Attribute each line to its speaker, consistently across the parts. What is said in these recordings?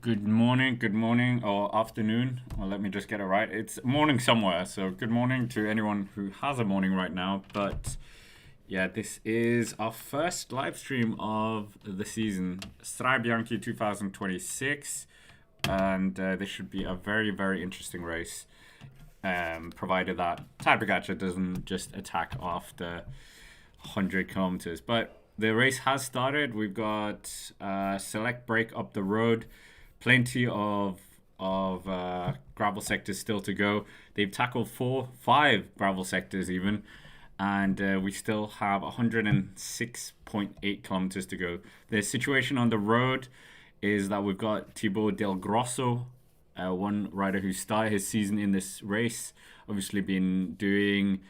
Speaker 1: Good morning, or afternoon. Well, let me just get it right. It's morning somewhere, so good morning to anyone who has a morning right now. But yeah, this is our first live stream of the season, Strade Bianche 2026, and this should be a very, very interesting race, provided that Tadej Pogacar doesn't just attack after 100 kilometers. But the race has started. We've got a select break up the road, plenty of gravel sectors still to go. They've tackled five gravel sectors even, and we still have 106.8 kilometers to go. The situation on the road is that we've got Thibaut Del Grosso, one rider who started his season in this race, obviously been doing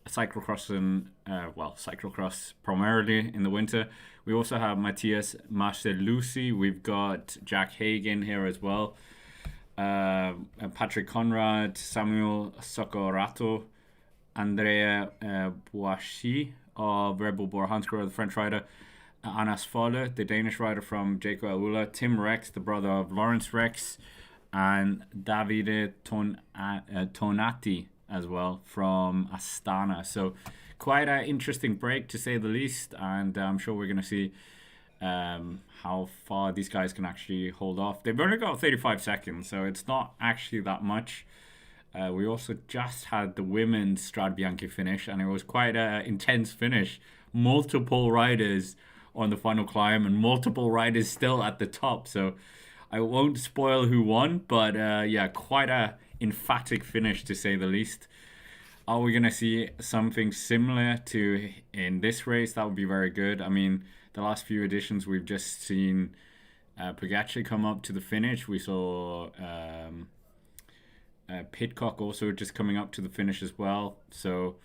Speaker 1: cyclocross and cyclocross primarily in the winter. We also have Matthias Marcellucci. We've got Jack Hagen here as well. Patrick Conrad, Samuel Soccorato, Andrea Boissy of Red Bull Bora Hansgrohe, the French rider. Anas Folle, the Danish rider from Jaco Aula. Tim Rex, the brother of Lawrence Rex. And Davide Tonati as well from Astana. So quite an interesting break to say the least, and I'm sure we're going to see how far these guys can actually hold off. They've only got 35 seconds, so it's not actually that much. We also just had the women's Strade Bianche finish, and it was quite an intense finish. Multiple riders on the final climb and multiple riders still at the top, so I won't spoil who won, but quite a emphatic finish to say the least. Are we going to see something similar to in this race? That would be very good. I mean, the last few editions we've just seen Pogacar come up to the finish. We saw Pidcock also just coming up to the finish as well. So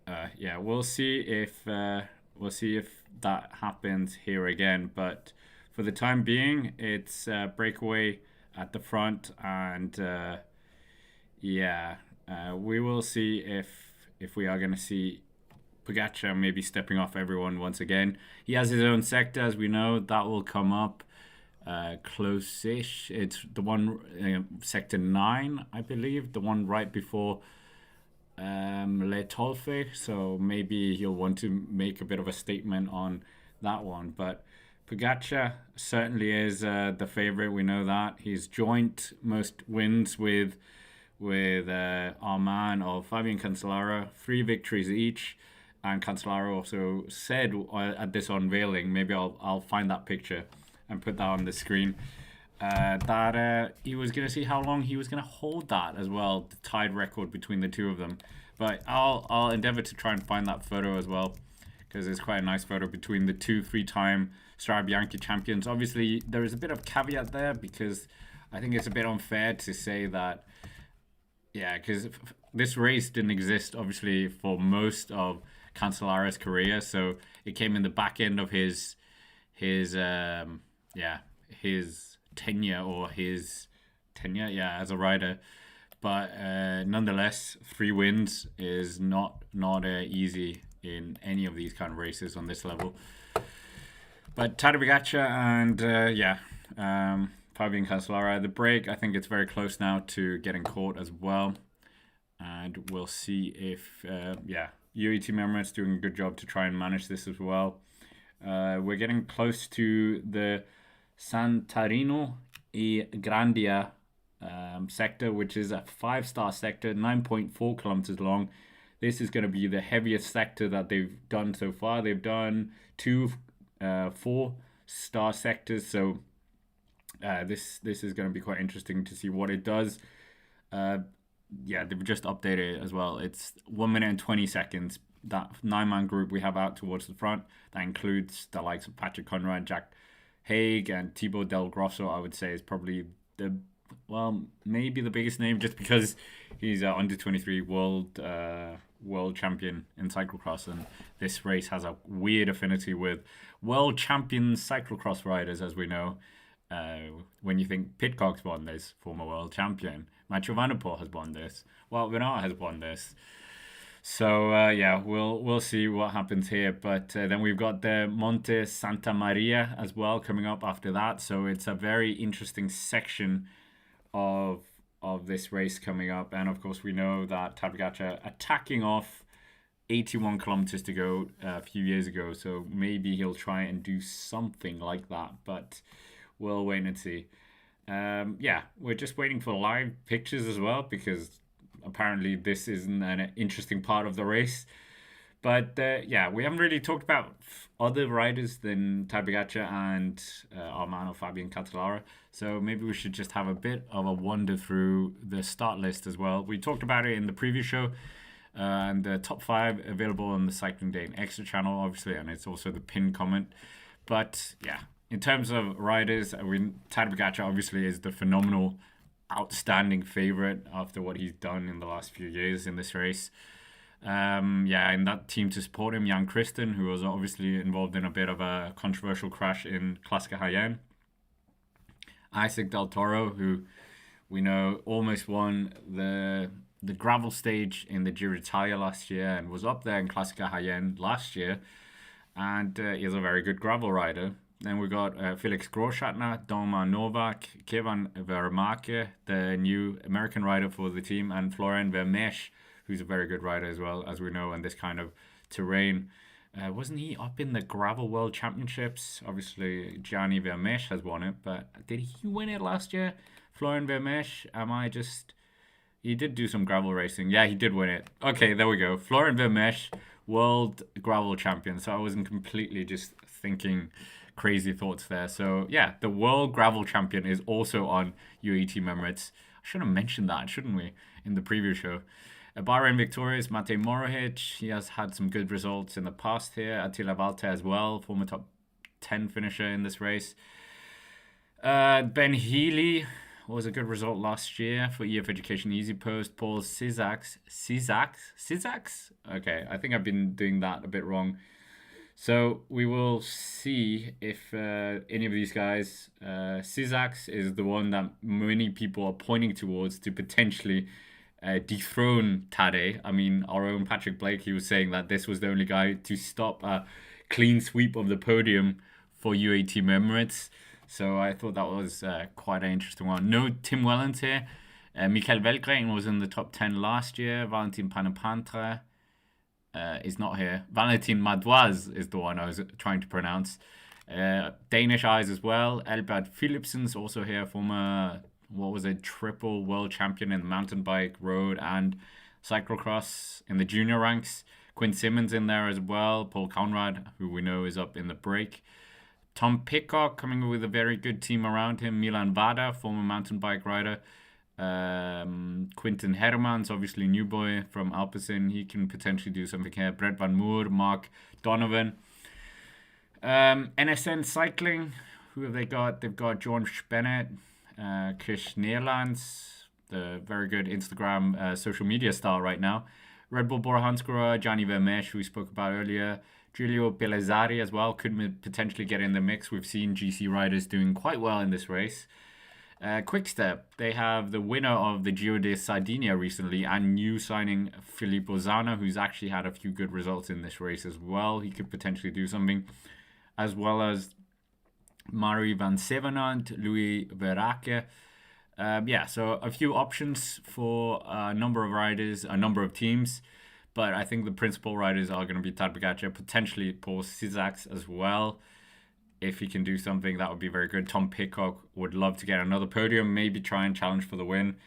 Speaker 1: we'll see if that happens here again. But for the time being, it's breakaway at the front, and we will see if we are going to see Pogacar maybe stepping off everyone once again. He has his own sector, as we know. That will come up close-ish. It's the one, sector 9, I believe, the one right before Le Tolfe. So maybe he'll want to make a bit of a statement on that one. But Pogacar certainly is the favorite. We know that. He's joint most wins with our man of Fabian Cancellara, 3 victories each. And Cancellara also said at this unveiling, maybe I'll find that picture and put that on the screen, that he was going to see how long he was going to hold that as well, the tied record between the two of them. But I'll endeavor to try and find that photo as well, because it's quite a nice photo between the two 3-time Strade Bianche champions. Obviously, there is a bit of caveat there, because I think it's a bit unfair to say that, because this race didn't exist, obviously, for most of Cancellara's career. So it came in the back end of his tenure as a rider. But nonetheless, 3 wins is not easy in any of these kind of races on this level. But Tadej Pogacar and Fabian Cancellara, the break, I think it's very close now to getting caught as well. And we'll see if, UAE Team Emirates doing a good job to try and manage this as well. We're getting close to the Santarino e Grandia sector, which is a 5-star sector, 9.4 kilometers long. This is going to be the heaviest sector that they've done so far. They've done 2 4-star sectors, so this is going to be quite interesting to see what it does. They've just updated it as well. It's 1 minute and 20 seconds. That 9-man group we have out towards the front, that includes the likes of Patrick Conrad, Jack Haig, and Thibaut Del Grosso, I would say, is probably maybe the biggest name, just because he's under 23 world champion in cyclocross, and this race has a weird affinity with world champion cyclocross riders, as we know. When you think Pidcock's won this, former world champion, Mathieu Van der Poel has won this, Wout van Aert has won this. So yeah, we'll see what happens here. But then we've got the Monte Santa Maria as well coming up after that. So it's a very interesting section of this race coming up. And of course, we know that Tadej Pogacar attacking off 81 kilometers to go a few years ago. So maybe he'll try and do something like that. But we'll wait and see. Yeah, we're just waiting for live pictures as well because apparently this isn't an interesting part of the race. But yeah, we haven't really talked about other riders than Tadej Pogacar and our man of Fabian Cancellara. So maybe we should just have a bit of a wander through the start list as well. We talked about it in the previous show. And the top 5 available on the Cycling Day and Extra channel, obviously, and it's also the pinned comment. But yeah, in terms of riders, Tadej Pogacar obviously is the phenomenal, outstanding favorite after what he's done in the last few years in this race. Yeah, in that team to support him, Jan Christen, who was obviously involved in a bit of a controversial crash in Classica Jaén. Isaac Del Toro, who we know almost won the gravel stage in the Giro d'Italia last year and was up there in Classica Jaén last year. And he's a very good gravel rider. Then we got Felix Großschartner, Doma Novak, Kevin Vermaake, the new American rider for the team, and Florian Vermeersch, who's a very good rider as well, as we know, in this kind of terrain. Wasn't he up in the Gravel World Championships? Obviously, Gianni Vermeersch has won it, but did he win it last year? Florian Vermeersch? He did do some gravel racing. Yeah, he did win it. Okay, there we go. Florian Vermeersch, world gravel champion. So I wasn't completely just thinking crazy thoughts there. So yeah, the world gravel champion is also on UAE Team Emirates. I should have mentioned that, shouldn't we, in the previous show. Bahrain victorious, Matej Mohoric. He has had some good results in the past here. Attila Valter as well, former top 10 finisher in this race. Ben Healy was a good result last year for EF Education Easy Post. Paul Sizax? Okay, I think I've been doing that a bit wrong. So we will see if any of these guys, Sizax is the one that many people are pointing towards to potentially dethrone Tadej. I mean, our own Patrick Blake, he was saying that this was the only guy to stop a clean sweep of the podium for UAE Team Emirates. So I thought that was quite an interesting one. No Tim Wellens here. Michael Velgren was in the top 10 last year. Valentin Panapantra is not here. Valentin Madoise is the one I was trying to pronounce. Danish eyes as well. Albert Philipsen's also here, former, triple world champion in mountain bike, road, and cyclocross in the junior ranks. Quinn Simmons in there as well. Paul Conrad, who we know is up in the break. Tom Pidcock coming with a very good team around him. Milan Vada, former mountain bike rider. Quinten Hermans, obviously new boy from Alpecin. He can potentially do something here. Brett Van Moer, Mark Donovan. NSN Cycling, who have they got? They've got George Bennett, Chris Neerlands, the very good Instagram social media star right now. Red Bull Bora Hansgrohe, Gianni Vermeersch, who we spoke about earlier. Giulio Pellizzari as well could potentially get in the mix. We've seen GC riders doing quite well in this race. Quickstep, they have the winner of the Giro de Sardinia recently and new signing Filippo Zana, who's actually had a few good results in this race as well. He could potentially do something, as well as Mari van Sevenant, Louis Verake. Yeah, so a few options for a number of riders, a number of teams. But I think the principal riders are going to be Tadej Pogacar, potentially Paul Sizax as well. If he can do something, that would be very good. Tom Pidcock would love to get another podium, maybe try and challenge for the win.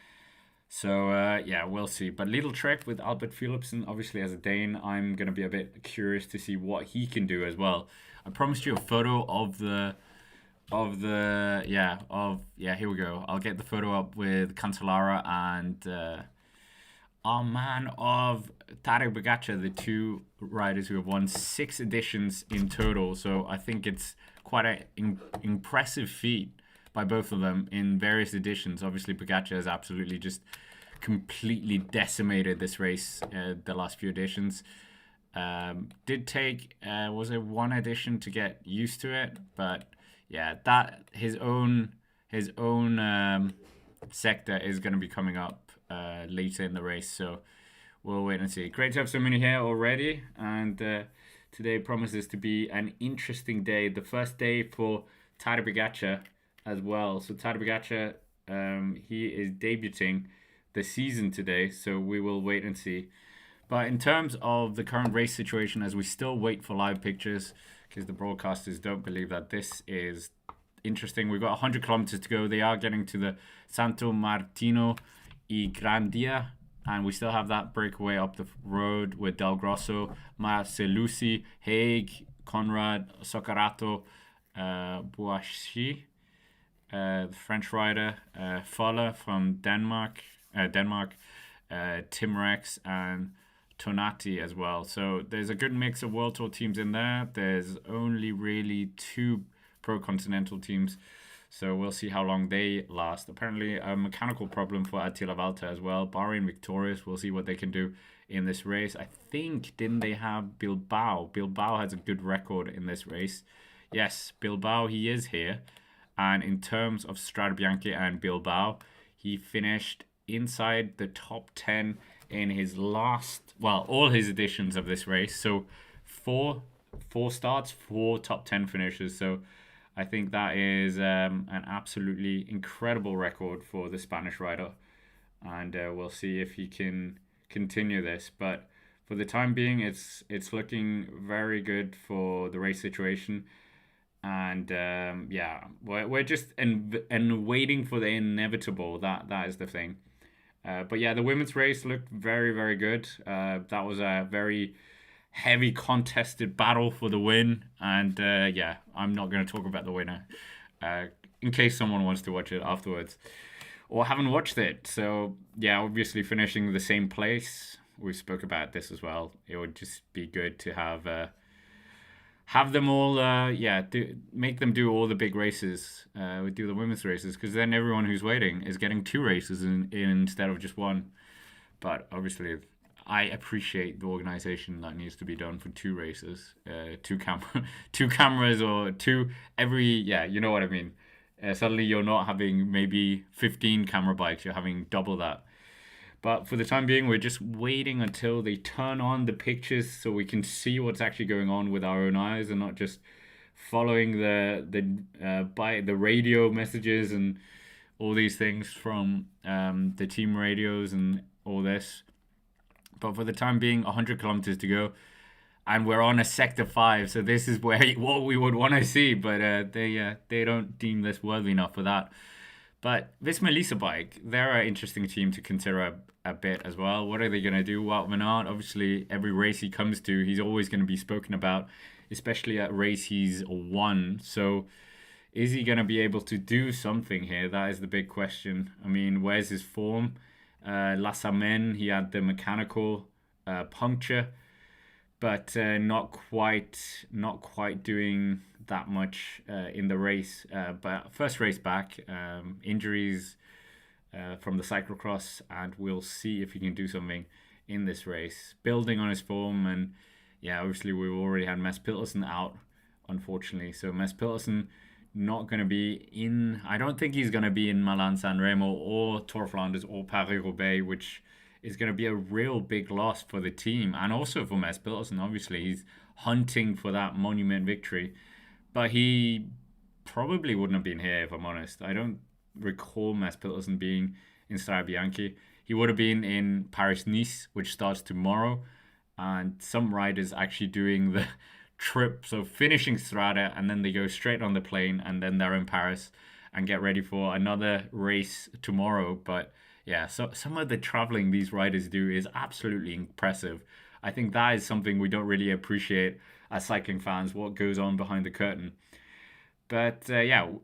Speaker 1: So, yeah, we'll see. But Little Trek with Albert Philipsen, obviously as a Dane, I'm going to be a bit curious to see what he can do as well. I promised you a photo here we go. I'll get the photo up with Cancellara and our man of Tadej Pogacar, the two riders who have won 6 editions in total. So I think it's quite an impressive feat by both of them in various editions. Obviously, Pogacar has absolutely just completely decimated this race the last few editions. Did take, was it 1 edition to get used to it? But yeah, that his own sector is going to be coming up later in the race. So we'll wait and see. Great to have so many here already, and today promises to be an interesting day. The first day for Tadej Pogacar as well. So Tadej Pogacar, he is debuting the season today, so we will wait and see. But in terms of the current race situation, as we still wait for live pictures, because the broadcasters don't believe that this is interesting. We've got 100 kilometers to go. They are getting to the Santo Martino y Grandia, and we still have that breakaway up the road with Del Grosso, Marcelusi, Haig, Conrad, Soccarato, Bouachi, the French rider, Foller from Denmark, Tim Rex, and Tonati as well. So there's a good mix of World Tour teams in there. There's only really 2 Pro Continental teams, so we'll see how long they last. Apparently a mechanical problem for Attila Valter as well. Bahrain victorious. We'll see what they can do in this race. I think, didn't they have Bilbao? Bilbao has a good record in this race. Yes, Bilbao, he is here. And in terms of Strade Bianche and Bilbao, he finished inside the top 10 in his all his editions of this race. So four starts, 4 top 10 finishes. So I think that is an absolutely incredible record for the Spanish rider. And we'll see if he can continue this. But for the time being, it's looking very good for the race situation. And we're just waiting for the inevitable. That is the thing. But yeah, the women's race looked very, very good. That was a very heavy contested battle for the win. And I'm not going to talk about the winner in case someone wants to watch it afterwards or haven't watched it. So yeah, obviously finishing the same place. We spoke about this as well. It would just be good to have them all, make them do all the big races. We do the women's races, because then everyone who's waiting is getting 2 races instead of just 1. But obviously, I appreciate the organization that needs to be done for 2 races, 2 cameras, or 2 every. Yeah, you know what I mean. Suddenly, you're not having maybe 15 camera bikes; you're having double that. But for the time being, we're just waiting until they turn on the pictures so we can see what's actually going on with our own eyes, and not just following the radio messages and all these things from the team radios and all this. But for the time being, 100 kilometers to go, and we're on a sector 5, so this is what we would want to see. But they don't deem this worthy enough for that. But Visma Lease Bike, they're an interesting team to consider a bit as well. What are they going to do? Wout van Aert, obviously, every race he comes to, he's always going to be spoken about, especially at race he's won. So is he going to be able to do something here? That is the big question. I mean, where's his form? La Samen, he had the mechanical puncture, but not quite doing that much in the race. But first race back, injuries from the cyclocross, and we'll see if he can do something in this race, building on his form. And yeah, obviously we've already had Mads Pedersen out, unfortunately. So Mads Pedersen not going to be in. I don't think he's going to be in Milan San Remo or Tour of Flanders or Paris-Roubaix, which is going to be a real big loss for the team, and also for Mads Pedersen. Obviously, he's hunting for that monument victory, but he probably wouldn't have been here, if I'm honest. I don't recall Mads Pedersen being in Strade Bianche. He would have been in Paris-Nice, which starts tomorrow, and some riders actually doing the trip, so finishing Strade, and then they go straight on the plane, and then they're in Paris and get ready for another race tomorrow. But yeah, so some of the traveling these riders do is absolutely impressive. I think that is something we don't really appreciate as cycling fans, what goes on behind the curtain. But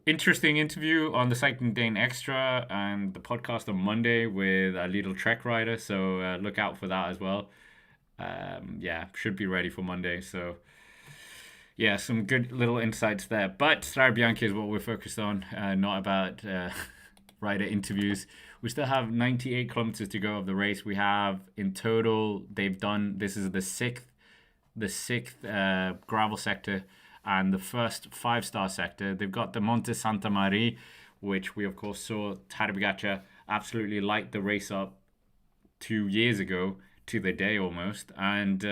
Speaker 1: interesting interview on the Cycling Dane Extra and the podcast on Monday with a little Trek rider. So look out for that as well. Should be ready for Monday. So yeah, some good little insights there. But Strade Bianche is what we're focused on, not about rider interviews. We still have 98 kilometers to go of the race. We have in total, this is the sixth gravel sector and the first 5-star sector. They've got the Monte Santa Maria, which we of course saw Tadej Pogacar absolutely light the race up 2 years ago. to the day almost. And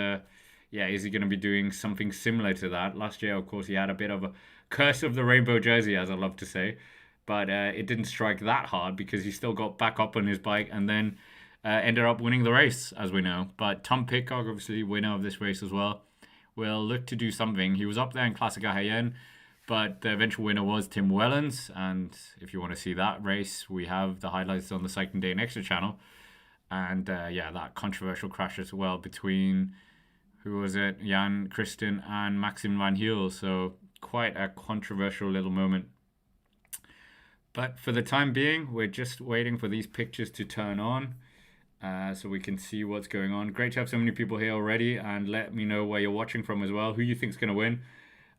Speaker 1: yeah, is he going to be doing something similar to that? Last year, of course, he had a bit of a curse of the rainbow jersey, as I love to say, but it didn't strike that hard because he still got back up on his bike and then ended up winning the race, as we know. But Tom Pidcock, obviously winner of this race as well, will look to do something. He was up there in Classica Hayen, but the eventual winner was Tim Wellens. And if you want to see that race, we have the highlights on the Cycling Day Extra channel. And yeah, that controversial crash as well between, who was it, Jan Christen and Maxim Van Heel. So quite a controversial little moment. But for the time being, we're just waiting for these pictures to turn on so we can see what's going on. Great to have so many people here already, and let me know where you're watching from as well, who you think's going to win.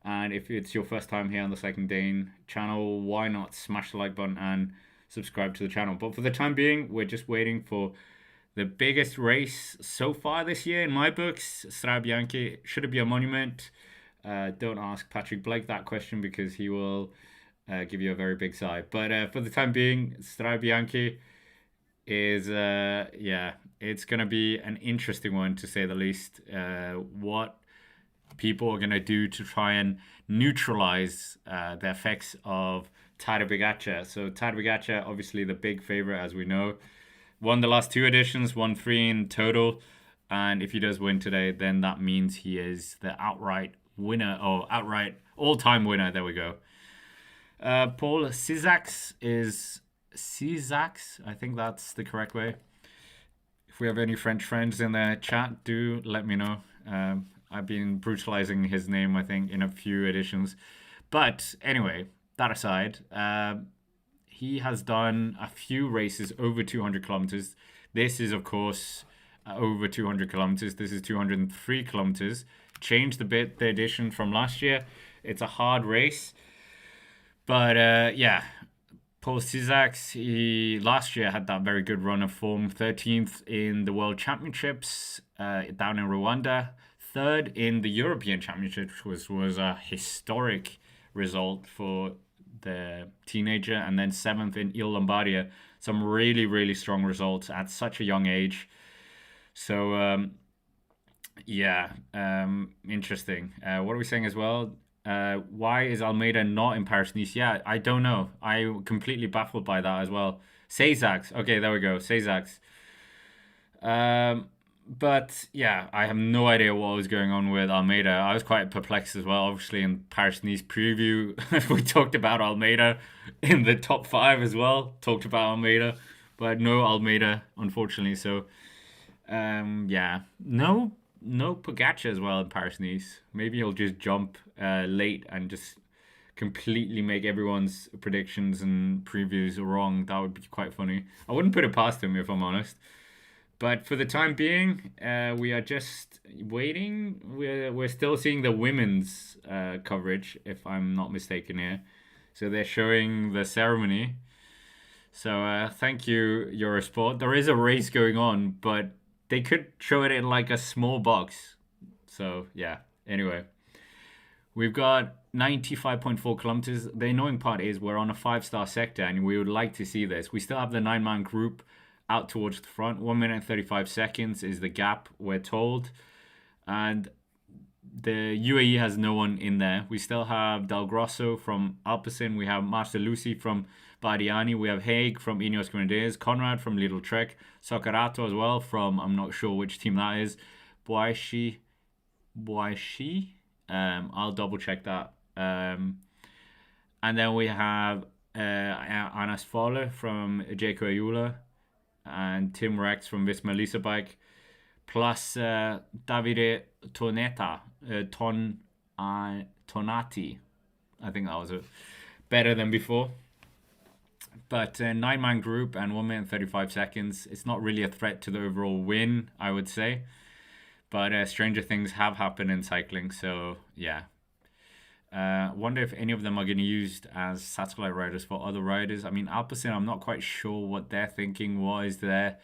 Speaker 1: And if it's your first time here on the Cycling Dane channel, why not smash the like button and subscribe to the channel. But for the time being, we're just waiting for the biggest race so far this year in my books, Strade Bianche. Should it be a monument? Don't ask Patrick Blake that question because he will give you a very big sigh. But for the time being, Strade Bianche is, yeah, it's going to be an interesting one to say the least. What people are going to do to try and neutralize the effects of Tadej Pogacar. So Tadej Pogacar, obviously the big favorite, as we know, won the last 2 editions, won 3 in total. And if he does win today, then that means he is the outright winner, or outright all-time winner. There we go. Paul Cizax is Cizax. I think that's the correct way. If we have any French friends in the chat, do let me know. I've been brutalizing his name, I think, in a few editions. But anyway, that aside, he has done a few races over 200 kilometers. This is, of course, over 200 kilometers. This is 203 kilometers. Changed a bit the edition from last year. It's a hard race. But yeah, Paul Cizax, he last year had that very good run of form. 13th in the World Championships down in Rwanda. 3rd in the European Championships, which was a historic result for the teenager. And then 7th in Il Lombardia. Some really, really strong results at such a young age. So, yeah, interesting. What are we saying as well? Why is Almeida not in Paris-Nice? Yeah, I don't know. I'm completely baffled by that as well. Cizax. Okay, there we go. Cizax. But yeah, I have no idea what was going on with Almeida. I was quite perplexed as well. Obviously, in Paris-Nice preview, we talked about Almeida in the top 5 as well. Talked about Almeida, but no Almeida, unfortunately. So, yeah, no Pogacar as well in Paris-Nice. Maybe he'll just jump late and just completely make everyone's predictions and previews wrong. That would be quite funny. I wouldn't put it past him, if I'm honest. But for the time being, we are just waiting. We're still seeing the women's coverage, if I'm not mistaken here. So they're showing the ceremony. So thank you, Eurosport. There is a race going on, but they could show it in like a small box. So yeah, anyway. We've got 95.4 kilometers. The annoying part is we're on a 5-star sector and we would like to see this. We still have the 9-man group out towards the front. 1 minute and 35 seconds is the gap, we're told. And the UAE has no one in there. We still have Del Grosso from Alpecin. We have Marcelusi from Bardiani. We have Haig from Ineos Grenadiers. Conrad from Lidl Trek. Soccarato as well from, I'm not sure which team that is. Boaishi. I'll double check that. And then we have Anas Fowler from Jayco Ayula. And Tim Rex from Visma Lisa Bike, plus Davide Tonati. I think that was better than before. But 9-man group and 1 minute and 35 seconds. It's not really a threat to the overall win, I would say. But stranger things have happened in cycling, so yeah. Wonder if any of them are going to be used as satellite riders for other riders. I mean, Alpecin, I'm not quite sure what they're thinking was their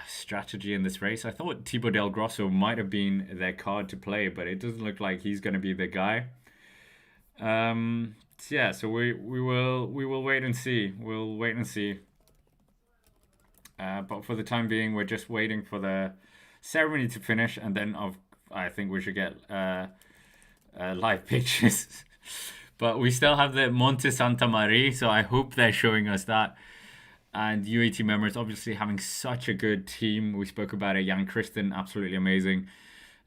Speaker 1: strategy in this race. I thought Thibaut Del Grosso might have been their card to play, but it doesn't look like he's going to be the guy. Yeah, so we will wait and see. We'll wait and see. But for the time being, we're just waiting for the ceremony to finish, and then I think we should get live pictures. But we still have the Monte Santa Maria, so I hope they're showing us that. And UAT members obviously having such a good team. We spoke about it. Jan Christen, absolutely amazing.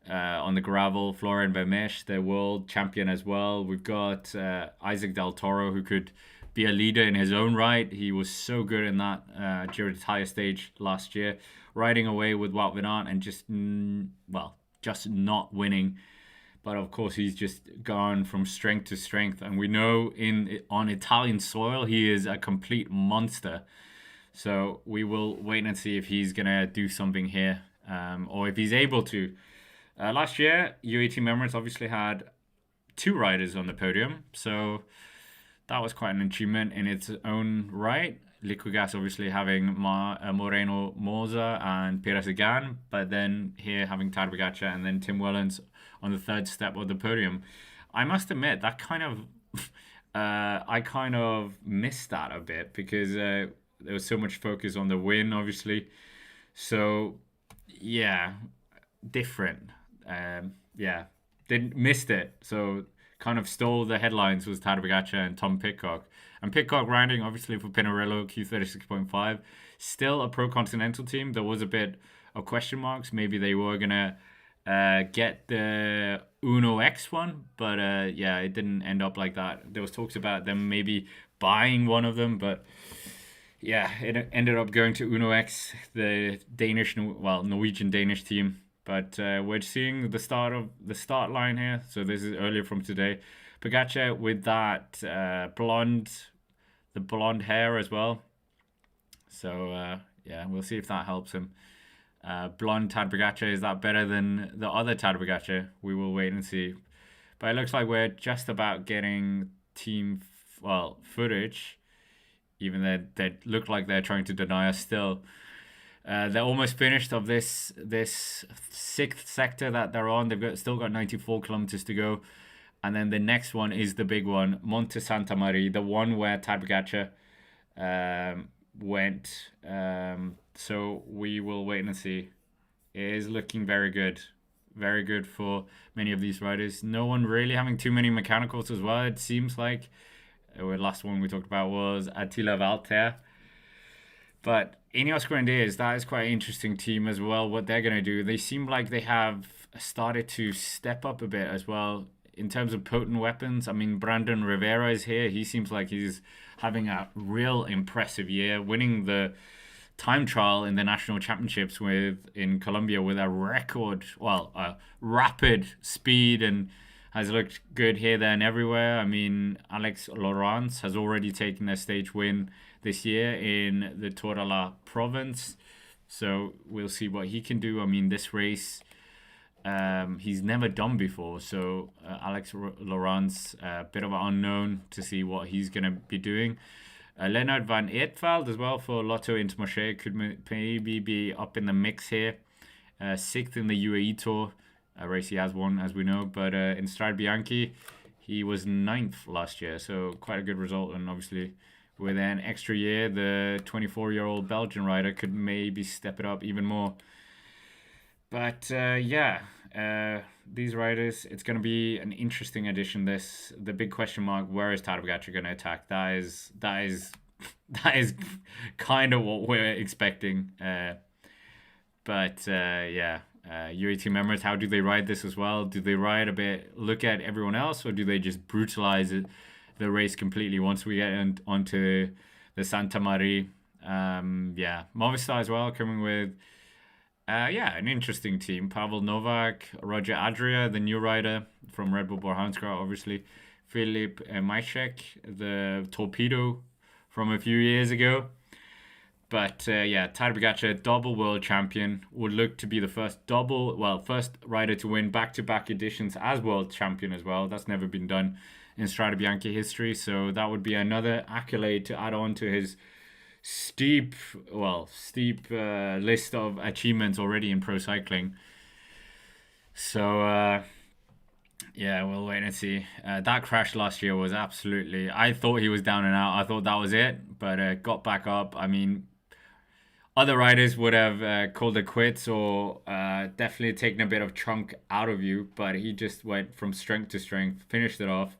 Speaker 1: On the gravel, Florian Vermeersch, the world champion as well. We've got Isaac Del Toro, who could be a leader in his own right. He was so good in that Giro d'Italia stage last year, riding away with Wout van Aert and just not winning. But of course, he's just gone from strength to strength, and we know on Italian soil he is a complete monster. So we will wait and see if he's gonna do something here, or if he's able to. Last year, UAT members obviously had 2 riders on the podium, so that was quite an achievement in its own right. Liquigas obviously having Moreno Moza and Pira Sagan, but then here having Tadej Pogacar and then Tim Wellens on the 3rd step of the podium. I must admit that I kind of missed that a bit because there was so much focus on the win, obviously. So yeah, different. Missed it. So kind of stole the headlines was Tadej Pogacar and Tom Pidcock. And Pidcock riding obviously for Pinarello Q36.5. Still a pro continental team. There was a bit of question marks. Maybe they were gonna get the Uno X one, but it didn't end up like that. There was talks about them maybe buying one of them, but yeah, it ended up going to Uno X, the Norwegian Danish team. But we're seeing the start line here. So this is earlier from today. Pogacar with that blonde hair as well. So we'll see if that helps him. Blonde Tadej Pogacar, is that better than the other Tadej Pogacar? We will wait and see. But it looks like we're just about getting team footage, even though they look like they're trying to deny us still. They're almost finished of this 6th sector that they're on. They've still got 94 kilometers to go. And then the next one is the big one, Monte Santa Maria, the one where Tadej Pogacar went. So we will wait and see. It is looking very good. Very good for many of these riders. No one really having too many mechanicals as well, it seems like. The last one we talked about was Attila Valter. But Ineos Grenadiers, that is quite an interesting team as well, what they're going to do. They seem like they have started to step up a bit as well in terms of potent weapons. I mean, Brandon Rivera is here. He seems like he's having a real impressive year, winning the time trial in the national championships in Colombia with a rapid speed, and has looked good here, there, and everywhere. I mean, Alex Laurence has already taken a stage win this year in the Tour de la Provence. So we'll see what he can do. I mean, this race, he's never done before. So Alex Laurence, a bit of an unknown to see what he's going to be doing. Leonard van Eertveld as well for Lotto Intermarché could maybe be up in the mix here. 6th in the UAE Tour. A race he has won, as we know. But in Strade Bianche, he was 9th last year. So quite a good result. And obviously, with an extra year, the 24-year-old Belgian rider could maybe step it up even more. But these riders, it's going to be an interesting addition. The big question mark: where is Tadej Pogacar going to attack? That is kind of what we're expecting. UAT members, how do they ride this as well? Do they ride a bit, look at everyone else, or do they just brutalize the race completely once we get onto the Santa Maria? Movistar as well, coming with an interesting team. Pavel Novak, Roger Adria, the new rider from Red Bull Bora-Hansgrohe, obviously. Filip Majcek, the torpedo from a few years ago. But Tadej Pogacar, double world champion, would look to be the first rider to win back-to-back editions as world champion as well. That's never been done in Strade Bianche history, so that would be another accolade to add on to his steep list of achievements already in pro cycling. So we'll wait and see. That crash last year was absolutely, I thought he was down and out. I thought that was it, but got back up. I mean, other riders would have called it quits or definitely taken a bit of chunk out of you, but he just went from strength to strength, finished it off.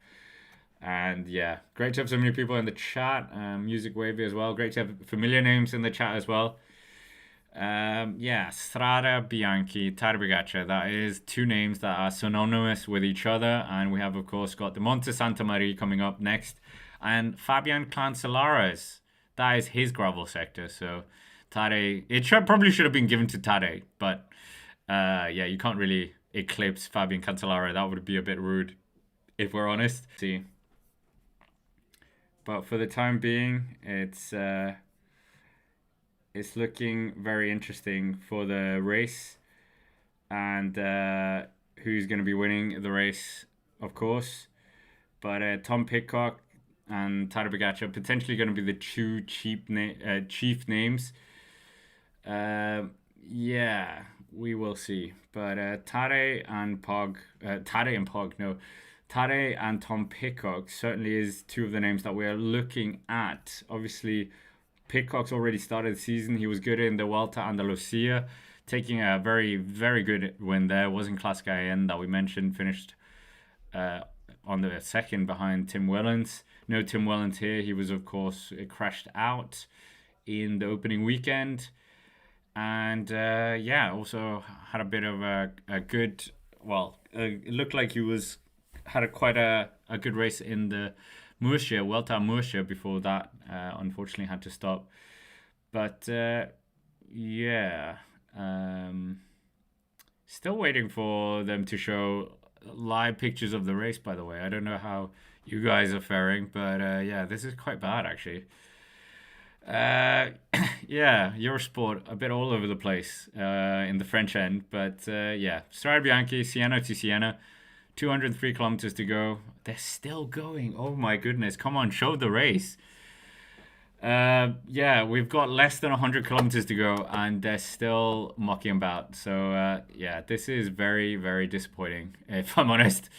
Speaker 1: And yeah, great to have so many people in the chat. Music Wavy as well. Great to have familiar names in the chat as well. Yeah, Strade Bianche, Tadej Pogacar. That is two names that are synonymous with each other. And we have, of course, got the Monte Santa Maria coming up next. And Fabian Cancellara's. That is his gravel sector. So Tadej, probably should have been given to Tadej. But yeah, you can't really eclipse Fabian Cancellara. That would be a bit rude, if we're honest. See. But for the time being, it's looking very interesting for the race, and who's going to be winning the race, of course. But Tom Pidcock and Tadej Pogacar potentially going to be the two chief names. Yeah, we will see. But Tadej and Tom Pidcock certainly is two of the names that we're looking at. Obviously, Pidcock's already started the season. He was good in the Vuelta a Andalucía, taking a very, very good win there. Was in Classic IN that we mentioned, finished on the second behind Tim Wellens. No Tim Wellens here. He was, of course, crashed out in the opening weekend. And yeah, also had a bit of a good, it looked like he had quite a good race in the Murcia, Vuelta a Murcia before that. Unfortunately had to stop. But yeah, still waiting for them to show live pictures of the race, by the way. I don't know how you guys are faring, but yeah, this is quite bad actually. Yeah, Eurosport, a bit all over the place in the French end. But yeah, Strade Bianche, Siena to Siena. 203 kilometers to go. They're still going. Oh my goodness. Come on, show the race. Yeah, we've got less than 100 kilometers to go and they're still mucking about. So yeah, this is very, very disappointing, if I'm honest.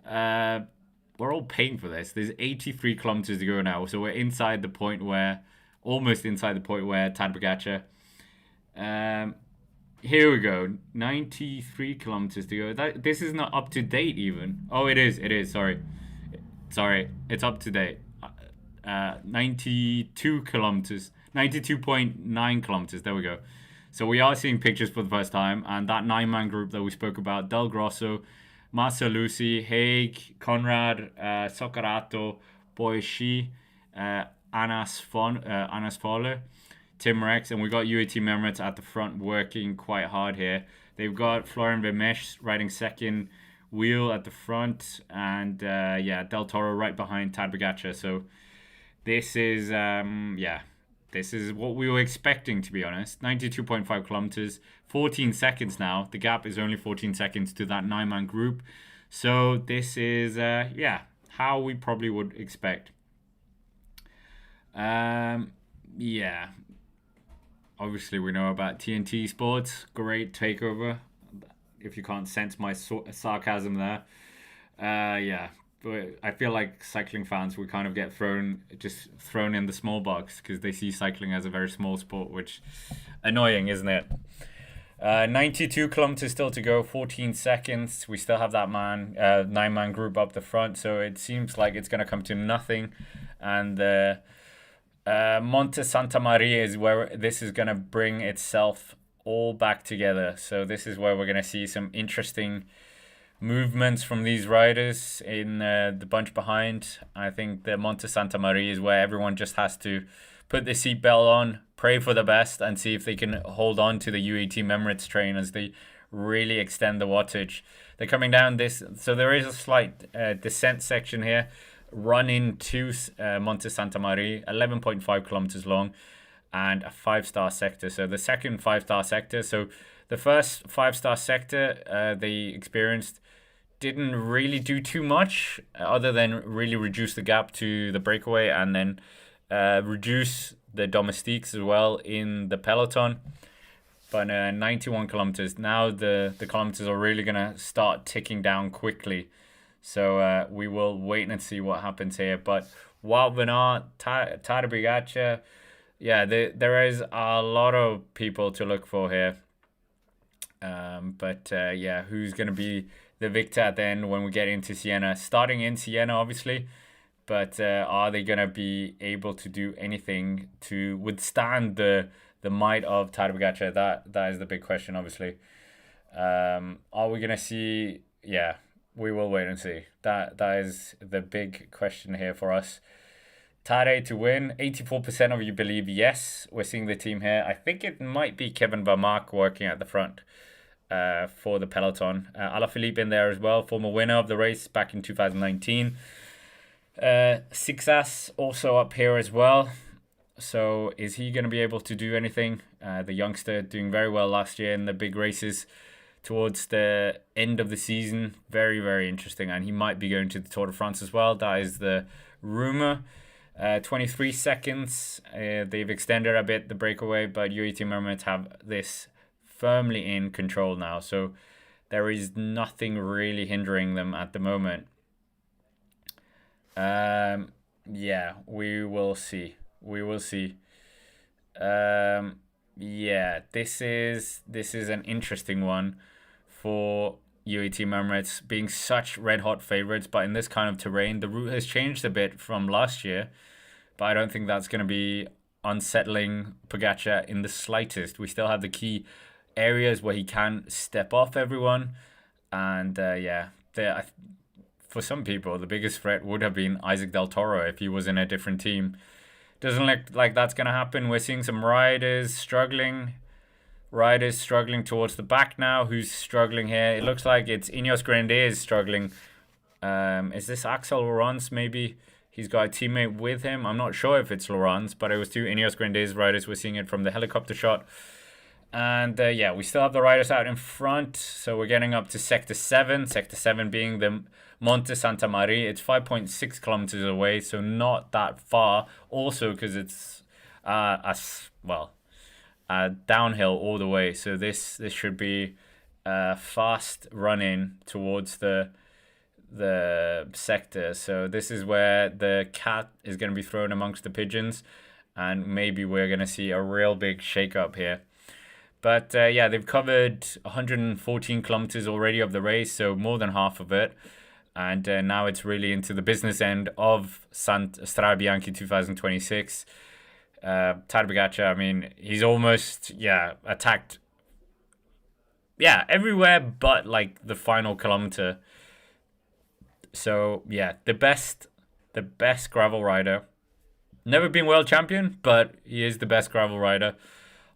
Speaker 1: We're all paying for this. There's 83 kilometers to go now. So we're almost inside the point where Tadej Pogacar. Here we go. 93 kilometers to go. This is not up to date even. Oh, it is. Sorry. It's up to date. 92 kilometers. 92.9 kilometers. There we go. So we are seeing pictures for the first time. And that 9-man group that we spoke about. Del Grosso, Marcel Lucy, Haig, Conrad, Soccarato, Boishi, Anas Fowler, Tim Rex, and we got UAT Emirates at the front working quite hard here. They've got Florian Vermeersch riding second wheel at the front, and yeah, Del Toro right behind Tadej Pogacar. So this is this is what we were expecting, to be honest. 92.5 kilometers, 14 seconds now. The gap is only 14 seconds to that 9-man group. So this is yeah, how we probably would expect. Yeah. Obviously, we know about TNT Sports. Great takeover. If you can't sense my sarcasm there. Yeah. But I feel like cycling fans, we kind of get thrown in the small box because they see cycling as a very small sport, which annoying, isn't it? 92 kilometers still to go, 14 seconds. We still have that 9-man group up the front, so it seems like it's going to come to nothing. And Monte Santa Maria is where this is going to bring itself all back together. So this is where we're going to see some interesting movements from these riders in the bunch behind. I think the Monte Santa Maria is where everyone just has to put the seatbelt on, pray for the best, and see if they can hold on to the UAE Team Emirates train as they really extend the wattage. They're coming down this, so there is a slight descent section here. Run into Monte Santa Maria, 11.5 kilometers long, and a 5-star sector. So the second 5-star sector. So the first 5-star sector they experienced didn't really do too much other than really reduce the gap to the breakaway and then reduce the domestiques as well in the peloton. But 91 kilometers. Now the kilometers are really going to start ticking down quickly. So we will wait and see what happens here. But Wout van Aert, Tadej Pogacar, yeah, there is a lot of people to look for here. But yeah, who's going to be the victor at the end when we get into Siena? Starting in Siena, obviously, but are they going to be able to do anything to withstand the might of Tadej Pogacar? That is the big question, obviously. Are we going to see? Yeah, we will wait and see. That is the big question here for us. Tadej to win. 84% of you believe yes. We're seeing the team here. I think it might be Kevin Vermaak working at the front for the peloton. Alaphilippe in there as well, former winner of the race back in 2019. Sixas also up here as well. So is he going to be able to do anything? The youngster doing very well last year in the big races towards the end of the season. Very, very interesting. And he might be going to the Tour de France as well. That is the rumor. 23 seconds. They've extended a bit the breakaway, but UAE Mermaids have this firmly in control now. So there is nothing really hindering them at the moment. Yeah, we will see. We will see. Yeah, this is an interesting one for UAE Mermaids being such red hot favorites, but in this kind of terrain, the route has changed a bit from last year, but I don't think that's going to be unsettling Pogacar in the slightest. We still have the key areas where he can step off everyone, and yeah, for some people, the biggest threat would have been Isaac Del Toro if he was in a different team. Doesn't look like that's going to happen. We're seeing some riders struggling. Riders struggling towards the back now. Who's struggling here? It looks like it's Ineos Grenadiers struggling. Is this Axel Laurence maybe? He's got a teammate with him. I'm not sure if it's Laurence, but it was two Ineos Grenadiers riders. We're seeing it from the helicopter shot. And yeah, we still have the riders out in front. So we're getting up to Sector 7. Sector 7 being the Monte Santa Maria. It's 5.6 kilometers away, so not that far. Also because it's downhill all the way. So this should be a fast run-in towards the sector. So this is where the cat is going to be thrown amongst the pigeons. And maybe we're going to see a real big shake-up here. But yeah, they've covered 114 kilometers already of the race, so more than half of it. And now it's really into the business end of Strade Bianche 2026. Tadej Pogacar, I mean, he's almost, attacked, everywhere but, like, the final kilometer. So, yeah, the best gravel rider. Never been world champion, but he is the best gravel rider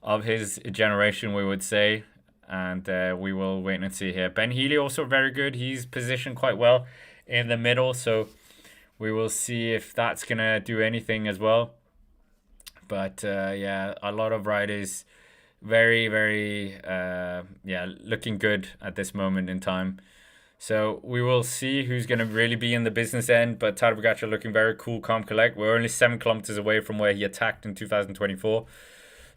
Speaker 1: of his generation, we would say. And we will wait and see here. Ben Healy also very good. He's positioned quite well in the middle, so we will see if that's going to do anything as well. But yeah, a lot of riders very, very, looking good at this moment in time. So we will see who's going to really be in the business end. But Tadej Pogacar looking very cool, calm, collect. We're only 7 kilometers away from where he attacked in 2024.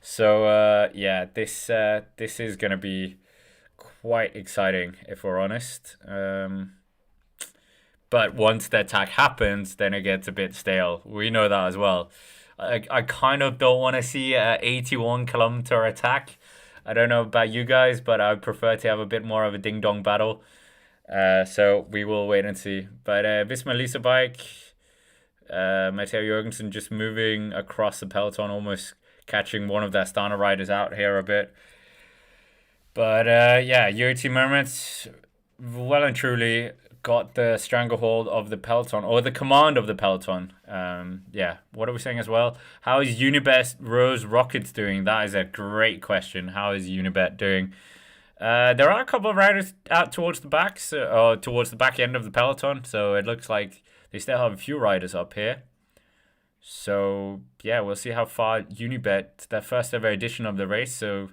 Speaker 1: So yeah, this is going to be quite exciting if we're honest. But once the attack happens, then it gets a bit stale. We know that as well. I kind of don't want to see a 81 kilometer attack. I don't know about you guys, but I would prefer to have a bit more of a ding dong battle. So we will wait and see. But Visma Lease Bike, Matteo Jorgensen just moving across the peloton, almost catching one of the Astana riders out here a bit. But yeah, UAE Mermaids well and truly got the stranglehold of the peloton, or the command of the peloton. Yeah, what are we saying as well? How is Unibet Rose Rockets doing? That is a great question. How is Unibet doing? There are a couple of riders out towards the back, towards the back end of the peloton, so it looks like they still have a few riders up here. So yeah, we'll see how far Unibet, their first ever edition of the race, so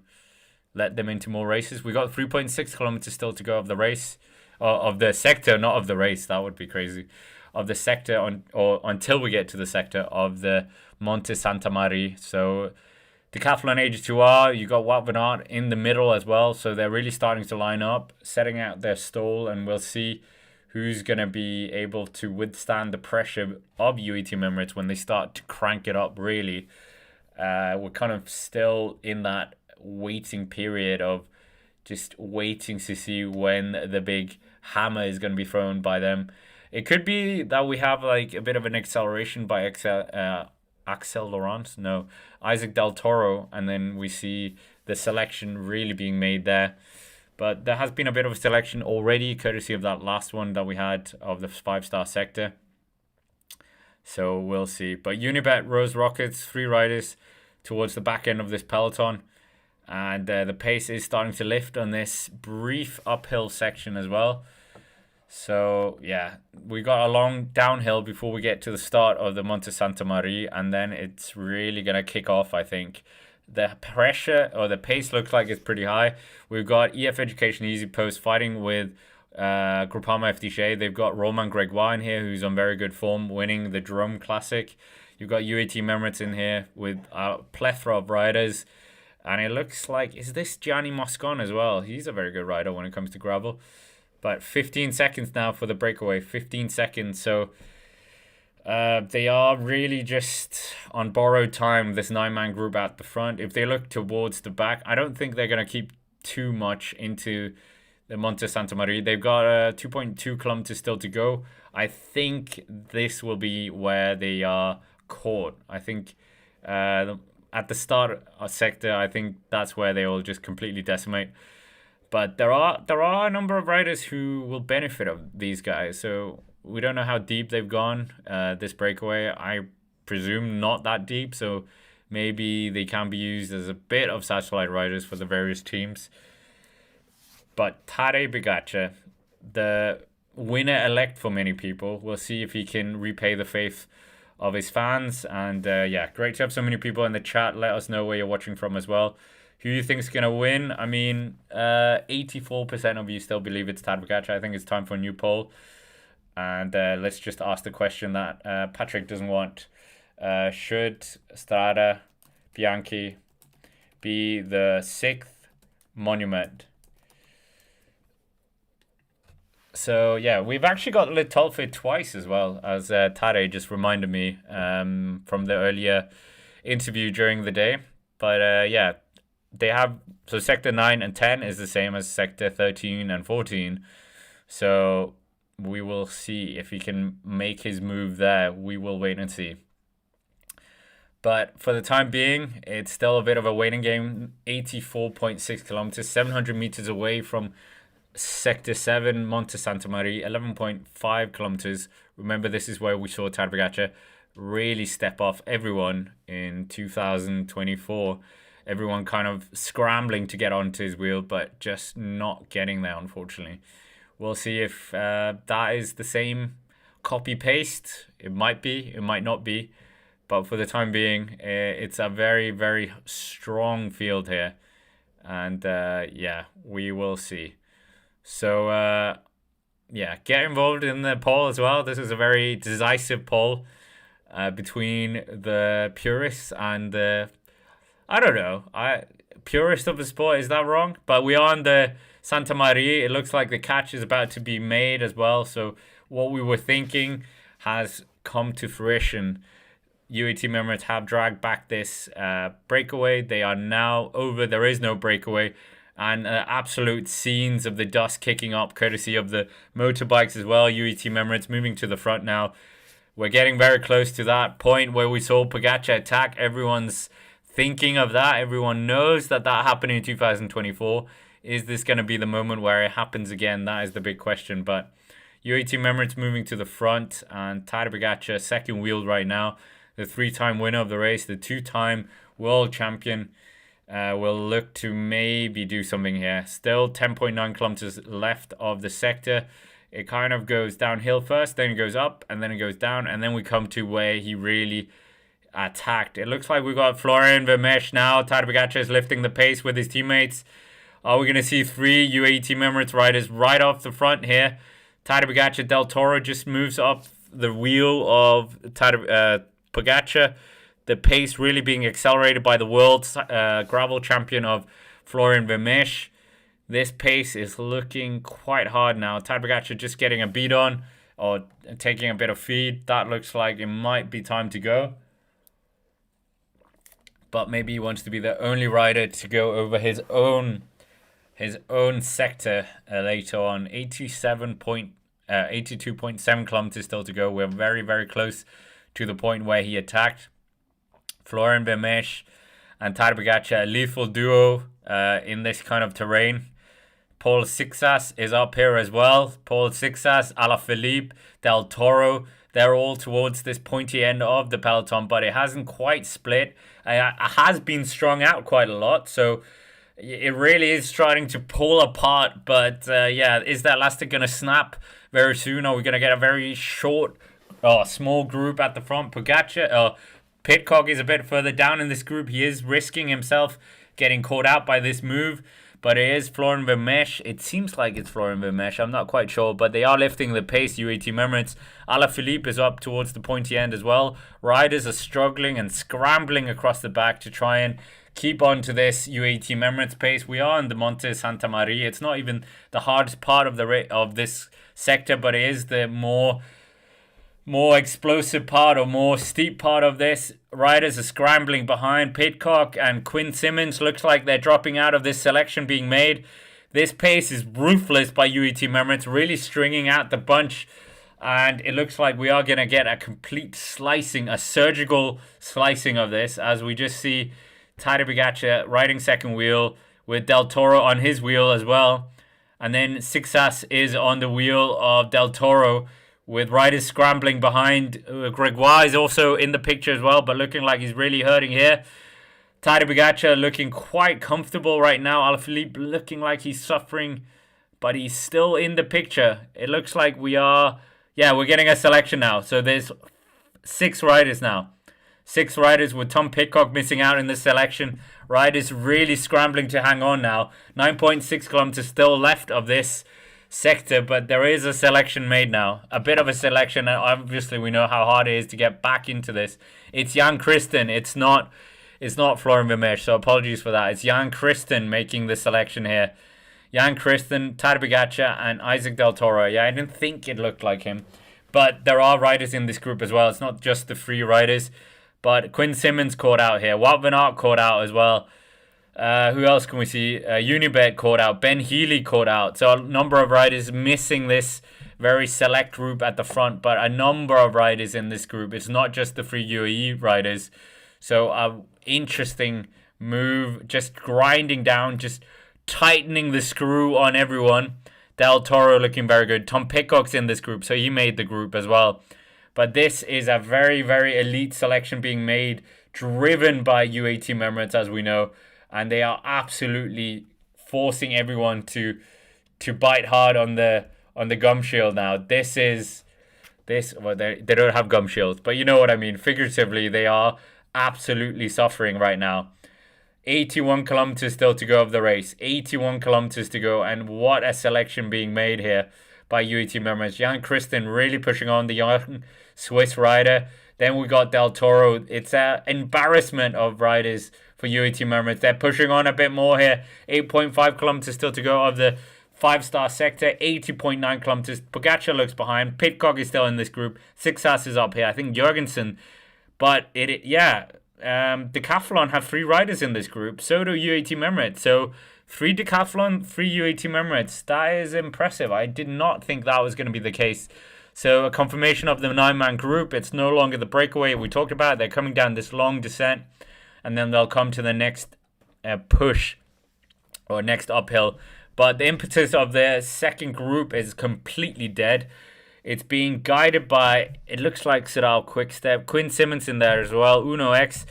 Speaker 1: let them into more races. We got 3.6 kilometers still to go of the race, of the sector, not of the race. That would be crazy. Of the sector until we get to the sector of the Monte Santa Maria. So Decathlon AG2R, you got Wout van Aert in the middle as well. So they're really starting to line up, setting out their stall, and we'll see who's going to be able to withstand the pressure of UAE Emirates when they start to crank it up really. We're kind of still in that waiting period of just waiting to see when the big hammer is going to be thrown by them. It could be that we have like a bit of an acceleration by Axel Laurent, no, Isaac Del Toro, and then we see the selection really being made there. But there has been a bit of a selection already, courtesy of that last one that we had of the 5-star sector. So we'll see. But Unibet Rose Rockets, 3 riders towards the back end of this peloton. And the pace is starting to lift on this brief uphill section as well. So, yeah, we got a long downhill before we get to the start of the Monte Santa Maria. And then it's really going to kick off, I think. The pressure or the pace looks like it's pretty high. We've got EF Education Easy Post fighting with Groupama FDJ. They've got Romain Gregoire in here, who's on very good form, winning the Drôme Classic. You've got UAT Emirates in here with a plethora of riders. And it looks like, is this Gianni Moscon as well? He's a very good rider when it comes to gravel. But 15 seconds now for the breakaway. 15 seconds. So they are really just on borrowed time, this 9-man group at the front. If they look towards the back, I don't think they're going to keep too much into the Monte Santa Maria. They've got 2.2 kilometers still to go. I think this will be where they are caught. I think at the start of sector, I think that's where they will just completely decimate. But there are a number of riders who will benefit of these guys. So we don't know how deep they've gone this breakaway. I presume not that deep. So maybe they can be used as a bit of satellite riders for the various teams. But Tadej Pogacar, the winner-elect for many people, we'll see if he can repay the faith of his fans. And yeah, great to have so many people in the chat. Let us know where you're watching from as well. Who you think is going to win? I mean, 84% of you still believe it's Tadej Pogacar. I think it's time for a new poll. And let's just ask the question that Patrick doesn't want. Should Strade Bianche be the 6th monument? So, yeah, we've actually got Litolfi twice as well, as Tadej just reminded me from the earlier interview during the day. But, yeah, they have... So, Sector 9 and 10 is the same as Sector 13 and 14. So, we will see if he can make his move there. We will wait and see. But for the time being, it's still a bit of a waiting game. 84.6 kilometers, 700 meters away from Sector 7, Monte Santa Maria, 11.5 kilometers. Remember, this is where we saw Tadej Pogacar really step off everyone in 2024. Everyone kind of scrambling to get onto his wheel, but just not getting there, unfortunately. We'll see if that is the same copy-paste. It might be, it might not be. But for the time being, it's a very, very strong field here. And yeah, we will see. So, yeah, get involved in the poll as well. This is a very decisive poll between the purists and the, I don't know, purist of the sport. Is that wrong? But we are on the Santa Maria. It looks like the catch is about to be made as well. So what we were thinking has come to fruition. UAT Emirates have dragged back this breakaway. They are now over. There is no breakaway. And absolute scenes of the dust kicking up, courtesy of the motorbikes as well. UAT Emirates moving to the front now. We're getting very close to that point where we saw Pogacar attack. Everyone's thinking of that. Everyone knows that happened in 2024. Is this going to be the moment where it happens again? That is the big question. But UAT Emirates moving to the front. And Tadej Pogacar second wheel right now. The 3-time winner of the race. The 2-time world champion. Will look to maybe do something here. Still 10.9 kilometers left of the sector. It kind of goes downhill first, then it goes up, and then it goes down, and then we come to where he really attacked. It looks like we've got Florian Vermeersch now. Tadej Pogacar is lifting the pace with his teammates. Are we going to see 3 UAE Team Emirates riders right off the front here? Tadej Pogacar, Del Toro just moves up the wheel of Pogacar. The pace really being accelerated by the world gravel champion of Florian Vermeersch. This pace is looking quite hard now. Tadej Pogacar just getting a beat on or taking a bit of feed. That looks like it might be time to go. but maybe he wants to be the only rider to go over his own sector later on. 82.7 kilometers still to go. We're very, very close to the point where he attacked. Florian Vermeersch and Tadej Pogacar, a lethal duo in this kind of terrain. Paul Sixas is up here as well. Paul Sixas, Alaphilippe, Del Toro, they're all towards this pointy end of the peloton, but it hasn't quite split. It has been strung out quite a lot, so it really is starting to pull apart. But yeah, is that elastic going to snap very soon? Are we going to get a very short, small group at the front? Pogacar, Pidcock is a bit further down in this group. He is risking himself getting caught out by this move. But it is Florian Vermeersch. It seems like it's Florian Vermeersch. I'm not quite sure. But they are lifting the pace, UAE Team Emirates. Alaphilippe is up towards the pointy end as well. Riders are struggling and scrambling across the back to try and keep on to this UAE Team Emirates pace. We are in the Monte Santa Maria. It's not even the hardest part of this sector, but it is the more explosive part or more steep part of this. Riders are scrambling behind. Pidcock and Quinn Simmons looks like they're dropping out of this selection being made. This pace is ruthless by UAE Team Emirates, really stringing out the bunch. And it looks like we are going to get a complete slicing, a surgical slicing of this, as we just see Tadej Pogacar riding second wheel with Del Toro on his wheel as well. And then Sixas is on the wheel of Del Toro, with riders scrambling behind. Gregoire is also in the picture as well, but looking like he's really hurting here. Tadej Pogacar looking quite comfortable right now. Alaphilippe looking like he's suffering, but he's still in the picture. It looks like we're getting a selection now. So there's 6 riders now. 6 riders with Tom Pidcock missing out in the selection. Riders really scrambling to hang on now. 9.6 kilometers still left of this sector, but there is a selection made now. A bit of a selection, and obviously we know how hard it is to get back into this. It's Jan Christen. It's not Florian Vermeersch, so apologies for that. It's Jan Christen making the selection here. Jan Christen, Tadej Pogacar, and Isaac Del Toro. Yeah, I didn't think it looked like him, but there are riders in this group as well. It's not just the 3 riders, but Quinn Simmons caught out here. Wout van Aert caught out as well. Who else can we see? Unibet caught out. Ben Healy caught out. So a number of riders missing this very select group at the front, but a number of riders in this group. It's not just the 3 UAE riders. So a interesting move, just grinding down, just tightening the screw on everyone. Del Toro looking very good. Tom Pidcock's in this group, so he made the group as well. But this is a very, very elite selection being made, driven by UAE Team Emirates, as we know. And they are absolutely forcing everyone to bite hard on the gum shield now. Well, they don't have gum shields, but you know what I mean. Figuratively, they are absolutely suffering right now. 81 kilometers still to go of the race. 81 kilometers to go, and what a selection being made here by UAE Team Emirates. Jan Christen really pushing on, the young Swiss rider. Then we got Del Toro. It's an embarrassment of riders for UAE Team Emirates. They're pushing on a bit more here. 8.5 kilometers still to go of the 5-star sector. 80.9 kilometers. Pogacar looks behind. Pidcock is still in this group. Sixas is up here. I think Jorgensen. But Decathlon have 3 riders in this group. So do UAE Team Emirates. So 3 Decathlon, 3 UAE Team Emirates. That is impressive. I did not think that was going to be the case. So a confirmation of the 9-man group. It's no longer the breakaway we talked about. They're coming down this long descent, and then they'll come to the next push or next uphill. But the impetus of the second group is completely dead. It's being guided by, it looks like Soudal Quickstep, Quinn Simmons in there as well, Uno X,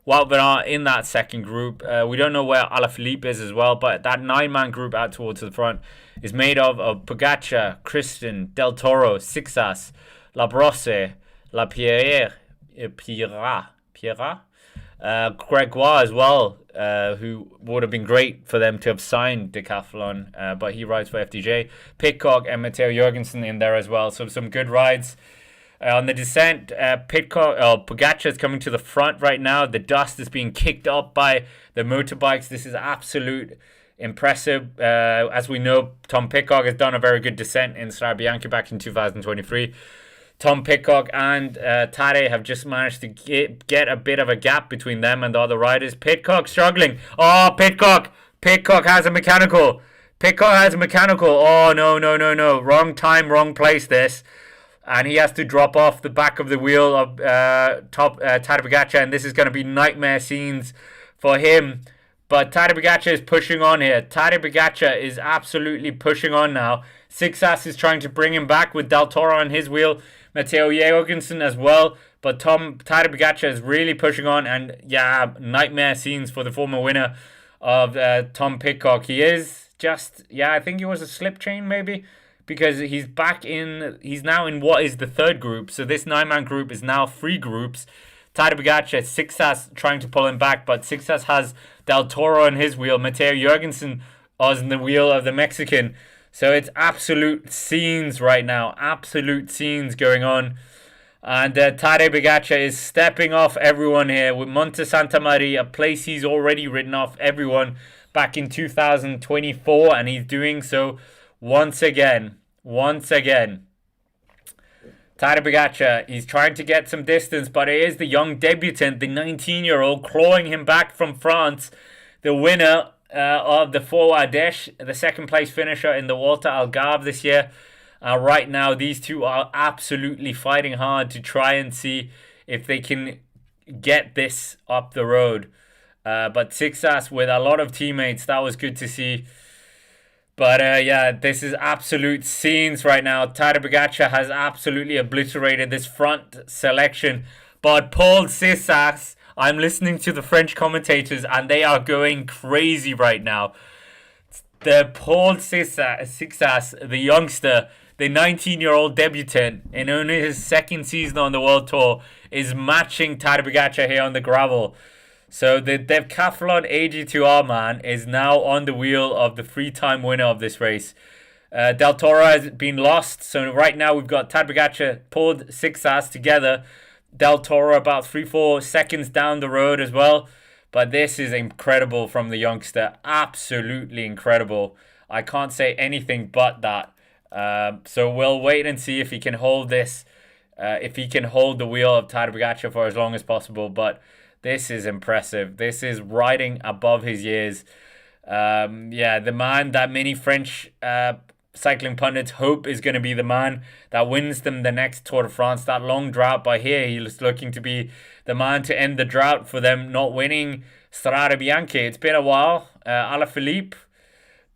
Speaker 1: Wout van Aert in that second group. We don't know where Alaphilippe is as well, but that 9-man group out towards the front is made of Pogacar, Christen, Del Toro, Sixas, La Brosse, La Pierre, Gregoire as well, who would have been great for them to have signed Decathlon, but he rides for FDJ. Pidcock and Matteo Jorgensen in there as well, so some good rides. On the descent, Pogacar is coming to the front right now. The dust is being kicked up by the motorbikes. This is absolute impressive. As we know, Tom Pidcock has done a very good descent in Strade Bianche back in 2023.
Speaker 2: Tom Pidcock and Tadej have just managed to get a bit of a gap between them and the other riders. Pidcock struggling. Oh, Pidcock! Pidcock has a mechanical. Pidcock has a mechanical. Oh, no, no, no, no. Wrong time, wrong place this. And he has to drop off the back of the wheel of Tadej Pogacar, and this is going to be nightmare scenes for him. But Tadej Pogacar is pushing on here. Tadej Pogacar is absolutely pushing on now. Sixas is trying to bring him back with Del Toro on his wheel. Matteo Jorgensen as well. But Tadej Pogacar is really pushing on. And yeah, nightmare scenes for the former winner of Tom Pidcock. He is just, I think it was a slip chain maybe. Because he's now in what is the third group. So this 9-man group is now 3 groups. Tadej Pogacar, Sixas trying to pull him back. But Sixas has Del Toro on his wheel. Matteo Jorgensen on the wheel of the Mexican. So it's absolute scenes right now. Absolute scenes going on. And Tadej Pogacar is stepping off everyone here with Monte Santa Maria, a place he's already ridden off everyone back in 2024. And he's doing so once again. Tadej Pogacar, he's trying to get some distance, but it is the young debutant, the 19-year-old, clawing him back from France, the winner of the Four Ardèche, the second place finisher in the Volta Algarve this year. Right now, these two are absolutely fighting hard to try and see if they can get this up the road. But Sixas with a lot of teammates, that was good to see. But this is absolute scenes right now. Tadej Pogacar has absolutely obliterated this front selection. But Paul Sixas, I'm listening to the French commentators and they are going crazy right now. The Paul Sixas, the youngster, the 19-year-old debutant in only his second season on the World Tour, is matching Tadej Pogacar here on the gravel. So the Decathlon AG2R man is now on the wheel of the 3-time winner of this race. Del Toro has been lost. So right now we've got Tadej Pogacar, Paul Sixas together. Del Toro about 3-4 seconds down the road as well. But this is incredible from the youngster. Absolutely incredible. I can't say anything but that. So we'll wait and see if he can hold this. If he can hold the wheel of Tadej Pogacar for as long as possible. But this is impressive. This is riding above his years. The man that many French cycling pundits hope is going to be the man that wins them the next Tour de France. That long drought, but here he's looking to be the man to end the drought for them not winning Strade Bianche. It's been a while. Alaphilippe.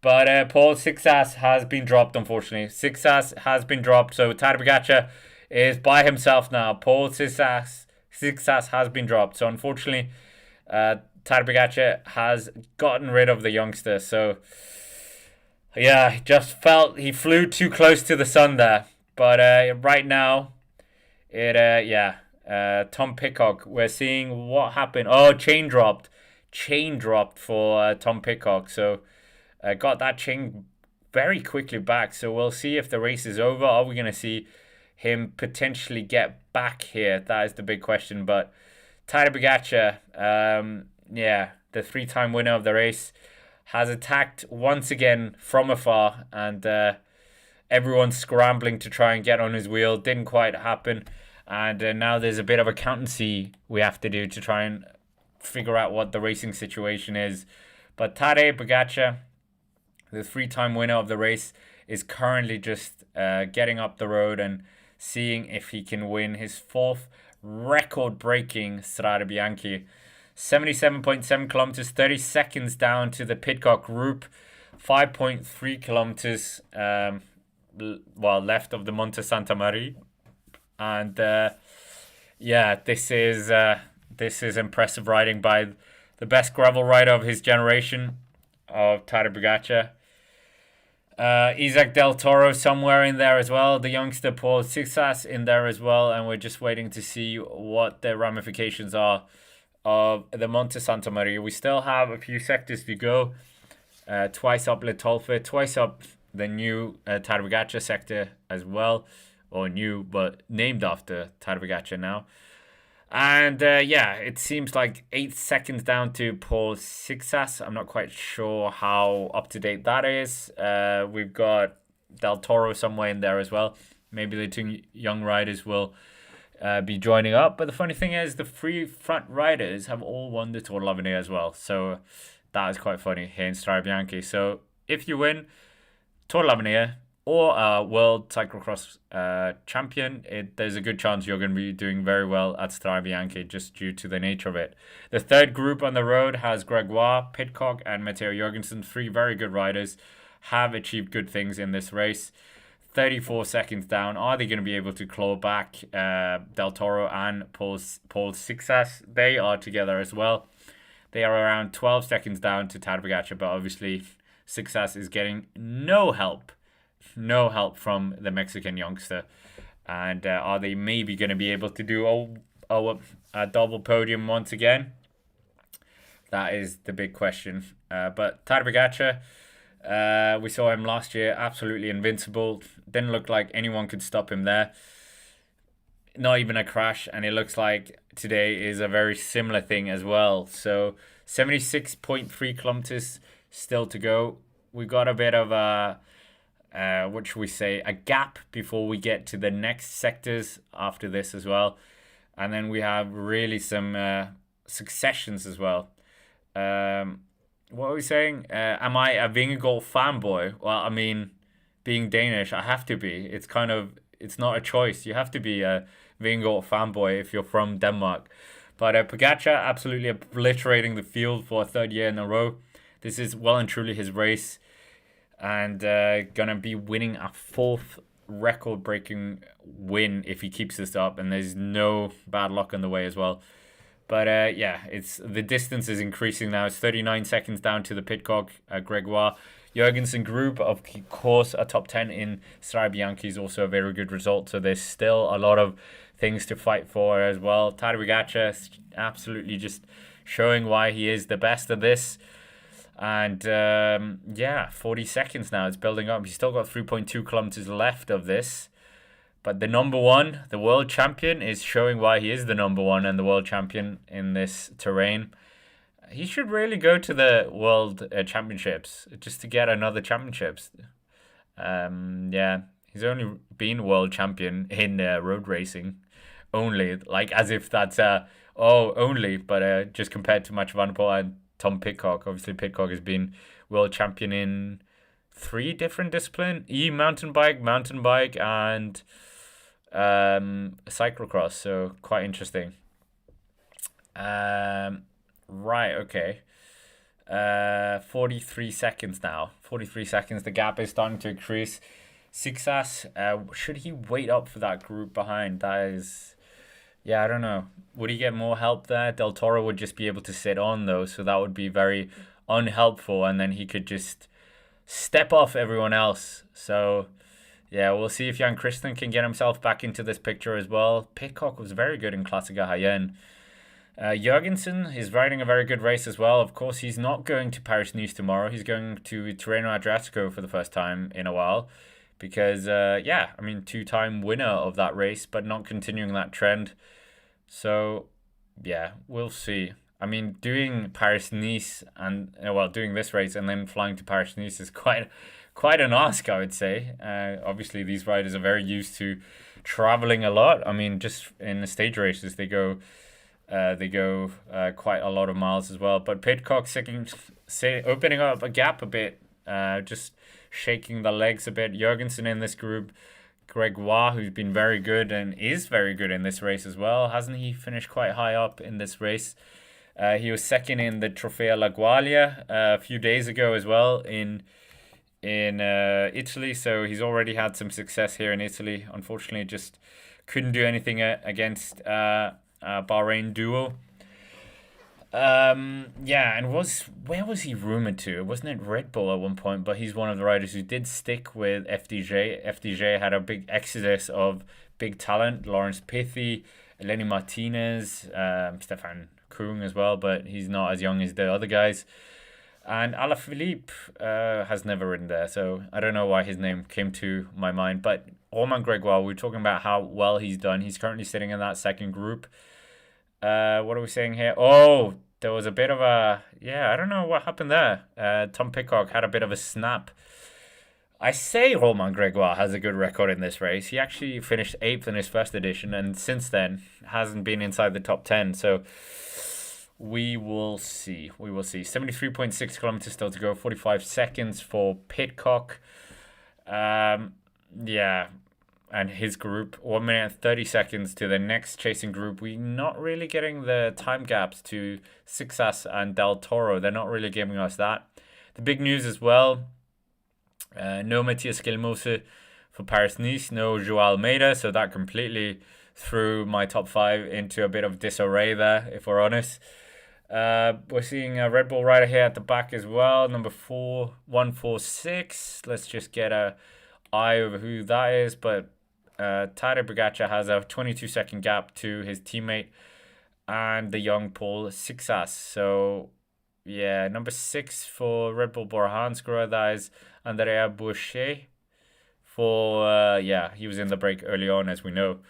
Speaker 2: But Paul Sixas has been dropped, unfortunately. Sixas has been dropped. So Tadej Pogacar is by himself now. Paul Sixas has been dropped. So unfortunately, Tadej Pogacar has gotten rid of the youngster. So yeah, just felt he flew too close to the sun there. But right now, Tom Pidcock, we're seeing what happened. Oh, chain dropped for Tom Pidcock. So got that chain very quickly back. So we'll see if the race is over. Are we going to see him potentially get back here? That is the big question. But Tadej Pogacar, the 3-time winner of the race, has attacked once again from afar, and everyone's scrambling to try and get on his wheel. Didn't quite happen, and now there's a bit of accountancy we have to do to try and figure out what the racing situation is. But Tadej Pogacar, the 3-time winner of the race, is currently just getting up the road and seeing if he can win his 4th record-breaking Strade Bianche. 77.7 kilometers, 30 seconds down to the Pidcock group. 5.3 kilometers left of the Monte Santa Maria. And this is impressive riding by the best gravel rider of his generation, of Tadej Pogacar. Isaac Del Toro somewhere in there as well. The youngster Paul Sixas in there as well. And we're just waiting to see what the ramifications are of the Monte Santa Maria. We still have a few sectors to go. Twice up Le Tolfe, twice up the new Tadej Pogacar sector as well. Or new, but named after Tadej Pogacar now. And it seems like 8 seconds down to Paul Sixas. I'm not quite sure how up to date that is. We've got Del Toro somewhere in there as well. maybe the two young riders will be joining up. But the funny thing is, the three front riders have all won the Tour de l'Avenir as well. So that is quite funny here in Strade Bianche. So if you win Tour de l'Avenir or World Cyclocross champion, there's a good chance you're going to be doing very well at Strade Bianche just due to the nature of it. The third group on the road has Gregoire, Pidcock, and Matteo Jorgensen. Three very good riders, have achieved good things in this race. 34 seconds down. Are they going to be able to claw back Del Toro and Paul Sixas? They are together as well. They are around 12 seconds down to Tadej Pogacar, but obviously Sixas is getting no help from the Mexican youngster. And are they maybe going to be able to do a double podium once again? That is the big question. But Tadej Pogacar, we saw him last year, absolutely invincible. Didn't look like anyone could stop him there. Not even a crash, and it looks like today is a very similar thing as well. So 76.3 kilometers still to go. We got a bit of a a gap before we get to the next sectors after this as well. And then we have really some successions as well. What are we saying? Am I a Vingegaard fanboy? Well, I mean, being Danish, I have to be. It's not a choice. You have to be a Vingegaard fanboy if you're from Denmark. But Pogacar absolutely obliterating the field for a third year in a row. This is well and truly his race. And gonna be winning a fourth record-breaking win if he keeps this up. And there's no bad luck on the way as well. But it's the distance is increasing now. It's 39 seconds down to the Pidcock, Gregoire. Jorgensen group, of course, a top 10 in Strade Bianche is also a very good result. So there's still a lot of things to fight for as well. Tadej Pogacar absolutely just showing why he is the best of this. And 40 seconds now. It's building up. He's still got 3.2 kilometers left of this. But the number one, the world champion, is showing why he is the number one and the world champion in this terrain. He should really go to the world championships just to get another championships. He's only been world champion in road racing only, like as if that's only, but just compared to Mathieu van der Poel and Tom Pidcock. Obviously, Pidcock has been world champion in 3 different disciplines: mountain bike, and cyclocross. So quite interesting. Right, okay. 43 seconds now. 43 seconds. The gap is starting to increase. Sixas, should he wait up for that group behind? That is, I don't know. Would he get more help there? Del Toro would just be able to sit on though, so that would be very unhelpful, and then he could just step off everyone else. So we'll see if Jan Christen can get himself back into this picture as well. Pidcock was very good in Klassiker Hayen. Jorgensen is riding a very good race as well. Of course, he's not going to Paris-Nice tomorrow. He's going to Tirreno Adriatico for the first time in a while. Because, 2-time winner of that race, but not continuing that trend. So, we'll see. I mean, doing Paris-Nice and, doing this race and then flying to Paris-Nice is quite an ask, I would say. Obviously, these riders are very used to traveling a lot. I mean, just in the stage races, they go quite a lot of miles as well. But Pidcock opening up a gap a bit, just shaking the legs a bit. Jorgensen in this group. Gregoire, who's been very good and is very good in this race as well. Hasn't he finished quite high up in this race? He was second in the Trofeo Laguaglia a few days ago as well in Italy. So he's already had some success here in Italy. Unfortunately, just couldn't do anything against Bahrain duo. And where was he rumored to? Wasn't it Red Bull at one point? But he's one of the riders who did stick with FDJ. FDJ had a big exodus of big talent: Lawrence Pithy, Lenny Martinez, Stefan Kung as well, but he's not as young as the other guys. And Alaphilippe has never ridden there, so I don't know why his name came to my mind. But Romain Gregoire, we were talking about how well he's done. He's currently sitting in that second group. What are we saying here? Oh, there was a bit of a... I don't know what happened there. Tom Pidcock had a bit of a snap I say Romain Gregoire has a good record in this race. He actually finished 8th in his first edition, and since then hasn't been inside the top 10. So we will see. We will see. 73.6 kilometers still to go. 45 seconds for Pidcock. Yeah, and his group. 1 minute and 30 seconds to the next chasing group. We're not really getting the time gaps to Sixas and Del Toro. They're not really giving us that. The big news as well. No Matthias Gelmose for Paris-Nice, no Joao Almeida, so that completely threw my top 5 into a bit of disarray there, if we're honest. We're seeing a Red Bull rider here at the back as well, number 146. Let's just get a eye over who that is, but Tadej Pogacar has a 22-second gap to his teammate and the young Paul Sixas. So yeah, number 6 for Red Bull Bora Hansgrohe, that is Andrea Boucher. For, he was in the break early on, as we know.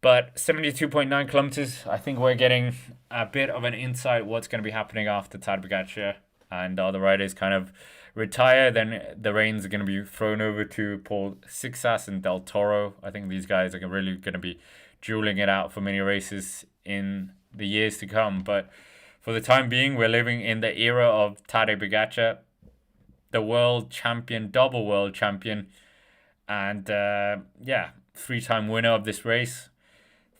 Speaker 2: But 72.9 kilometers, I think we're getting a bit of an insight what's going to be happening after Tadej Pogacar and other riders kind of retire. Then the reins are going to be thrown over to Paul Sixas and Del Toro. I think these guys are really going to be dueling it out for many races in the years to come. But for the time being, we're living in the era of Tadej Pogacar, the world champion, double world champion, and 3-time winner of this race.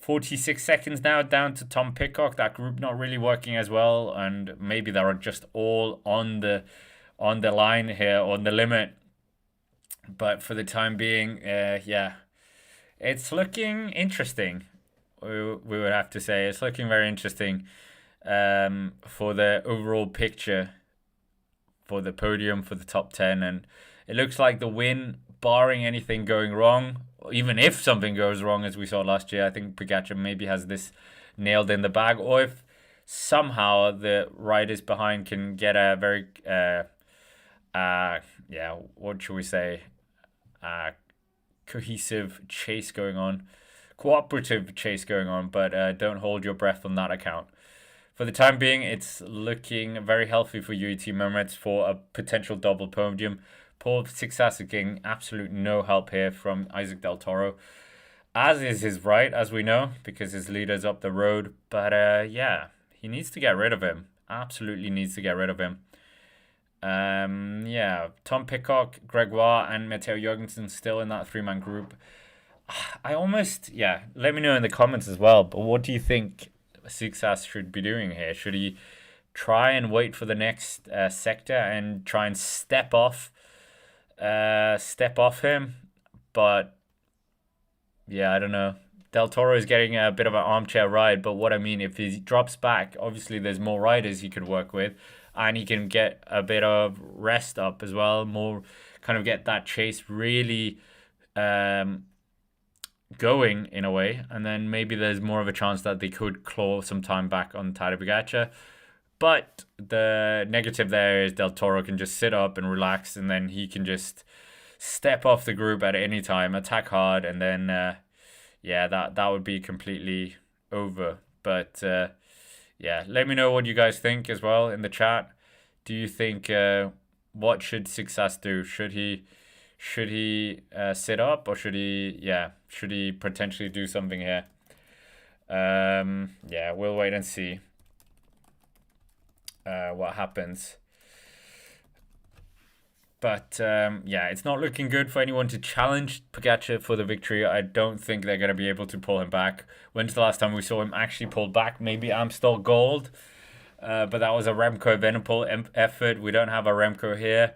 Speaker 2: 46 seconds now down to Tom Pidcock. That group not really working as well, and maybe they're just all on the line here, on the limit. But for the time being, it's looking interesting. We would have to say it's looking very interesting for the overall picture, for the podium, for the top 10, and it looks like the win, barring anything going wrong. Even if something goes wrong, as we saw last year, I think Pogacar maybe has this nailed in the bag. Or if somehow the riders behind can get a very, what should we say, cohesive chase going on, cooperative chase going on, but don't hold your breath on that account. For the time being, it's looking very healthy for UAE Emirates for a potential double podium. Paul Sixas getting absolute no help here from Isaac Del Toro, as is his right, as we know, because his leader's up the road. But he needs to get rid of him. Absolutely needs to get rid of him. Tom Pidcock, Gregoire, and Matteo Jorgensen still in that 3-man group. Let me know in the comments as well. But what do you think Sixas should be doing here? Should he try and wait for the next sector and try and step off him? But I don't know. Del Toro is getting a bit of an armchair ride, but what I mean, if he drops back, obviously there's more riders he could work with, and he can get a bit of rest up as well, more kind of get that chase really going in a way, and then maybe there's more of a chance that they could claw some time back on Tadej Pogacar. But the negative there is Del Toro can just sit up and relax, and then he can just step off the group at any time, attack hard, and then that would be completely over. But let me know what you guys think as well in the chat. Do you think what should Sixas do? Should he sit up, or should he potentially do something here? We'll wait and see what happens. But it's not looking good for anyone to challenge Pogacar for the victory. I don't think they're going to be able to pull him back. When's the last time we saw him actually pulled back? Maybe Amstel Gold, but that was a Remco Evenepoel effort. We don't have a Remco here,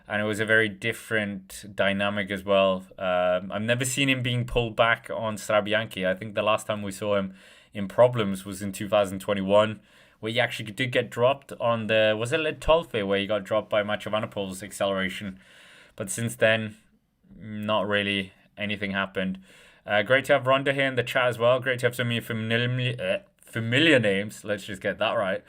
Speaker 2: and it was a very different dynamic as well. I've never seen him being pulled back on Strade Bianche. I think the last time we saw him in problems was in 2021. Where he actually did get dropped on was it Le Tolfe, where he got dropped by Mathieu van der Poel's acceleration. But since then, not really anything happened. Great to have Rhonda here in the chat as well. Great to have so many familiar names. Let's just get that right.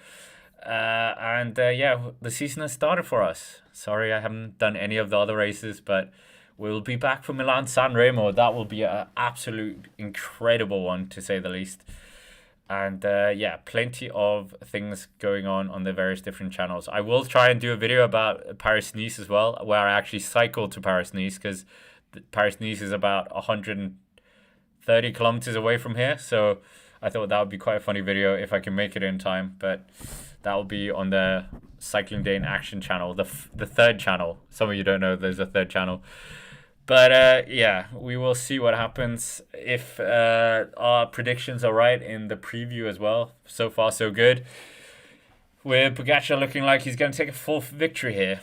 Speaker 2: The season has started for us. Sorry, I haven't done any of the other races, but we'll be back for Milan San Remo. That will be an absolute incredible one, to say the least. And yeah, plenty of things going on the various different channels. I will try and do a video about Paris-Nice as well, where I actually cycle to Paris-Nice, because Paris-Nice is about 130 kilometers away from here. So I thought that would be quite a funny video if I can make it in time. But that will be on the Cycling Day in Action channel, the third channel. Some of you don't know there's a third channel. But yeah, we will see what happens if our predictions are right in the preview as well. So far, so good. With Pogacar looking like he's going to take a fourth victory here.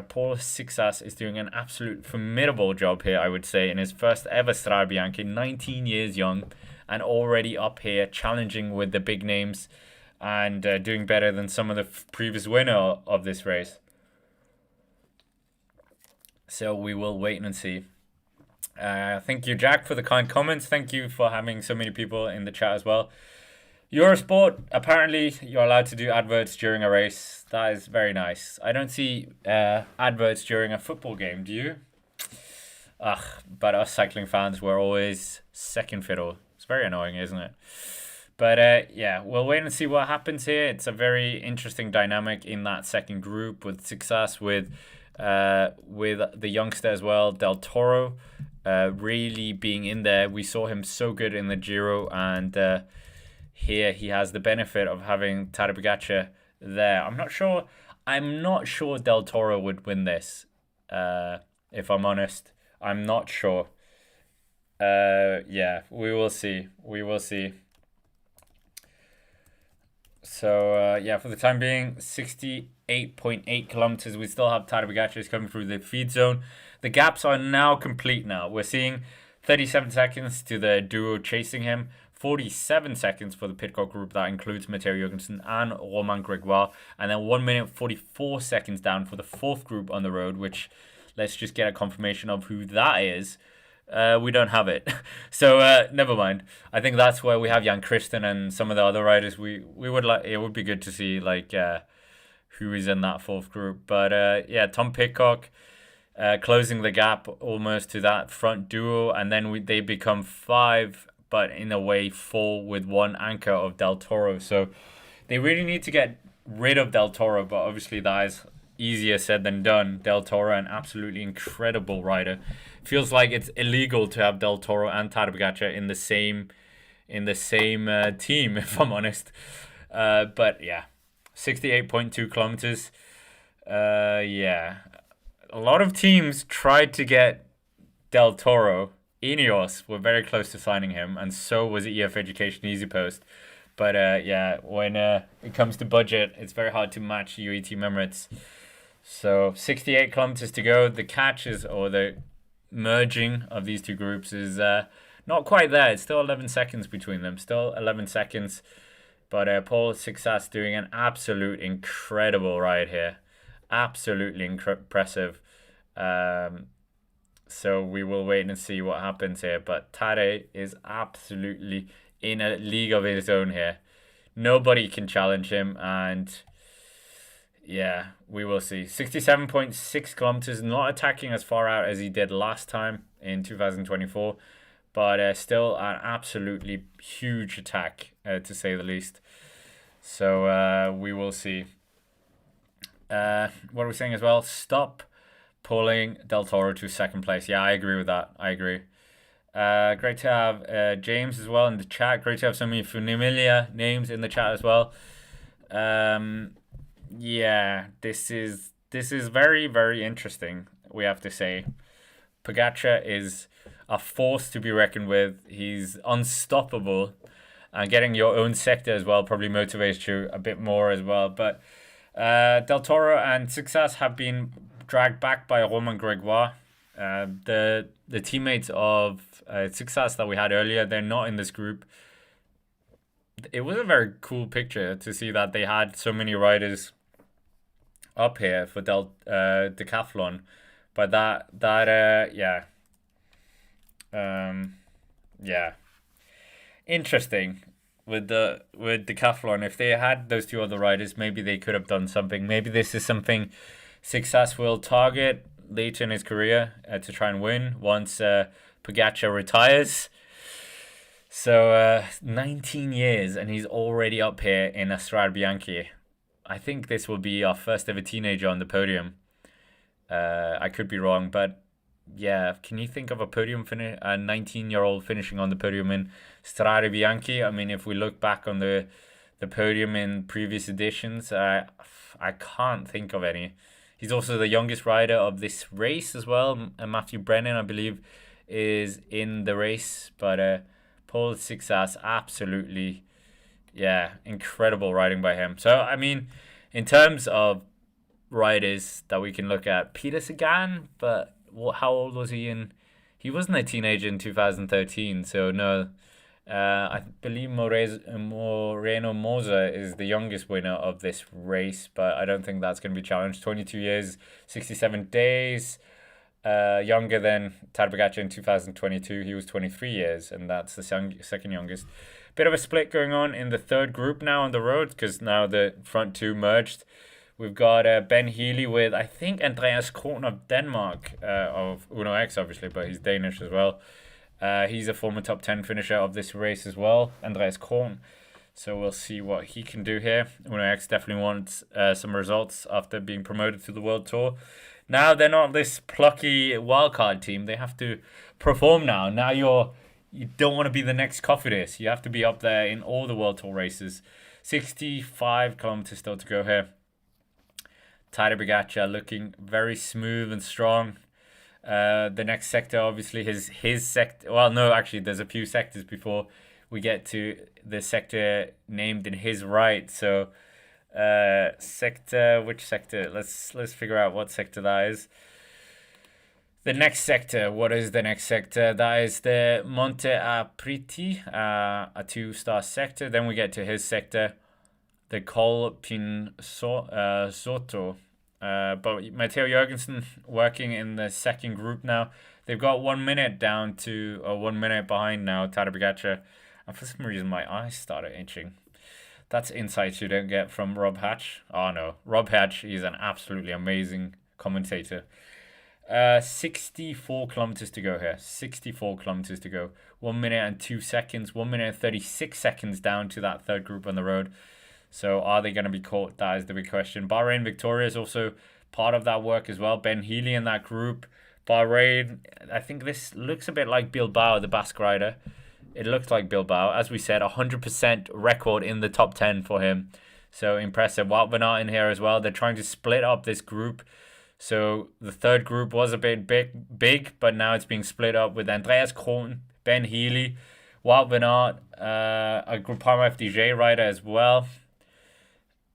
Speaker 2: Paul Sixas is doing an absolute formidable job here, I would say, in his first ever Strade Bianche, 19 years young, and already up here challenging with the big names and doing better than some of the previous winner of this race. So we will wait and see. Thank you, Jack, for the kind comments. Thank you for having so many people in the chat as well. Eurosport, apparently you're allowed to do adverts during a race. That is very nice. I don't see adverts during a football game, do you? But us cycling fans, we're always second fiddle. It's very annoying, isn't it? But yeah, we'll wait and see what happens here. It's a very interesting dynamic in that second group with Success, with the youngster as well, Del Toro, really being in there. We saw him so good in the Giro, and here he has the benefit of having Tadej Pogacar there. I'm not sure Del Toro would win this. If I'm honest, I'm not sure. Yeah, we will see. We will see. So yeah, for the time being, 68.8 kilometers. We still have Tadej Pogacar coming through the feed zone. The gaps are now complete now. We're seeing 37 seconds to the duo chasing him, 47 seconds for the Pidcock group. That includes Matteo Jorgensen and Romain Gregoire. And then 1 minute 44 seconds down for the fourth group on the road, which let's just get a confirmation of who that is. We don't have it. So never mind. I think that's where we have Jan Christen and some of the other riders. We would like, it would be good to see like who is in that fourth group. But yeah, Tom Pidcock closing the gap almost to that front duo, and then they become 5, but in a way 4 with one anchor of Del Toro. So they really need to get rid of Del Toro, but obviously that is easier said than done. Del Toro, an absolutely incredible rider. Feels like it's illegal to have Del Toro and Tadej Pogacar in the same team, if I'm honest. But yeah, 68.2 kilometers. Yeah, a lot of teams tried to get Del Toro. Ineos were very close to signing him, and so was EF Education EasyPost. But yeah, when it comes to budget, it's very hard to match UAE Team Emirates. So 68 kilometers to go. The catches, or the merging of these two groups, is not quite there. It's still 11 seconds between them. Still 11 seconds. But Paul Sixas doing an absolute incredible ride here. Absolutely impressive. So we will wait and see what happens here. But Tadej is absolutely in a league of his own here. Nobody can challenge him, and yeah, we will see. 67.6 kilometers, not attacking as far out as he did last time in 2024, but still an absolutely huge attack, to say the least. So we will see. What are we saying as well? Stop pulling Del Toro to second place. Yeah, I agree with that. I agree. Great to have James as well in the chat. Great to have so many familiar names in the chat as well. Yeah, this is very, very interesting, we have to say. Pogacar is a force to be reckoned with. He's unstoppable, and getting your own sector as well probably motivates you a bit more as well. But Del Toro and Success have been dragged back by Romain Gregoire. The teammates of Success that we had earlier, they're not in this group. It was a very cool picture to see that they had so many riders up here for decathlon, but yeah, interesting with decathlon. If they had those two other riders, maybe they could have done something. Maybe this is something Success will target later in his career to try and win once Pogacar retires. So 19 years and he's already up here in a Strade Bianche. I think this will be our first ever teenager on the podium. I could be wrong, but yeah, can you think of a podium finish, a 19-year-old finishing on the podium in Strade Bianche? I mean, if we look back on the podium in previous editions, I can't think of any. He's also the youngest rider of this race as well. Matthew Brennan, I believe, is in the race, but Paul Sixas, absolutely, yeah, incredible riding by him. So, I mean, in terms of riders that we can look at, Peter Sagan, but how old was he in? He wasn't a teenager in 2013, so no. I believe Moreno Moza is the youngest winner of this race, but I don't think that's going to be challenged. 22 years, 67 days. Younger than Tadej Pogacar in 2022. He was 23 years, and that's the second youngest. Bit of a split going on in the third group now on the road, because now the front two merged. We've got Ben Healy with, I think, Andreas Kron of Denmark, of Uno X, obviously, but he's Danish as well. He's a former top 10 finisher of this race as well, Andreas Kron. So we'll see what he can do here. Uno X definitely wants some results after being promoted to the World Tour. Now they're not this plucky wildcard team. They have to perform now. Now you don't want to be the next Cofidis. You have to be up there in all the World Tour races. 65 kilometers still to go here. Tadej Pogacar looking very smooth and strong. The next sector, obviously, his sector. Well, no, actually, there's a few sectors before we get to the sector named in his right. So, which sector? Let's figure out what sector that is. The next sector. What is the next sector? That is the Monte Apriti, a 2-star sector. Then we get to his sector, the Col Soto. But Matteo Jorgensen working in the second group now. They've got 1 minute down to 1 minute behind now, Tadej Pogacar. And for some reason, my eyes started itching. That's insights you don't get from Rob Hatch. Oh no, Rob Hatch is an absolutely amazing commentator. 64 kilometers to go here. 64 kilometers to go. 1 minute and 2 seconds. 1 minute and 36 seconds down to that third group on the road. So are they going to be caught? That is the big question. Bahrain Victoria is also part of that work as well. Ben Healy in that group. Bahrain, I think this looks a bit like Bilbao, the Basque rider. It looks like Bilbao. As we said, 100% record in the top 10 for him. So impressive. Wout van Aert in here as well. They're trying to split up this group. So the third group was a bit big, but now it's being split up with Andreas Kron, Ben Healy, Wout van Aert, a Groupama FDJ rider as well.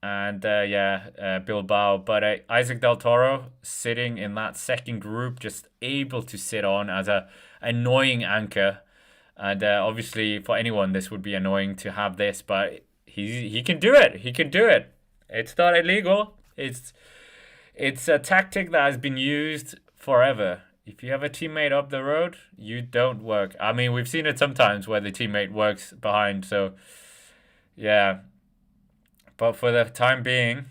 Speaker 2: And Bilbao. But Isaac Del Toro sitting in that second group, just able to sit on as a annoying anchor. And obviously for anyone this would be annoying to have this, but he can do it. He can do it. It's not illegal. It's a tactic that has been used forever. If you have a teammate up the road, you don't work. I mean, we've seen it sometimes where the teammate works behind. So yeah. But for the time being,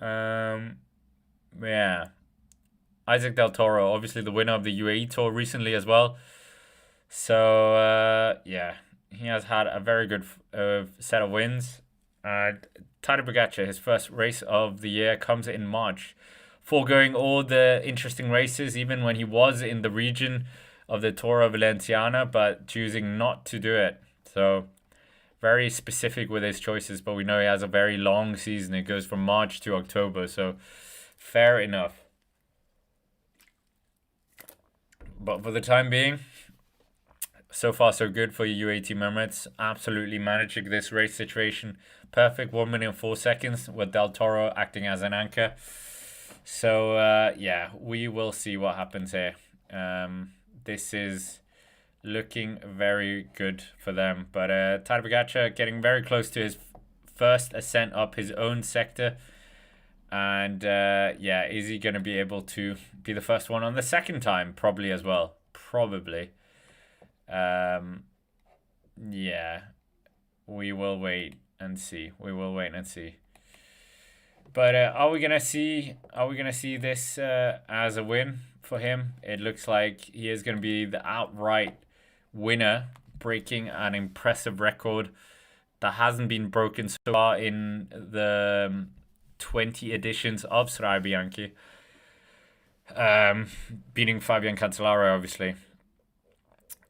Speaker 2: Isaac Del Toro, obviously the winner of the UAE Tour recently as well. So, he has had a very good set of wins. And Tadej Pogacar, his first race of the year, comes in March, foregoing all the interesting races, even when he was in the region of the Tour of Valenciana, but choosing not to do it. So very specific with his choices, but we know he has a very long season. It goes from March to October, so fair enough. But for the time being, so far so good for UAE Team Emirates. Absolutely managing this race situation. Perfect 1 minute and 4 seconds with Del Toro acting as an anchor. So, we will see what happens here. This is looking very good for them. But Tadej Pogacar getting very close to his first ascent up his own sector. And is he going to be able to be the first one on the second time? Probably as well. Probably. We will wait and see. But are we gonna see this as a win for him? It looks like he is gonna be the outright winner breaking an impressive record that hasn't been broken so far in the 20 editions of Strade Bianche. Beating Fabian Cancellara, obviously.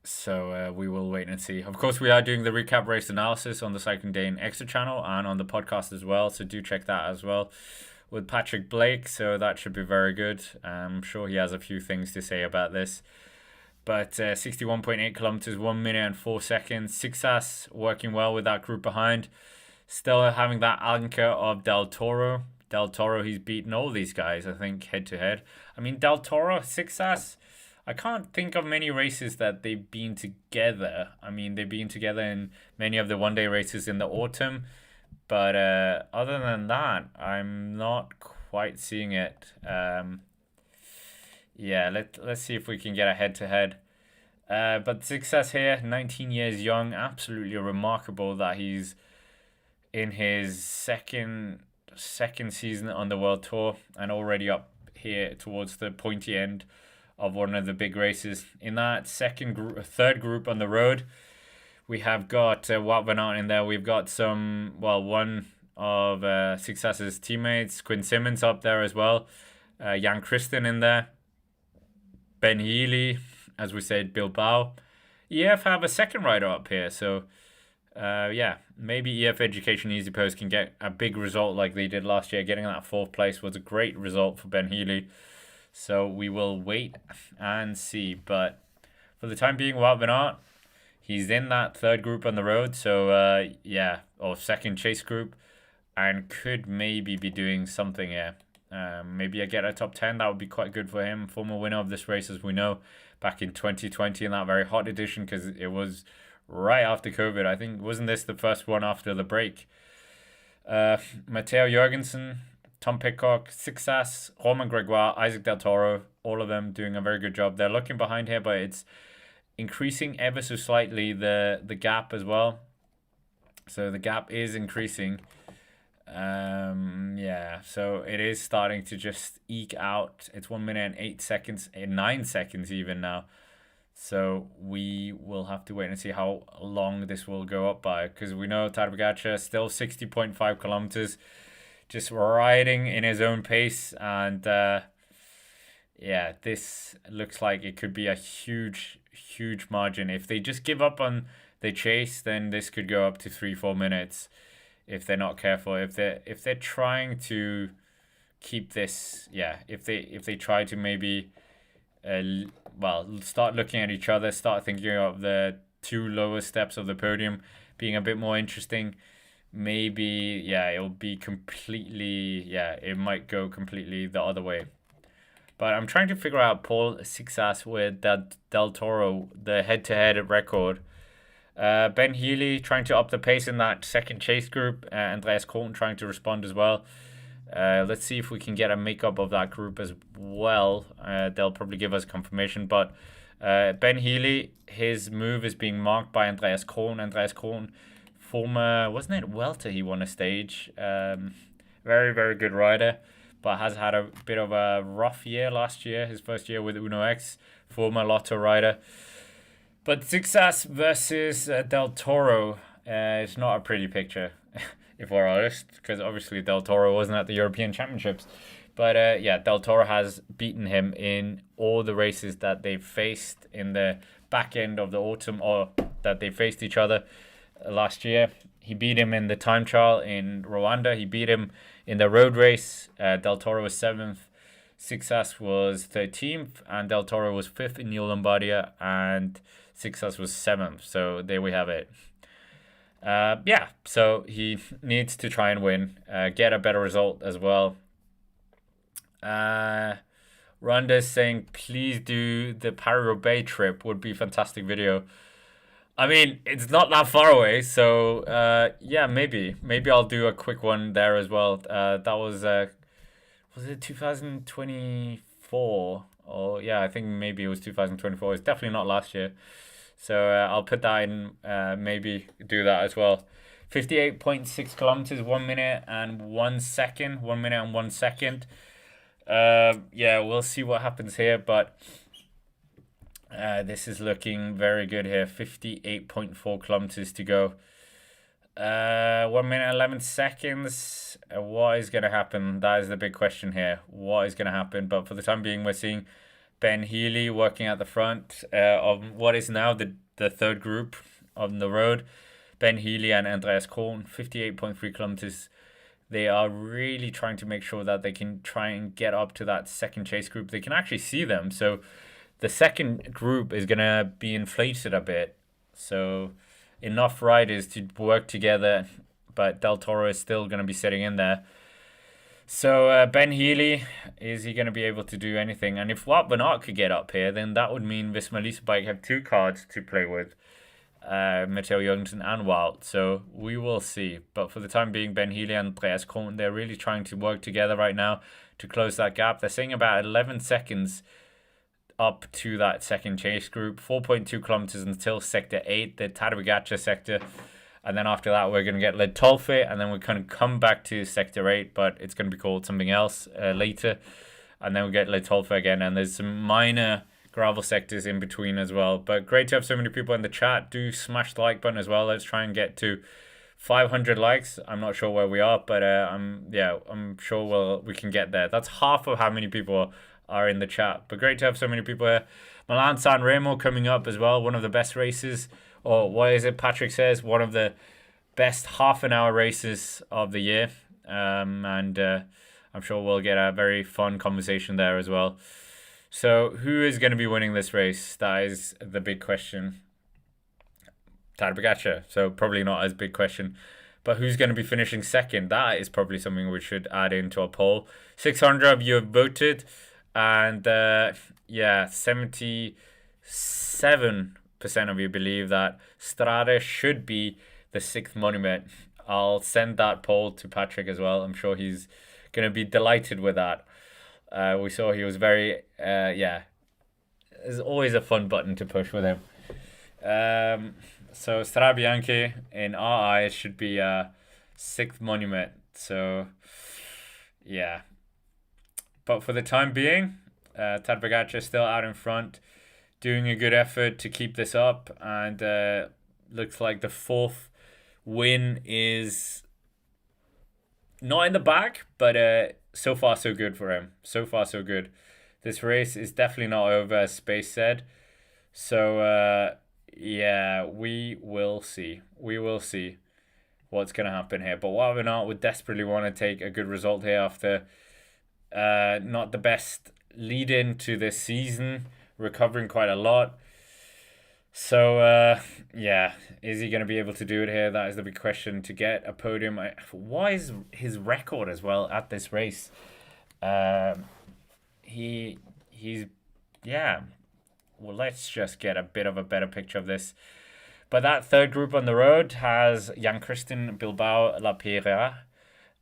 Speaker 2: So we will wait and see. Of course, we are doing the recap race analysis on the Cycling Day in Extra channel and on the podcast as well. So do check that as well with Patrick Blake. So that should be very good. I'm sure he has a few things to say about this. But 61.8 kilometers, 1 minute and 4 seconds. Sixas working well with that group behind. Still having that anchor of Del Toro. Del Toro, he's beaten all these guys, I think, head to head. I mean, Del Toro, Sixas, I can't think of many races that they've been together. I mean, they've been together in many of the one-day races in the autumn. But other than that, I'm not quite seeing it. Yeah, let's see if we can get a head-to-head. But Sixas here, 19 years young, absolutely remarkable that he's in his second season on the World Tour and already up here towards the pointy end of one of the big races. In that third group on the road, we have got Wout van Aert in there. We've got one of Sixas's teammates, Quinn Simmons, up there as well. Jan Christen in there. Ben Healy, as we said, Bilbao. EF have a second rider up here, so maybe EF Education Easy Post can get a big result like they did last year. Getting that 4th place was a great result for Ben Healy. So we will wait and see. But for the time being, Wout van Aert, he's in that third group on the road. So, or second chase group. And could maybe be doing something here. Maybe I get a top 10. That would be quite good for him. Former winner of this race, as we know, back in 2020 in that very hot edition, because it was right after COVID. I think, wasn't this the first one after the break? Matteo Jorgensen, Tom Pidcock, Sixas, Romain Gregoire, Isaac Del Toro, all of them doing a very good job. They're looking behind here, but it's increasing ever so slightly the gap as well. So the gap is increasing. So it is starting to just eke out. It's 1 minute and 8 seconds, 9 seconds even now. So we will have to wait and see how long this will go up by, because we know Tadej Pogacar still 60.5 kilometers, just riding in his own pace. And this looks like it could be a huge margin. If they just give up on the chase, then this could go up to 3-4 minutes if they're not careful. If they're trying to keep this, if they try to maybe start looking at each other, start thinking of the 2 lower steps of the podium being a bit more interesting, maybe it'll be completely, it might go completely the other way. But I'm trying to figure out Paul Sixas with Del Toro, the head-to-head record. Ben Healy trying to up the pace in that second chase group. Andreas Colton trying to respond as well. Let's see if we can get a makeup of that group as well. They'll probably give us confirmation. But Ben Healy, his move is being marked by Andreas Colton. Andreas Colton, former, wasn't it Welter he won a stage? Very, very good rider, but has had a bit of a rough year last year, his first year with Uno X, former Lotto rider. But Sixas versus Del Toro, it's not a pretty picture, if we're honest, because obviously Del Toro wasn't at the European Championships. But Del Toro has beaten him in all the races that they've faced in the back end of the autumn, or that they faced each other last year. He beat him in the time trial in Rwanda. He beat him in the road race. Del Toro was 7th. Sixas was 13th. And Del Toro was 5th in New Lombardia. And Sixas was 7th. So there we have it. So he needs to try and win. Get a better result as well. Rhonda's saying, please do the Paris-Roubaix trip. Would be a fantastic video. I mean, it's not that far away, so maybe I'll do a quick one there as well. That was it 2024? Oh yeah, I think maybe it was 2024. It's definitely not last year, so I'll put that in. Maybe do that as well. 58.6 kilometers, 1 minute and 1 second. 1 minute and 1 second. We'll see what happens here, but This is looking very good here. 58.4 kilometers to go. 1 minute 11 seconds. What is going to happen? That is the big question here. What is going to happen? But for the time being, we're seeing Ben Healy working at the front of what is now the third group on the road. Ben Healy and Andreas Korn, 58.3 kilometers. They are really trying to make sure that they can try and get up to that second chase group. They can actually see them. So the second group is going to be inflated a bit. So enough riders to work together, but Del Toro is still going to be sitting in there. So Ben Healy, is he going to be able to do anything? And if Wout van Aert could get up here, then that would mean Visma Lease Bike have two cards to play with. Matteo Jorgensen and Wout. So we will see. But for the time being, Ben Healy and Andreas Korn, they're really trying to work together right now to close that gap. They're saying about 11 seconds up to that second chase group. 4.2 kilometers until Sector 8, the Tadej Pogacar sector. And then after that, we're going to get Le Tolfe, and then we're going to come back to Sector 8, but it's going to be called something else later. And then we get Le Tolfe again, and there's some minor gravel sectors in between as well. But great to have so many people in the chat. Do smash the like button as well. Let's try and get to 500 likes. I'm not sure where we are, but I'm sure we can get there. That's half of how many people are in the chat. But great to have so many people here. Milan San Remo coming up as well. One of the best races, or what is it Patrick says? One of the best half-an-hour races of the year. And I'm sure we'll get a very fun conversation there as well. So who is going to be winning this race? That is the big question. Tadej Pogacar. So probably not as big question. But who's going to be finishing second? That is probably something we should add into our poll. 600 of you have voted. And 77% of you believe that Strade should be the sixth monument. I'll send that poll to Patrick as well. I'm sure he's going to be delighted with that. We saw he was very, There's always a fun button to push with him. So Strade Bianche, in our eyes, should be a sixth monument. So, yeah. But for the time being, Tadej Pogacar is still out in front, doing a good effort to keep this up. And looks like the fourth win is not in the bag, but so far so good for him. So far so good. This race is definitely not over, as Space said. So we will see. We will see what's going to happen here. But Wout van Aert would desperately want to take a good result here after not the best lead in to this season, recovering quite a lot. So, is he going to be able to do it here? That is the big question. To get a podium, what is his record as well at this race? Well, let's just get a bit of a better picture of this. But that third group on the road has Jan-Christian Bilbao La Peira.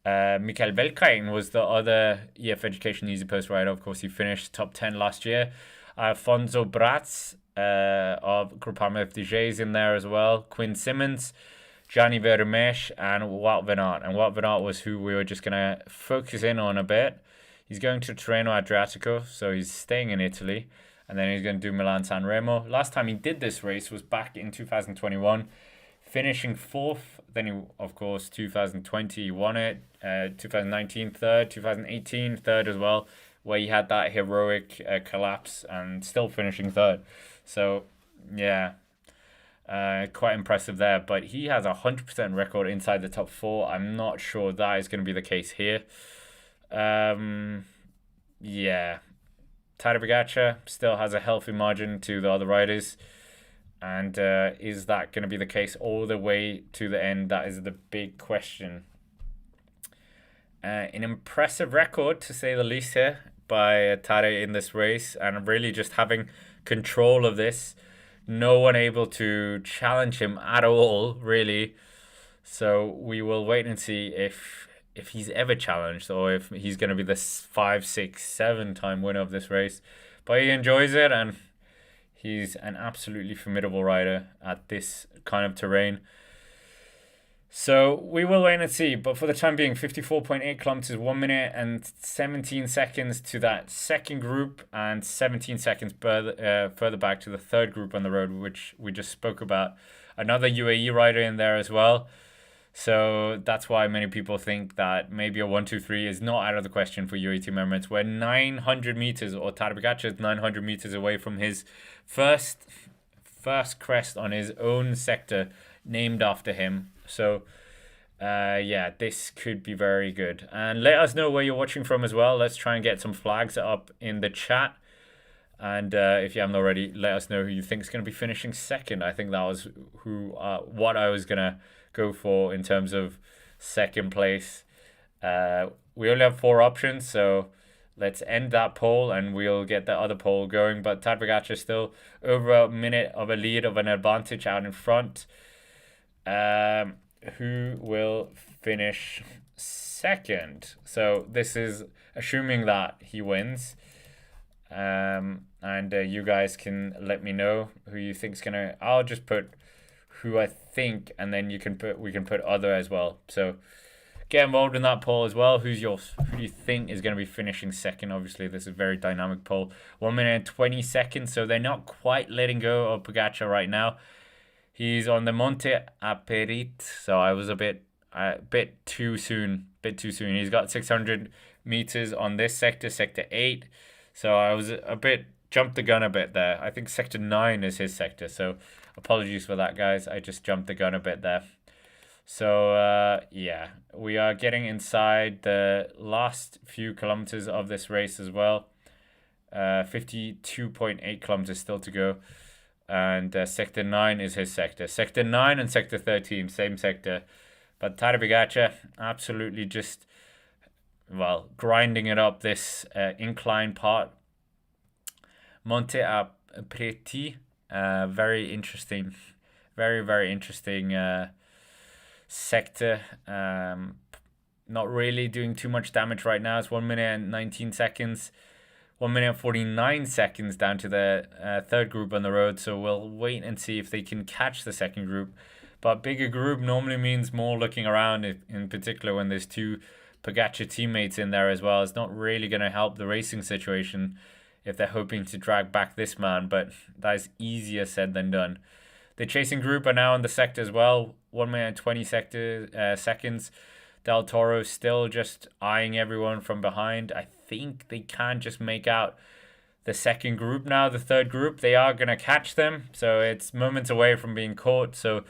Speaker 2: Michael Velkrein was the other EF Education Easy Post rider. Of course, he finished top 10 last year. Alfonso Bratz of Groupama FDJ is in there as well. Quinn Simmons, Gianni Vermeersch, and Wout van Aert. And Wout van Aert was who we were just going to focus in on a bit. He's going to Tirreno Adriatico, so he's staying in Italy. And then he's going to do Milan San Remo. Last time he did this race was back in 2021, finishing fourth. Then he, of course, 2020 he won it. 2019 third, 2018 third as well, where he had that heroic collapse and still finishing third. So, quite impressive there. But he has a 100% record inside the top four. I'm not sure that is going to be the case here. Tadej Pogacar still has a healthy margin to the other riders. And is that going to be the case all the way to the end? That is the big question. An impressive record, to say the least, here by Tadej in this race, and really just having control of this. No one able to challenge him at all, really. So we will wait and see if he's ever challenged, or if he's going to be the 5, 6, 7 time winner of this race. But he enjoys it, and he's an absolutely formidable rider at this kind of terrain. So we will wait and see. But for the time being, 54.8 kilometers, 1 minute and 17 seconds to that second group, and 17 seconds further back to the third group on the road, which we just spoke about. Another UAE rider in there as well. So that's why many people think that maybe a 1-2-3 is not out of the question for UAE Team Emirates. We're 900 meters, or Tadej Pogacar is 900 meters away from his first crest on his own sector, named after him. So, yeah, this could be very good. And let us know where you're watching from as well. Let's try and get some flags up in the chat. And if you haven't already, let us know who you think is going to be finishing second. I think that was what I was going to go for in terms of second place. We only have 4 options, so let's end that poll and we'll get the other poll going. But Tadej Pogacar still over a minute of a lead, of an advantage out in front. Who will finish second? So this is assuming that he wins. And you guys can let me know who you think's gonna. I'll just put who I think, and then we can put other as well. So get involved in that poll as well. Who do you think is gonna be finishing second? Obviously, this is a very dynamic poll. 1 minute and 20 seconds. So they're not quite letting go of Pogacar right now. He's on the Monte Aperit, so I was a bit too soon. He's got 600 meters on this sector, sector 8. So I was jumped the gun a bit there. I think sector 9 is his sector, so apologies for that, guys. I just jumped the gun a bit there. So, yeah, we are getting inside the last few kilometers of this race as well. 52.8 kilometers still to go. And sector 9 is his sector. Sector 9 and sector 13, same sector. But Tadej Pogacar absolutely just, grinding it up this incline part. Monte Apreti, very interesting. Very, very interesting sector. Not really doing too much damage right now. It's 1 minute and 19 seconds. 1 minute and 49 seconds down to the third group on the road. So we'll wait and see if they can catch the second group. But bigger group normally means more looking around, in particular when there's 2 Pogacar teammates in there as well. It's not really going to help the racing situation if they're hoping to drag back this man. But that is easier said than done. The chasing group are now in the sector as well. 1 minute and 20 seconds. Del Toro still just eyeing everyone from behind. I think they can just make out the second group now. The third group, they are going to catch them. So it's moments away from being caught. So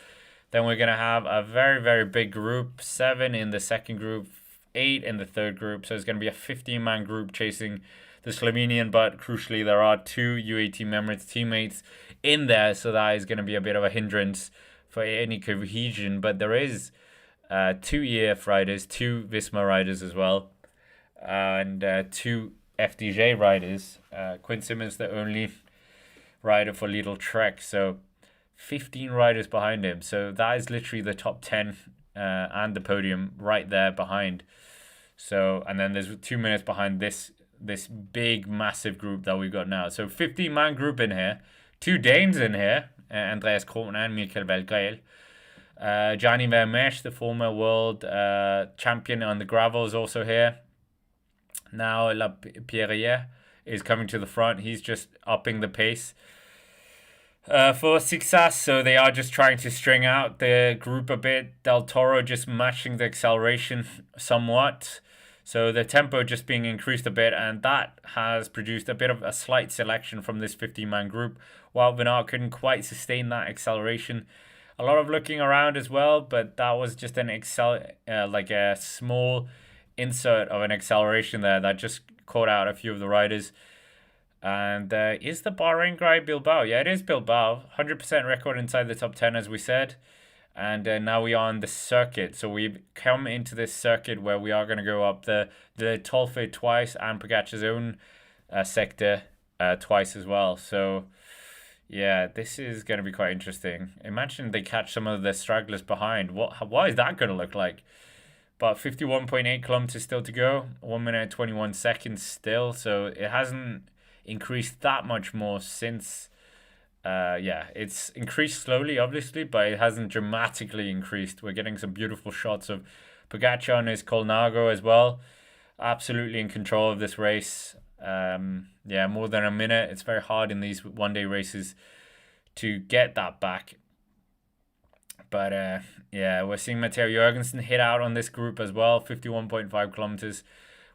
Speaker 2: then we're going to have a very, very big group. 7 in the second group, 8 in the third group. So it's going to be a 15-man group chasing the Slovenian. But crucially, there are 2 UAE Team Emirates teammates in there. So that is going to be a bit of a hindrance for any cohesion. But there is 2 EF riders, 2 Visma riders as well, and 2 FDJ riders. Quinn Simmons, the only rider for Lidl Trek, so 15 riders behind him. So that is literally the top 10 and the podium right there behind. So, and then there's 2 minutes behind this big, massive group that we've got now. So 15-man group in here, 2 Danes in here, Andreas Krohn and Michael Velgail. Gianni Vermeersch, the former world champion on the gravel, is also here. Now La Pierrière is coming to the front. He's just upping the pace for Sixas. So they are just trying to string out the group a bit. Del Toro just matching the acceleration somewhat. So the tempo just being increased a bit, and that has produced a bit of a slight selection from this 15-man group. While Van Aert couldn't quite sustain that acceleration. A lot of looking around as well, but that was just an like a small insert of an acceleration there that just caught out a few of the riders. And is the Bahrain guy Bilbao? Yeah, it is Bilbao. 100% record inside the top 10, as we said. And now we are on the circuit. So we've come into this circuit where we are going to go up the Tolfe twice and Pogacar's own sector twice as well. So yeah, this is going to be quite interesting. Imagine they catch some of the stragglers behind. What is that going to look like? But 51.8 kilometers still to go. 1 minute and 21 seconds still. So it hasn't increased that much more since Yeah, it's increased slowly, obviously, but it hasn't dramatically increased. We're getting some beautiful shots of Pogacar on his Colnago as well. Absolutely in control of this race. Yeah, more than a minute. It's very hard in these one-day races to get that back. But yeah, we're seeing Matteo Jorgensen hit out on this group as well. 51.5 kilometers.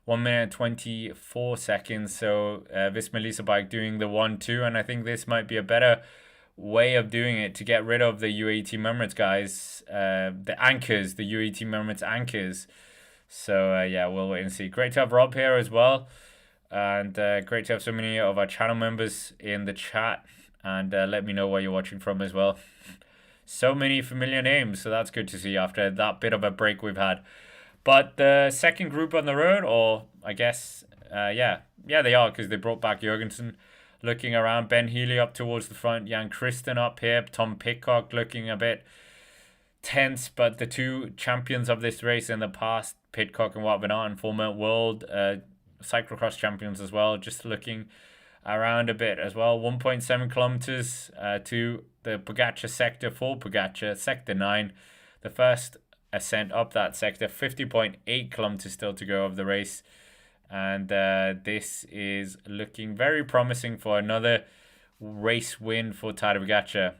Speaker 2: 1 minute 24 seconds. So Visma bike doing the 1-2, and I think this might be a better way of doing it to get rid of the UAE Team Emirates guys, the anchors, the UAE Team Emirates anchors. So yeah, we'll wait and see. Great to have Rob here as well, and great to have so many of our channel members in the chat, and let me know where you're watching from as well. So many familiar names, so that's good to see after that bit of a break we've had. But the second group on the road, or I guess, yeah, they are, because they brought back Jorgensen. Looking around, Ben Healy up towards the front, Jan Christen up here, Tom Pidcock looking a bit tense, but the two champions of this race in the past, Pidcock and Wout van Aert, and former world cyclocross champions as well, just looking around a bit as well. 1.7 kilometers to the Pogacar sector for Pogacar, sector 9, the first ascent up that sector. 50.8 kilometers still to go of the race, and this is looking very promising for another race win for Tadej Pogacar.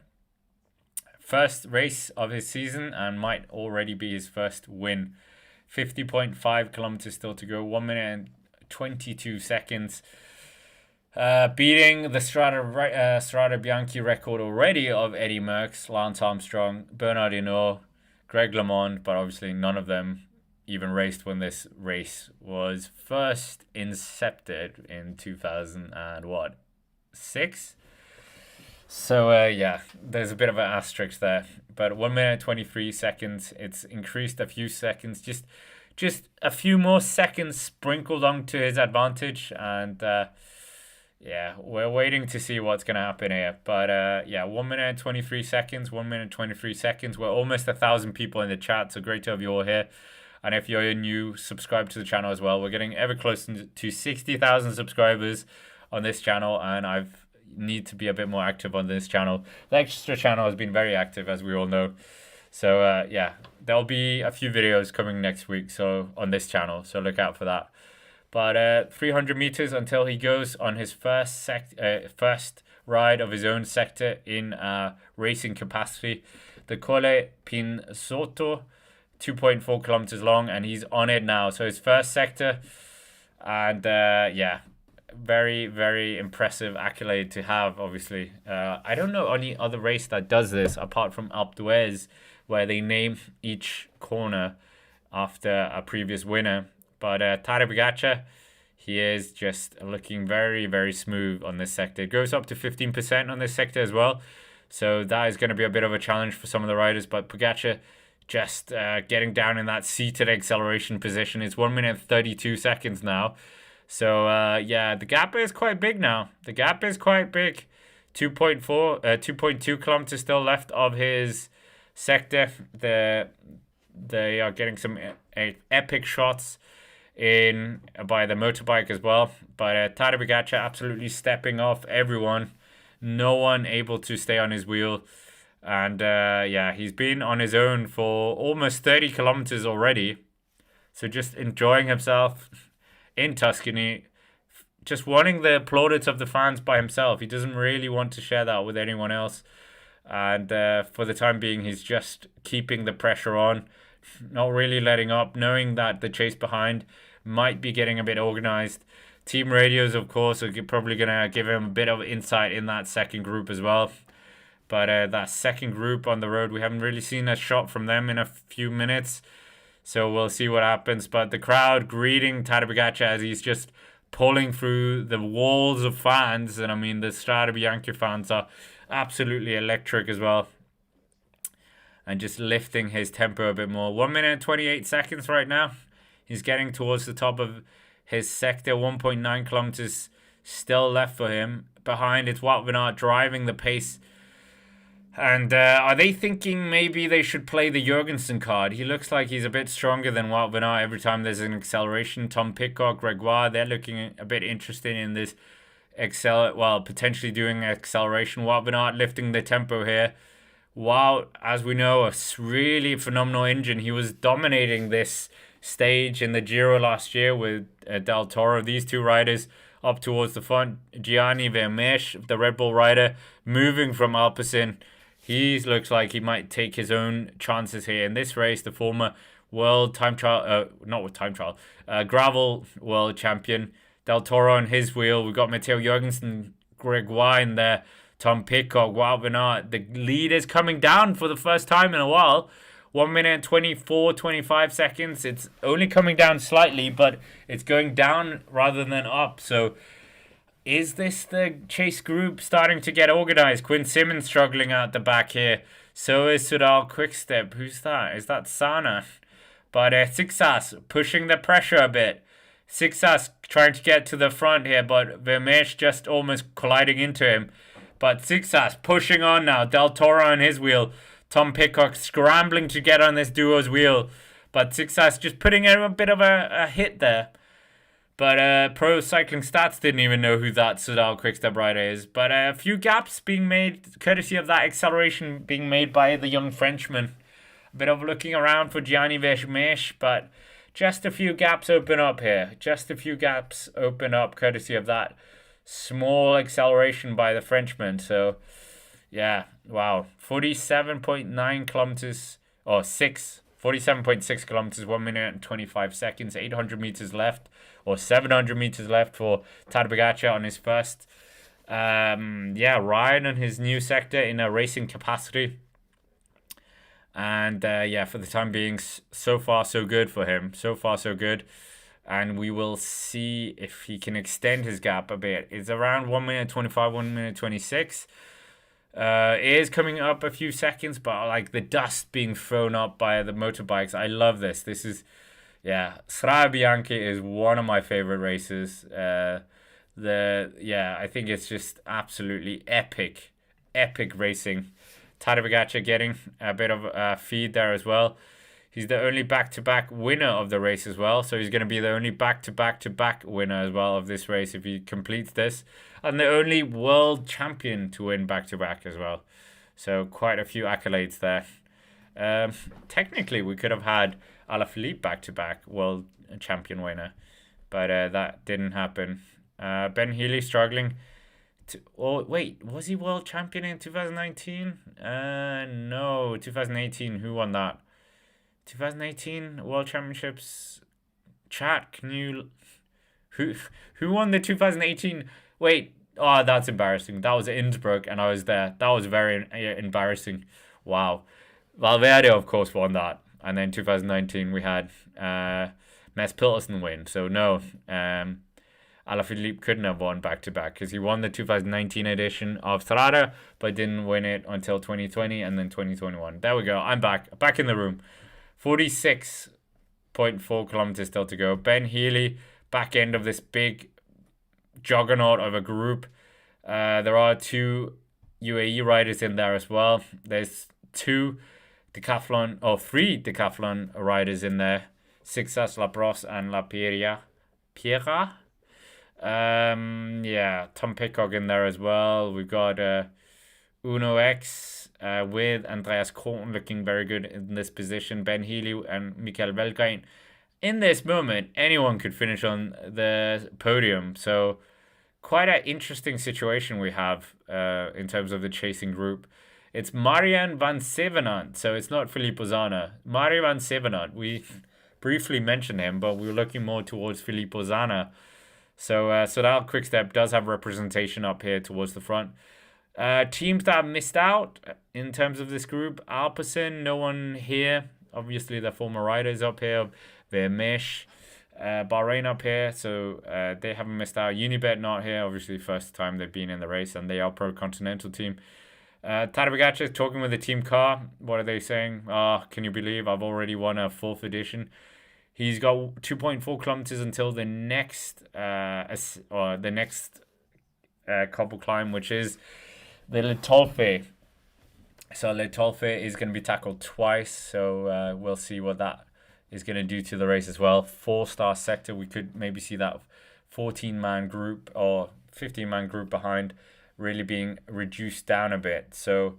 Speaker 2: First race of his season, and might already be his first win. 50.5 kilometers still to go. 1 minute and 22 seconds. Beating the Strade Bianche record already of Eddie Merckx, Lance Armstrong, Bernard Hinault, Greg LeMond, but obviously none of them even raced when this race was first incepted in 2006. So yeah, there's a bit of an asterisk there. But 1 minute 23 seconds. It's increased a few seconds, just a few more seconds sprinkled onto his advantage, and yeah, we're waiting to see what's going to happen here. But yeah, 1 minute 23 seconds, 1 minute 23 seconds. We're almost 1,000 people in the chat, so great to have you all here. And if you're new, subscribe to the channel as well. We're getting ever closer to 60,000 subscribers on this channel, and I need to be a bit more active on this channel. The extra channel has been very active, as we all know. So yeah, there'll be a few videos coming next week so on this channel, so look out for that. But 300 meters until he goes on his first ride of his own sector in racing capacity. The Colle Pinzotto, 2.4 kilometers long, and he's on it now. So his first sector, and yeah, very, very impressive accolade to have, obviously. I don't know any other race that does this apart from Alpe d'Huez, where they name each corner after a previous winner. But Tadej Pogacar, he is just looking very, very smooth on this sector. It goes up to 15% on this sector as well. So that is going to be a bit of a challenge for some of the riders. But Pogacar just getting down in that seated acceleration position. It's 1 minute 32 seconds now. So yeah, the gap is quite big now. The gap is quite big. 2.2 kilometers still left of his sector. They are getting some epic shots in by the motorbike as well, but Tadej Pogacar absolutely stepping off everyone. No one able to stay on his wheel, and yeah, he's been on his own for almost 30 kilometers already, so just enjoying himself in Tuscany, just wanting the plaudits of the fans by himself. He doesn't really want to share that with anyone else, and for the time being he's just keeping the pressure on, not really letting up, knowing that the chase behind might be getting a bit organized. Team radios, of course, are probably going to give him a bit of insight in that second group as well. But that second group on the road, we haven't really seen a shot from them in a few minutes. So we'll see what happens. But the crowd greeting Tadej Pogacar as he's just pulling through the walls of fans. And I mean, the Strade Bianche fans are absolutely electric as well. And just lifting his tempo a bit more. 1 minute and 28 seconds right now. He's getting towards the top of his sector. 1.9 kilometers still left for him. Behind, it's Wout van Aert driving the pace. And are they thinking maybe they should play the Jorgensen card? He looks like he's a bit stronger than Wout van Aert every time there's an acceleration. Tom Pidcock, Gregoire, they're looking a bit interested in potentially doing acceleration. Wout van Aert lifting the tempo here. Wout, as we know, a really phenomenal engine. He was dominating this stage in the Giro last year with Del Toro. These two riders up towards the front. Gianni Vermeersch, the Red Bull rider, moving from Alpecin. He looks like he might take his own chances here in this race. The former world time trial, gravel world champion, Del Toro on his wheel. We've got Matteo Jorgensen, Gregoire in there, Tom Pidcock, Wout van Aert. The lead is coming down for the first time in a while. 1 minute 25 seconds. It's only coming down slightly, but it's going down rather than up. So is this the chase group starting to get organized? Quinn Simmons struggling out the back here. So is Soudal Quickstep. Who's that? Is that Sana? But Sixas pushing the pressure a bit. Sixas trying to get to the front here, but Vermeersch just almost colliding into him. But Sixas pushing on now. Del Toro on his wheel. Tom Pidcock scrambling to get on this duo's wheel. But Sixas just putting in a bit of a hit there. But Pro Cycling Stats didn't even know who that Soudal Quickstep rider is. But a few gaps being made, courtesy of that acceleration being made by the young Frenchman. A bit of looking around for Gianni Vermeersch, but just a few gaps open up here. Just a few gaps open up courtesy of that small acceleration by the Frenchman. So, yeah, wow. 47.9 kilometers, or 47.6 kilometers, 1 minute and 25 seconds, 800 meters left, or 700 meters left for Tadej Pogacar on his first ride on his new sector in a racing capacity. And for the time being, so far so good for him. So far so good. And we will see if he can extend his gap a bit. It's around 1 minute 25, 1 minute 26. It is coming up a few seconds, but like the dust being thrown up by the motorbikes. I love this. This is, Strade Bianche is one of my favorite races. I think it's just absolutely epic racing. Tadej Pogacar getting a bit of a feed there as well. He's the only back-to-back winner of the race as well. So he's going to be the only back-to-back-to-back winner as well of this race if he completes this. And the only world champion to win back-to-back as well. So quite a few accolades there. Technically, we could have had Alaphilippe back-to-back world champion winner. But that didn't happen. Ben Healy struggling. Was he world champion in 2019? No, 2018. Who won that? 2018 World Championships. Chat, can you? Who won the 2018? Wait, that's embarrassing. That was Innsbruck, and I was there. That was very embarrassing. Wow. Valverde, of course, won that, and then 2019 we had Mats Pedersen win. So no, Alaphilippe couldn't have won back-to-back because he won the 2019 edition of Strade, but didn't win it until 2020 and then 2021. There we go. I'm back in the room. 46.4 kilometers still to go. Ben Healy, back end of this big juggernaut of a group. There are two UAE riders in there as well. There's three decathlon riders in there. Sixas, Labros, and La Piera. Tom Pidcock in there as well. We've got Uno X with Andreas Krohn looking very good in this position. Ben Healy and Mikael Velgain. In this moment, anyone could finish on the podium. So quite an interesting situation we have in terms of the chasing group. It's Marian van Sevenant. So it's not Filippo Zana. Marian van Sevenant. We briefly mentioned him, but we were looking more towards Filippo Zana. So that Quickstep does have representation up here towards the front. Teams that have missed out in terms of this group: Alpecin, no one here. Obviously, the former riders up here. Vermeersch, Bahrain up here, so they haven't missed out. Unibet not here. Obviously, first time they've been in the race, and they are Pro Continental team. Tadej Pogacar is talking with the team car. What are they saying? Can you believe I've already won a 4th edition? He's got 2.4 kilometers until the next couple climb, which is the Le Tolfe. So Le Tolfe is going to be tackled twice. So we'll see what that is going to do to the race as well. 4-star sector. We could maybe see that 14-man group or 15-man group behind really being reduced down a bit. So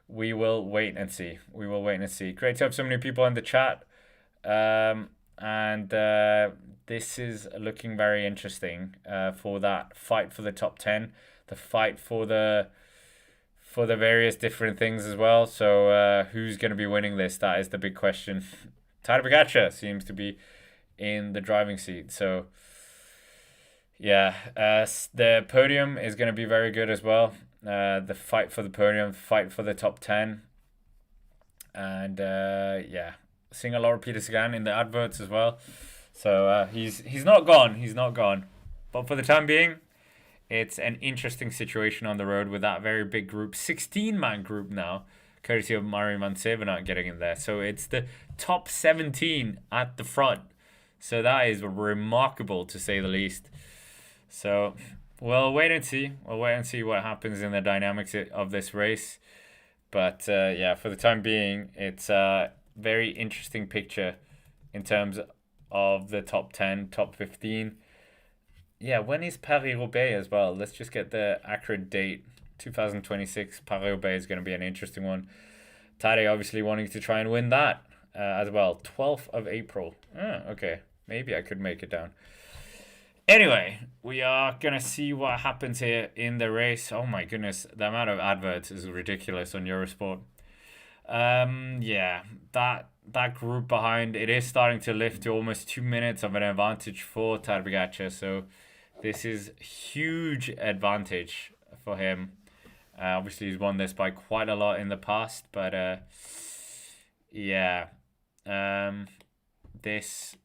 Speaker 2: we will wait and see. Great to have so many people in the chat. And this is looking very interesting for that fight for the top 10, the fight for the various different things as well. So who's going to be winning this? That is the big question. Tadej Pogacar seems to be in the driving seat. So yeah, the podium is going to be very good as well. The fight for the podium, fight for the top 10. And yeah, seeing a lot of Peter Sagan in the adverts as well. So he's not gone. But for the time being, it's an interesting situation on the road with that very big group, 16-man group now, courtesy of Mari Mansevanat getting in there. So it's the top 17 at the front. So that is remarkable, to say the least. So we'll wait and see. What happens in the dynamics of this race. But yeah, for the time being, it's a very interesting picture in terms of the top 10, top 15. Yeah, when is Paris-Roubaix as well? Let's just get the accurate date. 2026 Paris-Roubaix is going to be an interesting one. Tadej obviously wanting to try and win that as well. 12th of April. Okay. Maybe I could make it down. Anyway, we are going to see what happens here in the race. Oh my goodness, the amount of adverts is ridiculous on Eurosport. Yeah, that group behind, it is starting to lift to almost 2 minutes of an advantage for Tadej Pogacar. So this is huge advantage for him. Obviously, he's won this by quite a lot in the past, but yeah, this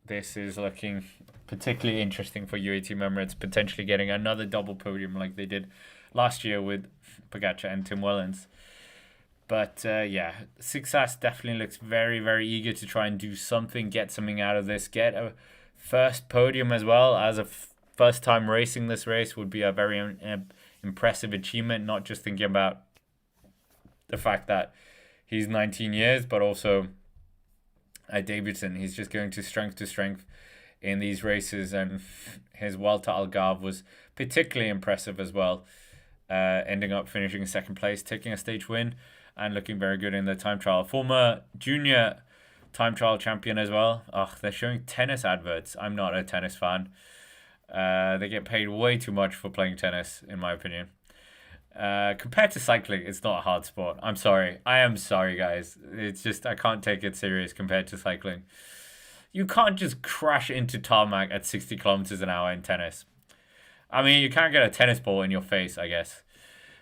Speaker 2: is looking particularly interesting for UAE Team Emirates, potentially getting another double podium like they did last year with Pogacar and Tim Wellens. But yeah, Success definitely looks very, very eager to try and do something, get something out of this, get a first podium as well. As a first time racing this race would be a very impressive achievement, not just thinking about the fact that he's 19 years, but also a debutant. He's just going to strength in these races, and his Vuelta al Algarve was particularly impressive as well, ending up finishing in second place, taking a stage win, and looking very good in the time trial. Former junior time trial champion as well. They're showing tennis adverts. I'm not a tennis fan. They get paid way too much for playing tennis, in my opinion. Compared to cycling, it's not a hard sport. I'm sorry. I am sorry, guys. It's just, I can't take it serious compared to cycling. You can't just crash into tarmac at 60 kilometers an hour in tennis. I mean, you can't get a tennis ball in your face, I guess.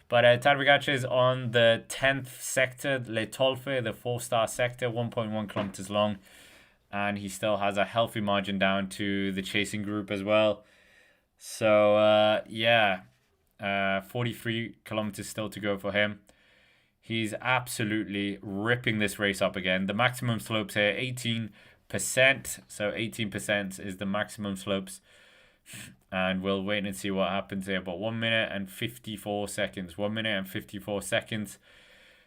Speaker 2: But Tadej Pogacar is on the 10th sector, Le Tolfe, the 4-star sector, 1.1 kilometers long. And he still has a healthy margin down to the chasing group as well. So, yeah, 43 kilometers still to go for him. He's absolutely ripping this race up again. The maximum slopes here, 18%. So 18% is the maximum slopes. And we'll wait and see what happens here. But 1 minute and 54 seconds. 1 minute and 54 seconds.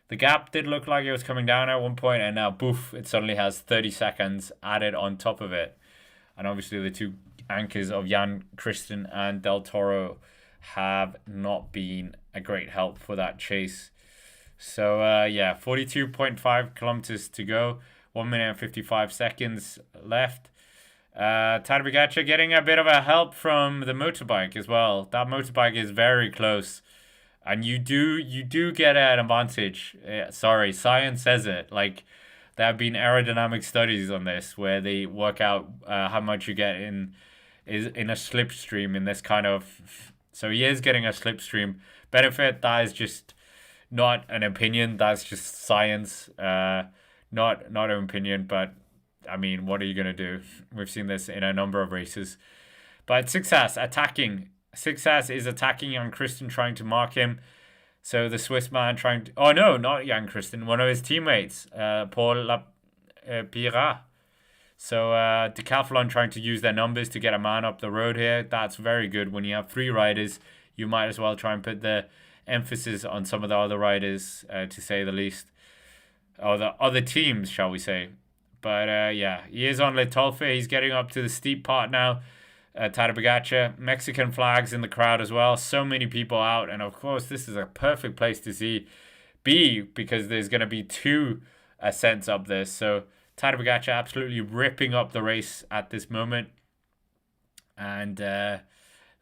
Speaker 2: The gap did look like it was coming down at one point, and now, boof, it suddenly has 30 seconds added on top of it. And obviously the two anchors of Jan Christen and Del Toro have not been a great help for that chase. So, yeah, 42.5 kilometers to go. 1 minute and 55 seconds left. Tadej Pogacar getting a bit of a help from the motorbike as well. That motorbike is very close. And you do get an advantage. Sorry, science says it. Like, there have been aerodynamic studies on this where they work out how much you get in a slipstream in this kind of... So he is getting a slipstream benefit. That is just not an opinion. That's just science. Not an opinion, but I mean, what are you going to do? We've seen this in a number of races. But Success attacking. Success is attacking Jan Christen, trying to mark him. So the Swiss man trying to... Oh, no, not Jan Christen. One of his teammates, Paul Pira. So Decathlon trying to use their numbers to get a man up the road here. That's very good. When you have 3 riders, you might as well try and put the emphasis on some of the other riders, to say the least. Or the other teams, shall we say. But yeah, he is on Le Tolfe. He's getting up to the steep part now. Tadej Pogacar. Mexican flags in the crowd as well. So many people out. And of course, this is a perfect place to be because there's going to be 2 ascents up this. So Tadej Pogacar absolutely ripping up the race at this moment. And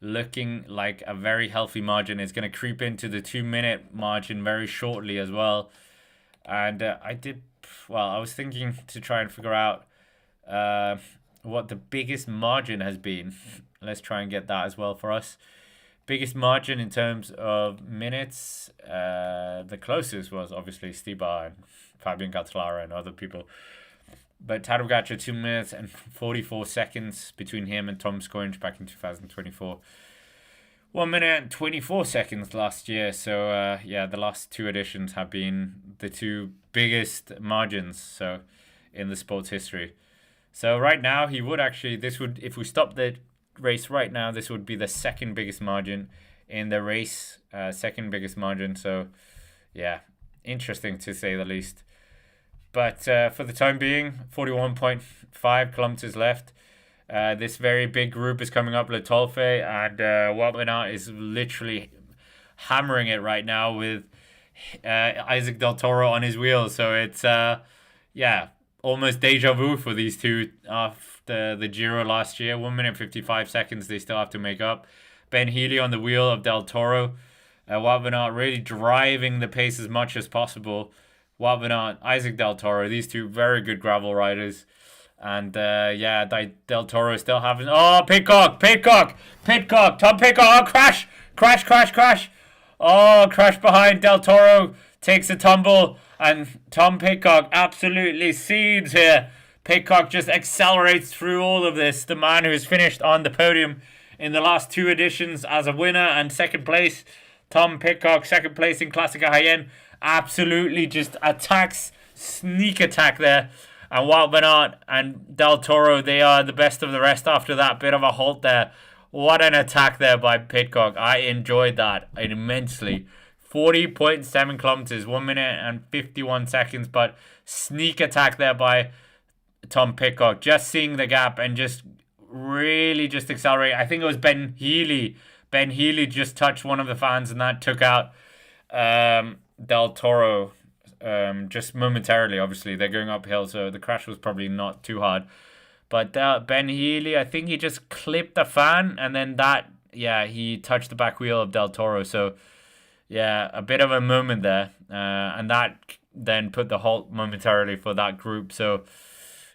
Speaker 2: looking like a very healthy margin. It's going to creep into the 2-minute margin very shortly as well. And I was thinking to try and figure out what the biggest margin has been. Let's try and get that as well for us. Biggest margin in terms of minutes. The closest was obviously Stibar and Fabian Cancellara and other people. But Tadej Pogacar 2 minutes and 44 seconds between him and Tom Scoringe back in 2024. 1 minute and 24 seconds last year. So the last 2 editions have been the 2 biggest margins in the sport's history. So right now he would actually, if we stop the race right now, this would be the 2nd biggest margin in the race. 2nd biggest margin. So yeah, interesting to say the least. But for the time being, 41.5 kilometers left. This very big group is coming up, Le Tolfe, and Wout van Aert is literally hammering it right now with Isaac Del Toro on his wheels. So it's, almost deja vu for these 2 after the Giro last year. 1 minute 55 seconds they still have to make up. Ben Healy on the wheel of Del Toro. Wout van Aert really driving the pace as much as possible. Wout van Aert, Isaac Del Toro, these 2 very good gravel riders. And Del Toro still having... Oh, Pidcock! Tom Pidcock! Oh, crash! Oh, crash behind Del Toro. Takes a tumble. And Tom Pidcock absolutely seeds here. Pidcock just accelerates through all of this. The man who's finished on the podium in the last 2 editions as a winner and 2nd place. Tom Pidcock, 2nd place in Classica Cayenne. Absolutely just attacks, sneak attack there. And Wout van Aert and Del Toro, they are the best of the rest after that bit of a halt there. What an attack there by Pidcock. I enjoyed that immensely. 40.7 kilometers, 1 minute and 51 seconds, but sneak attack there by Tom Pidcock. Just seeing the gap and just really just accelerate. I think it was Ben Healy. Ben Healy just touched one of the fans and that took out Del Toro just momentarily. Obviously they're going uphill, so the crash was probably not too hard, but Ben Healy, I think he just clipped the fan and then he touched the back wheel of Del Toro. So yeah, a bit of a moment there, and that then put the halt momentarily for that group. So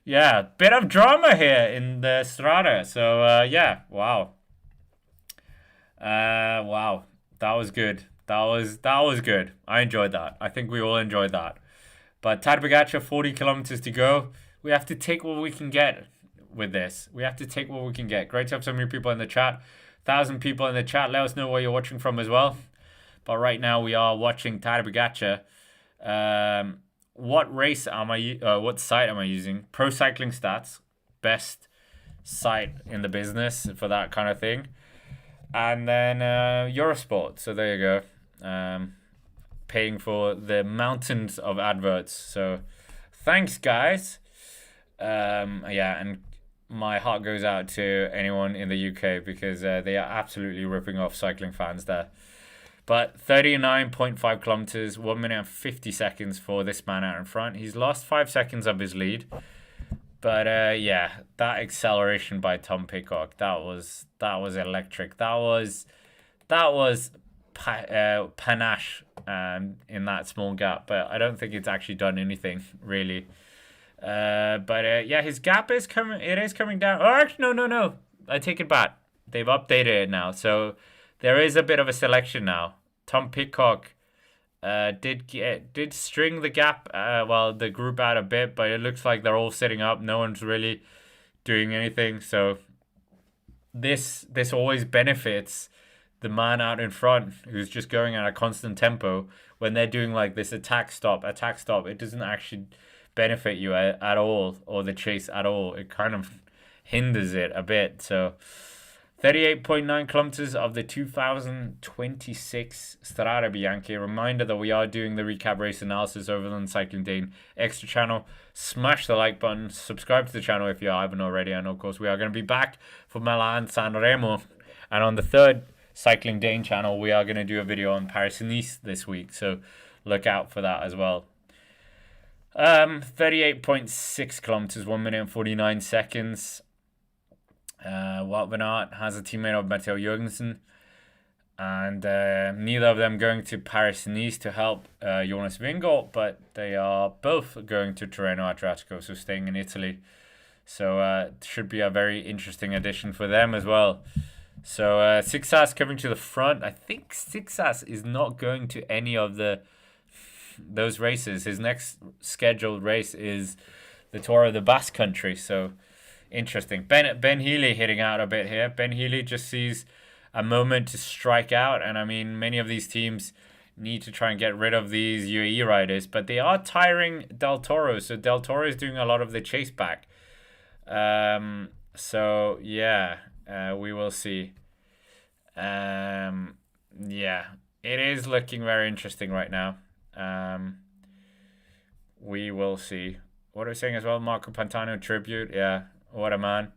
Speaker 2: yeah, bit of drama here in the Strade. So wow, that was good. That was good. I enjoyed that. I think we all enjoyed that. But Tadej Pogacar, 40 kilometers to go. We have to take what we can get with this. Great to have so many people in the chat. 1,000 people in the chat. Let us know where you're watching from as well. But right now we are watching Tadej Pogacar. What site am I using? Pro Cycling Stats, best site in the business for that kind of thing. And then Eurosport. So there you go. Paying for the mountains of adverts. So thanks, guys. And my heart goes out to anyone in the UK because they are absolutely ripping off cycling fans there. But 39.5 kilometers, 1 minute and 50 seconds for this man out in front. He's lost 5 seconds of his lead. But that acceleration by Tom Pidcock, that was electric. That was panache in that small gap. But I don't think it's actually done anything really. His gap is coming. It is coming down. Oh, actually, no. I take it back. They've updated it now, so there is a bit of a selection now. Tom Pidcock did string the gap, the group out a bit, but it looks like they're all sitting up. No one's really doing anything. So this always benefits the man out in front who's just going at a constant tempo. When they're doing like this attack stop, it doesn't actually benefit you at all, or the chase at all. It kind of hinders it a bit. So 38.9 kilometers of the 2026 Strade Bianche. Reminder that we are doing the recap race analysis over on the Cycling Dane Extra channel. Smash the like button, subscribe to the channel if you haven't already, and of course we are going to be back for Milan San Remo. And on the third Cycling Dane channel, we are going to do a video on Paris-Nice this week, so look out for that as well. 38.6 kilometers, 1 minute and 49 seconds. Wout van Aert has a teammate of Matteo Jorgensen, and neither of them going to Paris-Nice to help Jonas Vingegaard, but they are both going to Tirreno Adriatico, so staying in Italy. So it should be a very interesting addition for them as well. So Sixas coming to the front. I think Sixas is not going to any of those races. His next scheduled race is the Tour of the Basque Country, so interesting. Ben Healy hitting out a bit here. Ben Healy just sees a moment to strike out, and I mean, many of these teams need to try and get rid of these UAE riders, but they are tiring Del Toro, so Del Toro is doing a lot of the chase back. So yeah, we will see. Yeah, it is looking very interesting right now. We will see. What are we saying as well? Marco Pantano tribute. Yeah, what a man.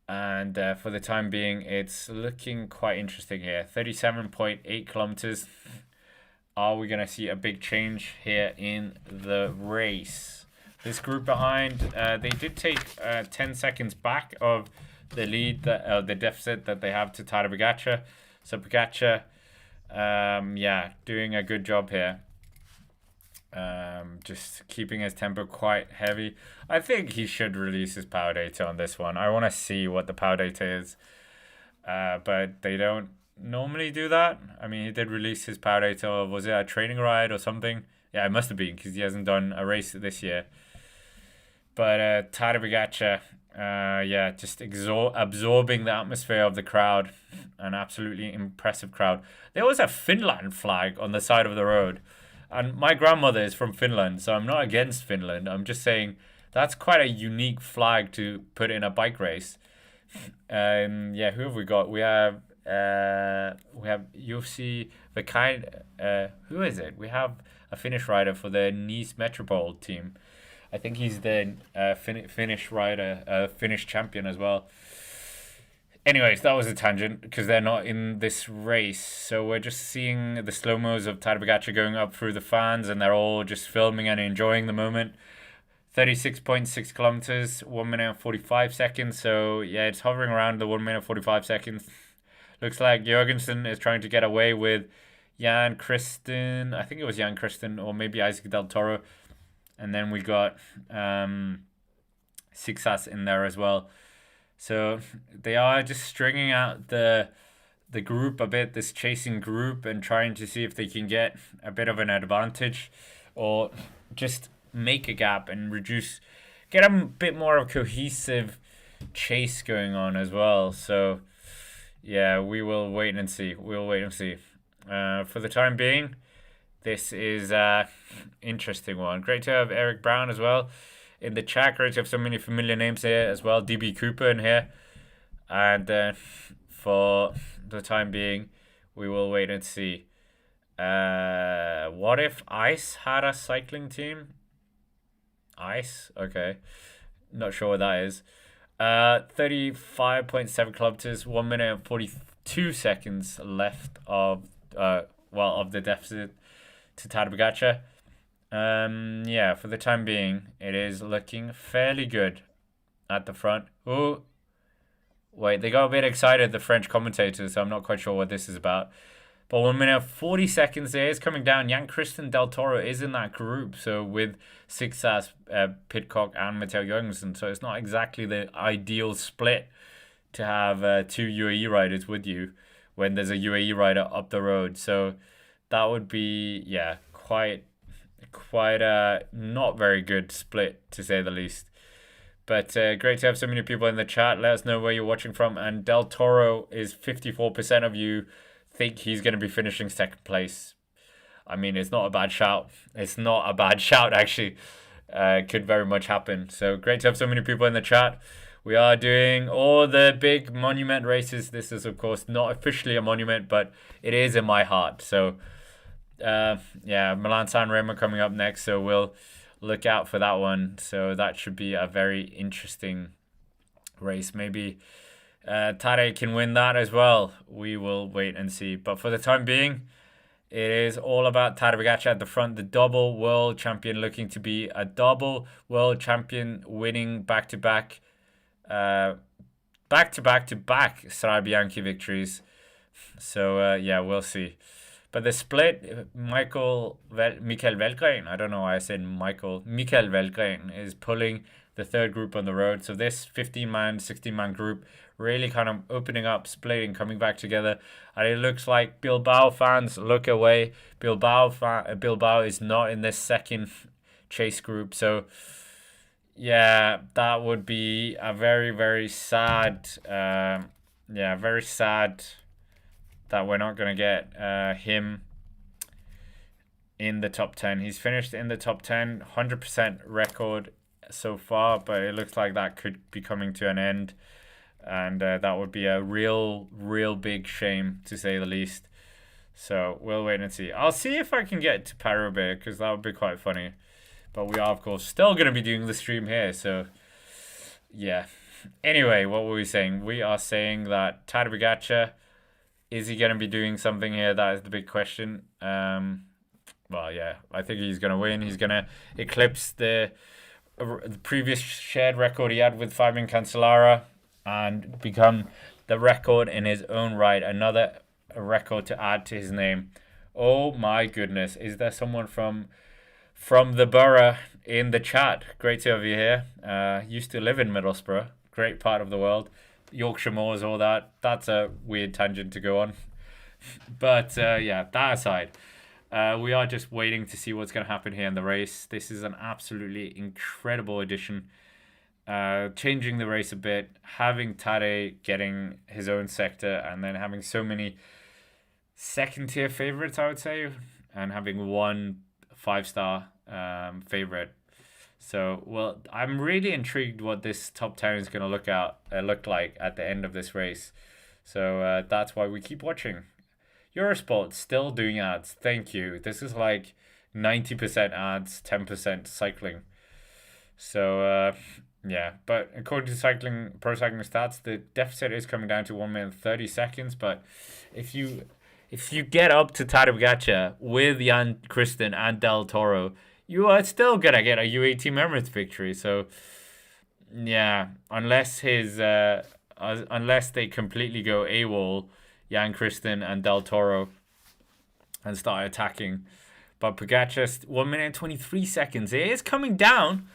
Speaker 2: And for the time being, it's looking quite interesting here. 37.8 kilometers. Are we going to see a big change here in the race? This group behind, they did take 10 seconds back of the lead, the deficit that they have to Tadej Pogacar. So Pogacar, yeah, doing a good job here. Just keeping his tempo quite heavy. I think he should release his power data on this one. I want to see what the power data is, but they don't normally do that. I mean, he did release his power data. Was it a training ride or something? Yeah, it must have been, because he hasn't done a race this year. But Tadej Pogacar, yeah, just absorbing the atmosphere of the crowd. An absolutely impressive crowd. There was a Finland flag on the side of the road. And my grandmother is from Finland, so I'm not against Finland. I'm just saying that's quite a unique flag to put in a bike race. Yeah, who have we got? We have UFC the kind. Who is it? We have a Finnish rider for the Nice Metropole team. I think he's the Finnish rider, Finnish champion as well. Anyways, that was a tangent because they're not in this race. So we're just seeing the slow-mos of Tadej Pogacar going up through the fans, and they're all just filming and enjoying the moment. 36.6 kilometers, 1 minute and 45 seconds. So yeah, it's hovering around the 1 minute 45 seconds. Looks like Jorgensen is trying to get away with Jan Christen. I think it was Jan Christen or maybe Isaac Del Toro. And then we got Sixas in there as well. So they are just stringing out the group a bit, this chasing group, and trying to see if they can get a bit of an advantage or just make a gap and get a bit more of cohesive chase going on as well. So yeah, we will wait and see. We'll wait and see. For the time being, this is an interesting one. Great to have Eric Brown as well in the chat. Great to have so many familiar names here as well. DB Cooper in here. And for the time being, we will wait and see. What if ICE had a cycling team? ICE? Okay. Not sure what that is. 35.7 kilometers, 1 minute and 42 seconds left of the deficit to Tadej Pogacar. Yeah, for the time being, it is looking fairly good at the front. Oh, wait, they got a bit excited, the French commentators, so I'm not quite sure what this is about. But 1 minute 40 seconds there is coming down. Jan Christen Del Toro is in that group, so with Sixas, Pidcock, and Matteo Jorgensen, so it's not exactly the ideal split to have two UAE riders with you when there's a UAE rider up the road. So that would be, yeah, quite a not very good split, to say the least. But great to have so many people in the chat. Let us know where you're watching from. And Del Toro is 54% of you think he's going to be finishing second place. I mean, it's not a bad shout. It's not a bad shout, actually. Could very much happen. So great to have so many people in the chat. We are doing all the big monument races. This is, of course, not officially a monument, but it is in my heart. So, yeah, Milan San Remo coming up next, so we'll look out for that one. So that should be a very interesting race. Maybe Tadej can win that as well. We will wait and see. But for the time being, it is all about Tadej Pogacar at the front, the double world champion, looking to be a double world champion, winning back-to-back Strade Bianche victories. So, yeah, we'll see. But the split, Michael Velgren, I don't know why I said Michael Velgren, is pulling the third group on the road. So this 15-man, 16-man group really kind of opening up, splitting, coming back together. And it looks like Bilbao fans look away. Bilbao is not in this second chase group. So, yeah, that would be a very, very sad, very sad that we're not going to get him in the top 10. He's finished in the top 10, 100% record so far, but it looks like that could be coming to an end. And that would be a real big shame, to say the least. So we'll wait and see. I'll see if I can get to Paris-Roubaix, because that would be quite funny. But we are, of course, still going to be doing the stream here. So, yeah. Anyway, what were we saying? We are saying that Tadej Pogacar, is he going to be doing something here? That is the big question. Well, yeah, I think he's going to win. He's going to eclipse the previous shared record he had with Fabian Cancellara and become the record in his own right. Another record to add to his name. Oh my goodness. Is there someone from the borough in the chat? Great to have you here. Used to live in Middlesbrough. Great part of the world. Yorkshire Moors, all that. That's a weird tangent to go on. But yeah, that aside, we are just waiting to see what's going to happen here in the race. This is an absolutely incredible addition. Changing the race a bit, having Tadej getting his own sector, and then having so many second-tier favorites, I would say, and having one 5-star favorite. So, well, I'm really intrigued what this top 10 is going to look like at the end of this race. So that's why we keep watching. Eurosport still doing ads. Thank you. This is like 90% ads, 10% cycling. So, yeah. But according to Pro Cycling Stats, the deficit is coming down to 1 minute 30 seconds. But if you get up to Tadej Pogacar with Jan Kristen and Del Toro, you are still going to get a UAE Team Emirates victory. So, yeah, unless they completely go AWOL, Jan Kristen and Del Toro, and start attacking. But Pogacar, 1 minute 23 seconds. It is coming down.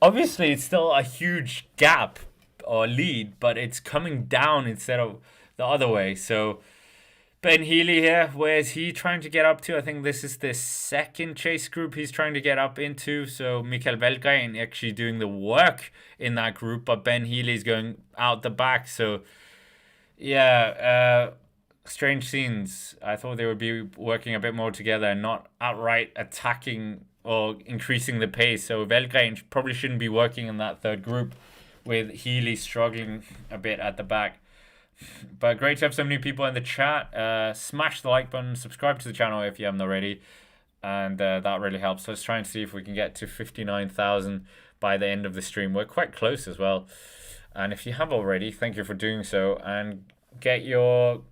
Speaker 2: Obviously, it's still a huge gap or lead, but it's coming down instead of the other way. So, Ben Healy here, where is he trying to get up to? I think this is the second chase group he's trying to get up into. So Michael Velgren actually doing the work in that group, but Ben Healy's going out the back. So, yeah, strange scenes. I thought they would be working a bit more together and not outright attacking or increasing the pace. So Velgren probably shouldn't be working in that third group with Healy struggling a bit at the back. But great to have so many people in the chat. Smash the like button, subscribe to the channel if you haven't already, and that really helps. Let's try and see if we can get to 59,000 by the end of the stream. We're quite close as well, and if you have already, thank you for doing so, and get your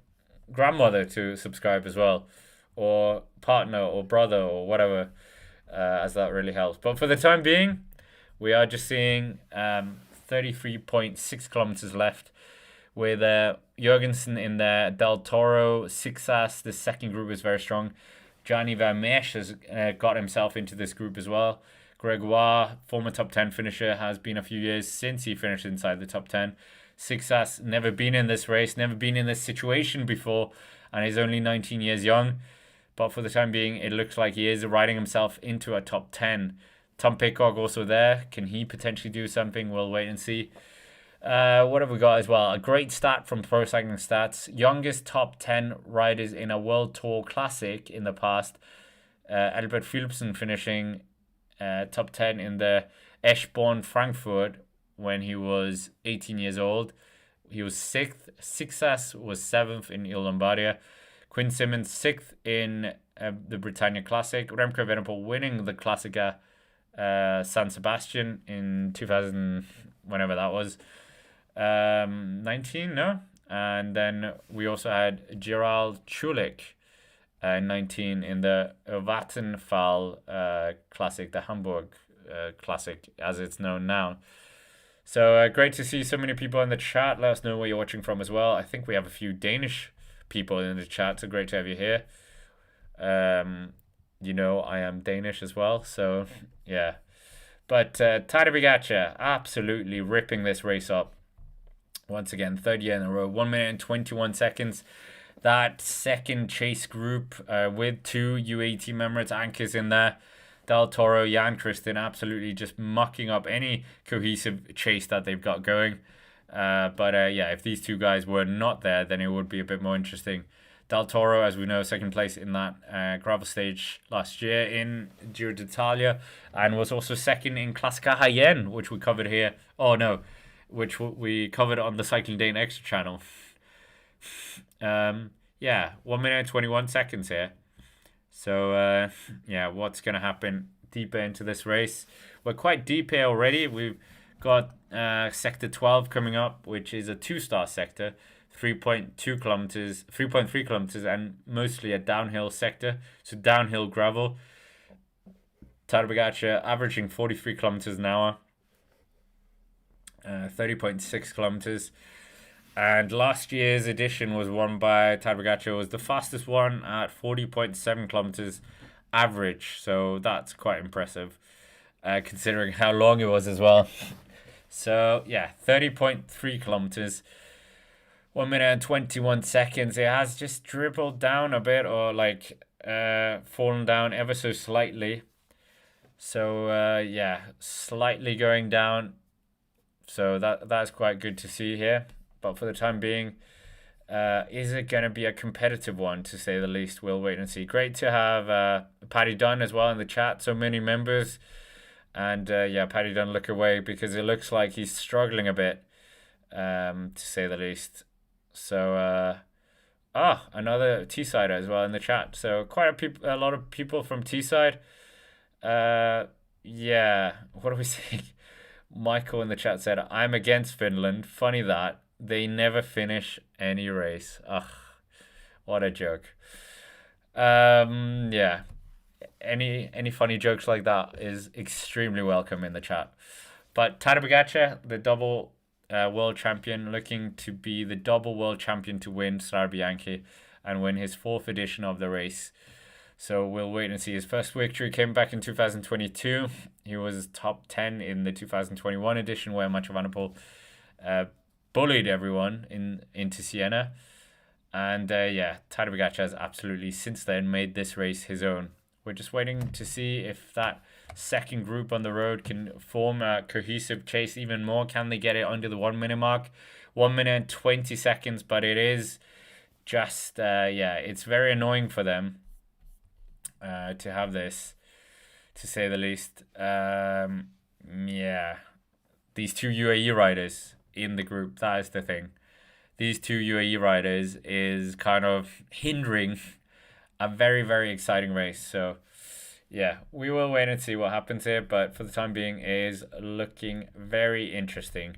Speaker 2: grandmother to subscribe as well, or partner or brother or whatever, as that really helps. But for the time being, we are just seeing 33.6 kilometers left, with Jorgensen in there, Del Toro, Sixas. The second group is very strong. Gianni Vermeersch has got himself into this group as well. Gregoire, former top 10 finisher, has been a few years since he finished inside the top 10. Sixas, never been in this race, never been in this situation before, and is only 19 years young. But for the time being, it looks like he is riding himself into a top 10. Tom Pidcock also there. Can he potentially do something? We'll wait and see. What have we got as well? A great stat from Pro Cycling Stats. Youngest top 10 riders in a World Tour Classic in the past. Albert Philipsen finishing top 10 in the Eschborn Frankfurt when he was 18 years old. He was 6th. Sixas was 7th in Il Lombardia. Quinn Simmons 6th in the Britannia Classic. Remco Evenepoel winning the Classica San Sebastian in 2000, whenever that was. 19, no? And then we also had Gerald Chulik 19 in the Vattenfall Classic, the Hamburg Classic, as it's known now. So great to see so many people in the chat. Let us know where you're watching from as well. I think we have a few Danish people in the chat, so great to have you here. You know, I am Danish as well, so yeah. But Tadej Pogacar absolutely ripping this race up. Once again, third year in a row, 1 minute and 21 seconds. That second chase group with 2 UAE team members, anchors in there. Del Toro, Jan Christen, absolutely just mucking up any cohesive chase that they've got going. But yeah, if these two guys were not there, then it would be a bit more interesting. Del Toro, as we know, second place in that gravel stage last year in Giro d'Italia, and was also second in Classica Cayenne, which we covered here. Oh no, which we covered on the Cycling Dane Extra channel. Yeah, 1 minute and 21 seconds here. So, yeah, what's going to happen deeper into this race? We're quite deep here already. We've got Sector 12 coming up, which is a 2-star sector, 3.2 kilometers, 3.3 kilometers, and mostly a downhill sector. So downhill gravel. Tadej Pogacar averaging 43 kilometers an hour, 30.6 kilometers. And last year's edition was won by Tadej Pogacar. Was the fastest one at 40.7 kilometers average. So that's quite impressive, considering how long it was as well. So yeah, 30.3 kilometers, 1 minute and 21 seconds. It has just dribbled down a bit, or like fallen down ever so slightly. So yeah, slightly going down. So that's quite good to see here. But for the time being, is it going to be a competitive one, to say the least? We'll wait and see. Great to have Paddy Dunn as well in the chat. So many members. And yeah, Paddy Dunn, look away, because it looks like he's struggling a bit, to say the least. So, another Teessider as well in the chat. So quite a lot of people from Teesside. Yeah, what are we saying? Michael in the chat said, I'm against Finland. Funny that. They never finish any race. Ugh, what a joke. Yeah. Any funny jokes like that is extremely welcome in the chat. But Tadej Pogacar, the double world champion, looking to be the double world champion to win Strade Bianche and win his 4th edition of the race. So we'll wait and see. His first victory came back in 2022. He was top 10 in the 2021 edition, where Mathieu van der Poel bullied everyone into Siena. And yeah, Tadej Pogacar has absolutely since then made this race his own. We're just waiting to see if that second group on the road can form a cohesive chase even more. Can they get it under the 1 minute mark? 1 minute and 20 seconds, but it is just, yeah, it's very annoying for them to have this, to say the least. Yeah, these two UAE riders in the group, that is the thing. These two UAE riders is kind of hindering a very, very exciting race. So yeah, we will wait and see what happens here, but for the time being, it is looking very interesting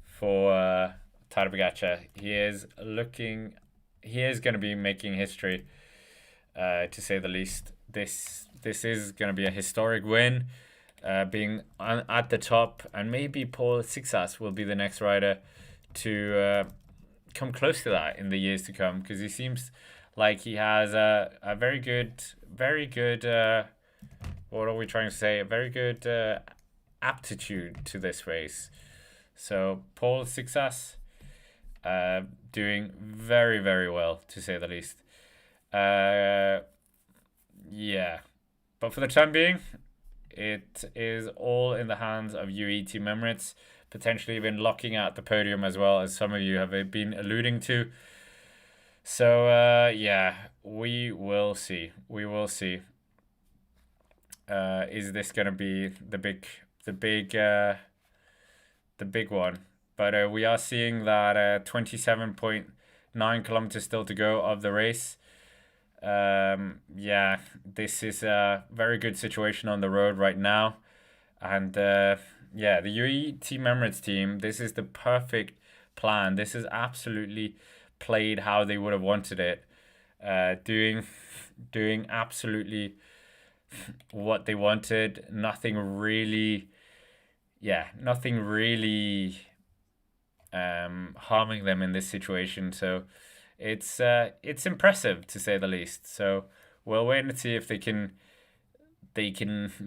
Speaker 2: for Tadej Pogacar. He is going to be making history, to say the least. This is going to be a historic win, being at the top, and maybe Paul Sixas will be the next rider to come close to that in the years to come, because he seems like he has a very good, what are we trying to say? A very good aptitude to this race. So Paul Sixas doing very, very well, to say the least. Yeah, but for the time being, it is all in the hands of UAE Team Emirates, potentially even locking out the podium as well, as some of you have been alluding to. So yeah, we will see. We will see. Is this going to be the the big one. But we are seeing that 27.9 kilometers still to go of the race. Yeah, this is a very good situation on the road right now. And yeah, the UAE Team Emirates team, this is the perfect plan. This is absolutely played how they would have wanted it. Doing absolutely what they wanted. Nothing really harming them in this situation. So it's impressive to say the least. So we'll wait and see if they can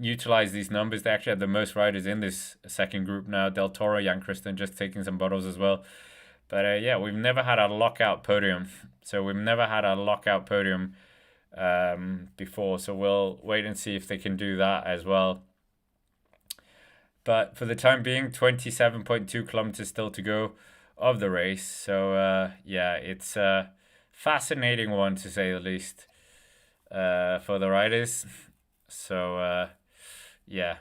Speaker 2: utilize these numbers. They actually have the most riders in this second group now. Del Toro, Jan Christen just taking some bottles as well. But yeah, we've never had a lockout podium. Before. So we'll wait and see if they can do that as well. But for the time being, 27.2 kilometers still to go of the race. So yeah, it's a fascinating one to say the least for the riders. So yeah,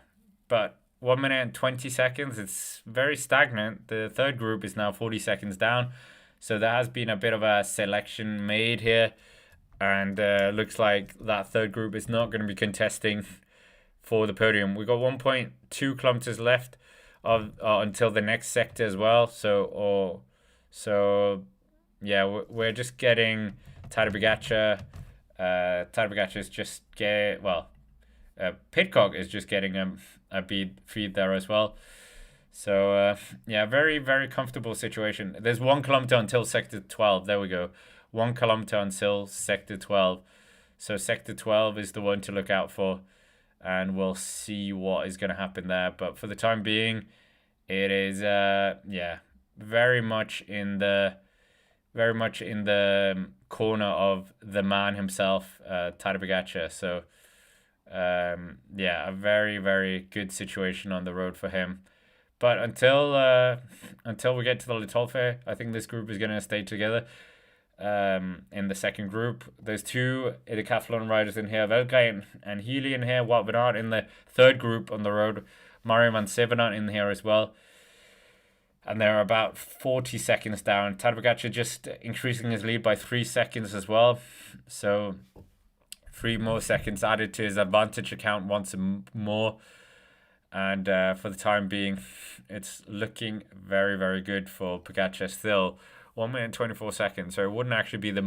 Speaker 2: but 1 minute and 20 seconds, it's very stagnant. The third group is now 40 seconds down. So there has been a bit of a selection made here. And looks like that third group is not going to be contesting for the podium. We've got 1.2 kilometers left of until the next sector as well. So yeah, we're just getting Tadej Pogacar. Tadej Pogacar is just Pidcock is just getting a feed there as well. So yeah, very, very comfortable situation. There's 1 kilometer until sector 12. There we go. 1 kilometer until sector 12. So sector 12 is the one to look out for, and we'll see what is going to happen there. But for the time being, it is yeah, very much in the corner of the man himself, Tadej Pogacar. So yeah, a very, very good situation on the road for him. But until we get to the Le Tolfe, I think this group is going to stay together. In the second group, there's 2 decathlon riders in here, Velgay and Healy in here, Wout van Aert in the third group on the road, Mario van Sevenant in here as well, and they're about 40 seconds down. Tadej Pogacar just increasing his lead by 3 seconds as well, so 3 more seconds added to his advantage account once more. And for the time being, it's looking very, very good for Pogacar still. 1 minute and 24 seconds. So it wouldn't actually be the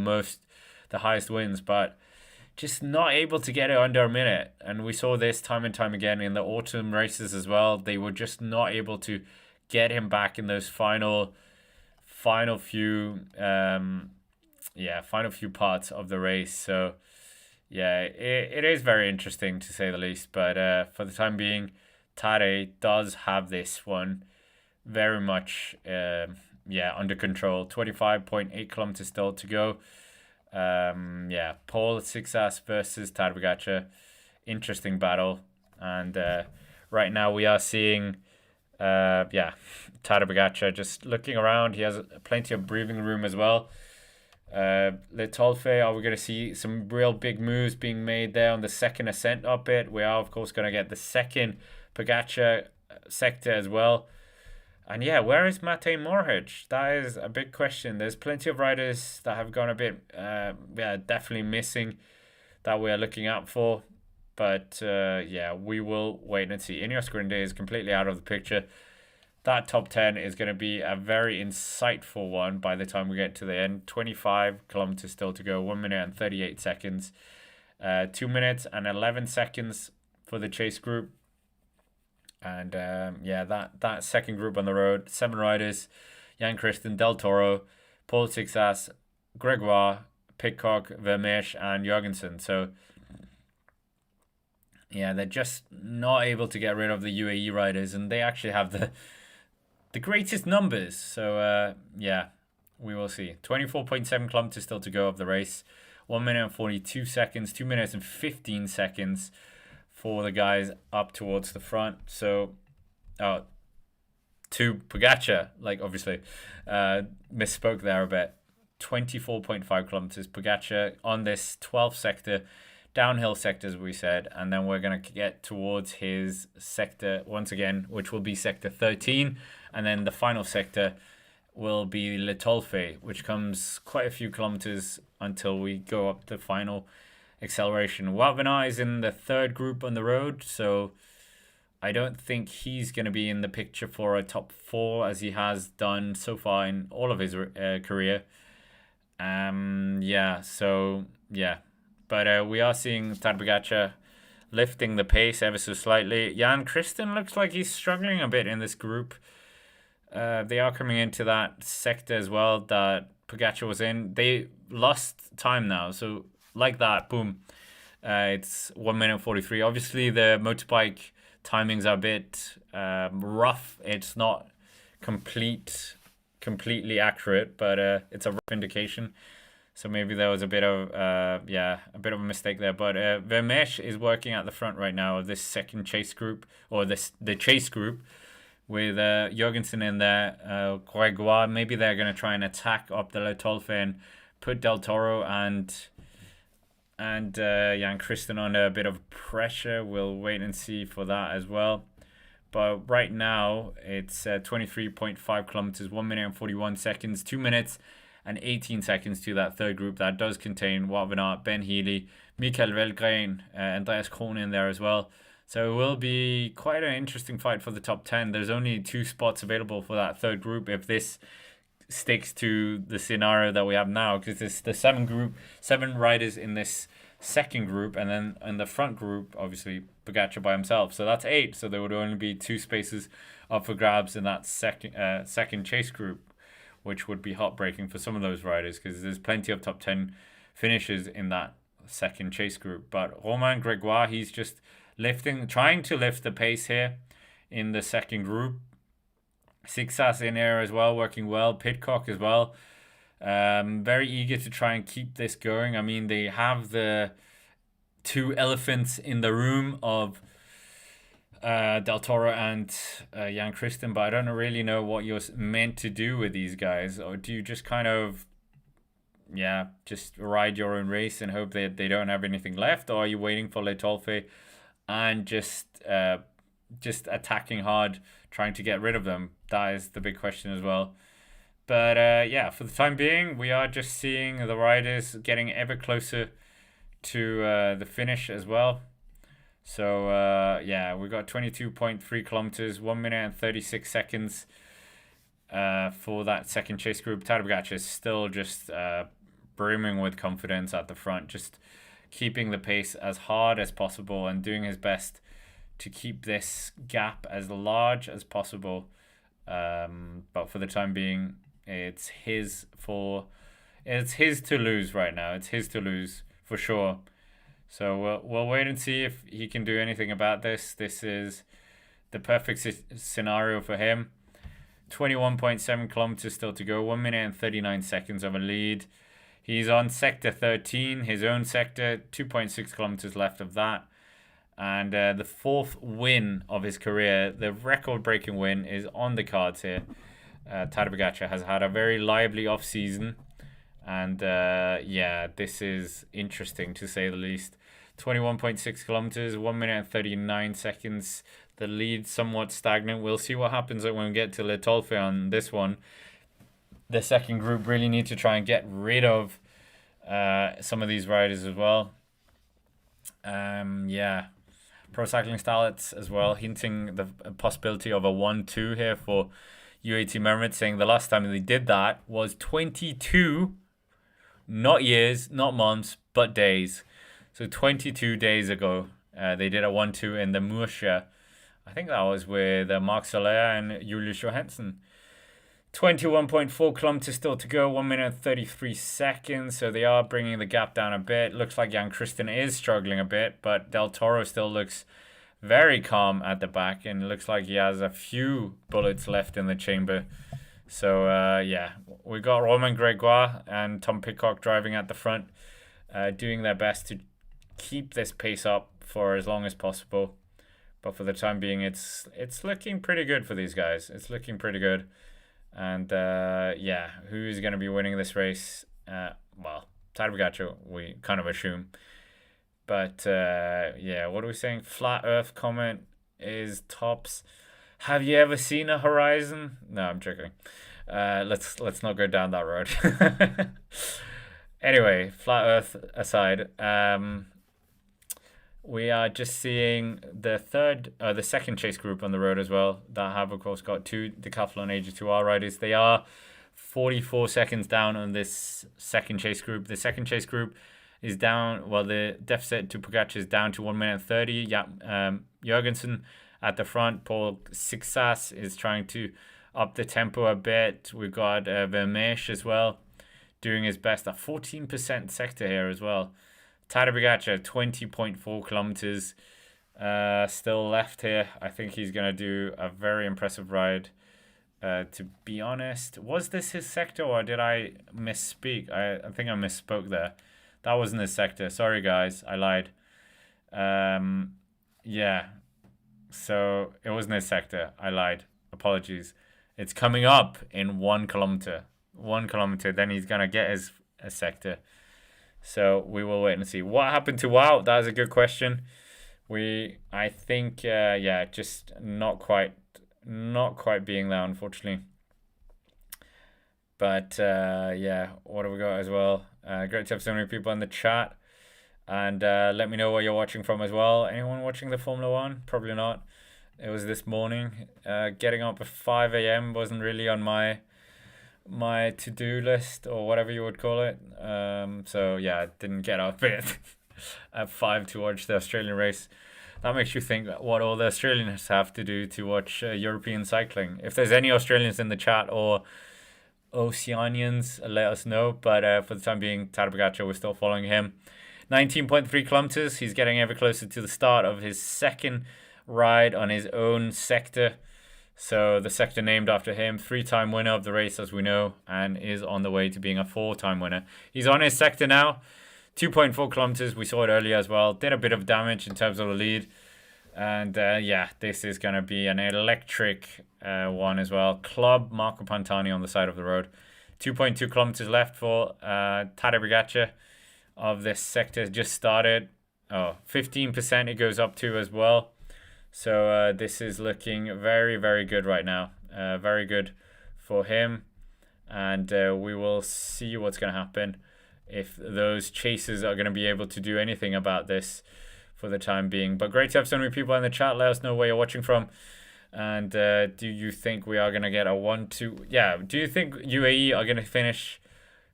Speaker 2: highest wins, but just not able to get it under a minute. And we saw this time and time again in the autumn races as well. They were just not able to get him back in those final few parts of the race. So yeah, it is very interesting to say the least. But for the time being, Tadej does have this one very much under control. 25.8 kilometers still to go. Yeah, Paul Sixas versus Tadej Pogacar. Interesting battle. And right now we are seeing Tadej Pogacar just looking around. He has plenty of breathing room as well. Le Tolfe, are we going to see some real big moves being made there on the second ascent up it? We are, of course, going to get the second Pogacar sector as well. And yeah, where is Matej Mohoric? That is a big question. There's plenty of riders that have gone a bit, definitely missing that we are looking out for. But yeah, we will wait and see. Ineos Grinde is completely out of the picture. That top 10 is going to be a very insightful one by the time we get to the end. 25 kilometers still to go. 1 minute and 38 seconds. 2 minutes and 11 seconds for the chase group. And that second group on the road, 7 riders: Jan Christen, Del Toro, Paul Sixas, Gregoire, Pidcock, Vermeersch, and Jorgensen. So yeah, they're just not able to get rid of the UAE riders, and they actually have the greatest numbers. So yeah, we will see. 24.7 kilometers still to go of the race. 1 minute and 42 seconds, 2 minutes and 15 seconds for the guys up towards the front. So, to Pogacar, obviously, misspoke there a bit. 24.5 kilometers. Pogacar on this 12th sector downhill sectors, we said, and then we're going to get towards his sector once again, which will be sector 13, and then the final sector will be Le Tolfe, which comes quite a few kilometers until we go up the final acceleration. Wout van Aert is in the third group on the road, so I don't think he's going to be in the picture for a top 4 as he has done so far in all of his career. But we are seeing Tadej Pogacar lifting the pace ever so slightly. Jan Christen looks like he's struggling a bit in this group. They are coming into that sector as well that Pogacar was in. They lost time now, so like that, boom. It's 1 minute 43. Obviously, the motorbike timings are a bit rough. It's not completely accurate, but it's a rough indication. So maybe there was a bit of a mistake there. But Vermeersch is working at the front right now of this second chase group, or the chase group, with Jorgensen in there, Gregoire. Maybe they're going to try and attack up the Le Tolfe and put Del Toro and Jan Christen under a bit of pressure. We'll wait and see for that as well. But right now, it's 23.5 kilometers, 1 minute and 41 seconds, 2 minutes and 18 seconds to that third group. That does contain Wout van Aert, Ben Healy, Mikael Velgren, Andreas Krohn in there as well. So it will be quite an interesting fight for the top 10. There's only 2 spots available for that third group if this sticks to the scenario that we have now, because it's the 7 riders in this second group, and then in the front group, obviously, Pogacar by himself. So that's 8. So there would only be 2 spaces up for grabs in that second chase group, which would be heartbreaking for some of those riders, because there's plenty of top 10 finishes in that second chase group. But Romain Gregoire, he's just trying to lift the pace here in the second group. Sixas in there as well, working well. Pidcock as well. Very eager to try and keep this going. I mean, they have the 2 elephants in the room of Del Toro and Jan Christen, but I don't really know what you're meant to do with these guys. Or do you just kind of just ride your own race and hope that they don't have anything left? Or are you waiting for Le Tolfe and just attacking hard, trying to get rid of them? That is the big question as well. But for the time being, we are just seeing the riders getting ever closer to the finish as well. So we got 22.3 kilometers, 1 minute and 36 seconds for that second chase group. Tadej Pogacar is still just brimming with confidence at the front, just keeping the pace as hard as possible and doing his best to keep this gap as large as possible. But for the time being, it's his to lose right now. It's his to lose for sure. So we'll wait and see if he can do anything about this. This is the perfect scenario for him. 21.7 kilometers still to go. 1 minute and 39 seconds of a lead. He's on sector 13, his own sector. 2.6 kilometers left of that. And the 4th win of his career, the record-breaking win, is on the cards here. Tadej Pogacar has had a very lively off-season. And this is interesting to say the least. 21.6 kilometers, 1 minute and 39 seconds. The lead somewhat stagnant. We'll see what happens when we get to Le Tolfe on this one. The second group really need to try and get rid of some of these riders as well. Pro Cycling Stats as well, hinting the possibility of a 1-2 here for UAE Mermaid, saying the last time they did that was 22, not years, not months, but days. So 22 days ago, they did a 1-2 in the Murcia. I think that was with Mark Soler and Julius Johansson. 21.4 kilometers still to go, 1 minute and 33 seconds. So they are bringing the gap down a bit. Looks like Jan Christen is struggling a bit, but Del Toro still looks very calm at the back, and it looks like he has a few bullets left in the chamber. So we got Romain Gregoire and Tom Pidcock driving at the front, doing their best to keep this pace up for as long as possible. But for the time being, it's looking pretty good for these guys. It's looking pretty good. And who's going to be winning this race? Tadej Pogacar, we kind of assume. But yeah, what are we saying? Flat Earth comment is tops. Have you ever seen a horizon? No, I'm joking. Let's not go down that road. Anyway, flat Earth aside, we are just seeing the second chase group on the road as well that have of course got two decathlon AG2R riders. They are 44 seconds down on this second chase group. The second chase group is down. Well, the deficit to Pogacar is down to 1 minute 30. Yeah, Jorgensen at the front. Paul Sixas is trying to up the tempo a bit. We've got Vermeersch as well, doing his best. A 14% sector here as well. Tadej Pogacar, 20.4 kilometers still left here. I think he's going to do a very impressive ride. To be honest, was this his sector or did I misspeak? I think I misspoke there. That wasn't his sector. Sorry, guys. I lied. Yeah. So it wasn't his sector. I lied. Apologies. It's coming up in 1 kilometer. 1 kilometer. Then he's going to get his sector. So we will wait and see. What happened to Wout? That is a good question. I think, yeah, just not quite being there, unfortunately. But yeah, what have we got as well? Great to have so many people in the chat. And let me know where you're watching from as well. Anyone watching the Formula One? Probably not. It was this morning. Getting up at 5 a.m. wasn't really on my to-do list or whatever you would call it. So yeah, I didn't get up at 5 to watch the Australian race. That makes you think what all the Australians have to do to watch European cycling. If there's any Australians in the chat or Oceanians, let us know. But for the time being, Tadej Pogacar, we're still following him. 19.3 kilometers. He's getting ever closer to the start of his second ride on his own sector. So the sector named after him, 3-time winner of the race, as we know, and is on the way to being a 4-time winner. He's on his sector now. 2.4 kilometers. We saw it earlier as well. Did a bit of damage in terms of the lead. And yeah, this is going to be an electric one as well. Club Marco Pantani on the side of the road. 2.2 kilometers left for Tadej Pogacar of this sector. Just started. 15% it goes up to as well. So this is looking very, very good right now. Very good for him. And we will see what's going to happen. If those chasers are going to be able to do anything about this for the time being. But great to have so many people in the chat. Let us know where you're watching from. And do you think we are going to get a 1-2? Yeah, do you think UAE are going to finish?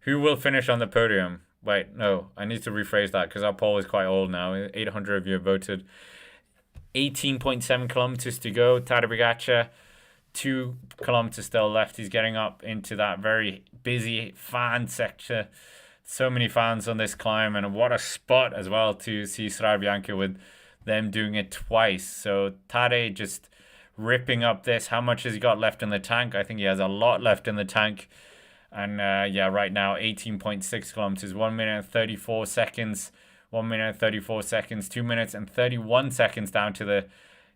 Speaker 2: Who will finish on the podium? Wait, no, I need to rephrase that because our poll is quite old now. 800 of you have voted. 18.7 kilometers to go. Tadej Pogacar, 2 kilometers still left. He's getting up into that very busy fan sector. So many fans on this climb, and what a spot as well to see Strade Bianche with them doing it twice. So Tadej just ripping up this. How much has he got left in the tank? I think he has a lot left in the tank. And yeah, right now 18.6 kilometers, 1 minute and 34 seconds, 1 minute and 34 seconds, 2 minutes and 31 seconds down to the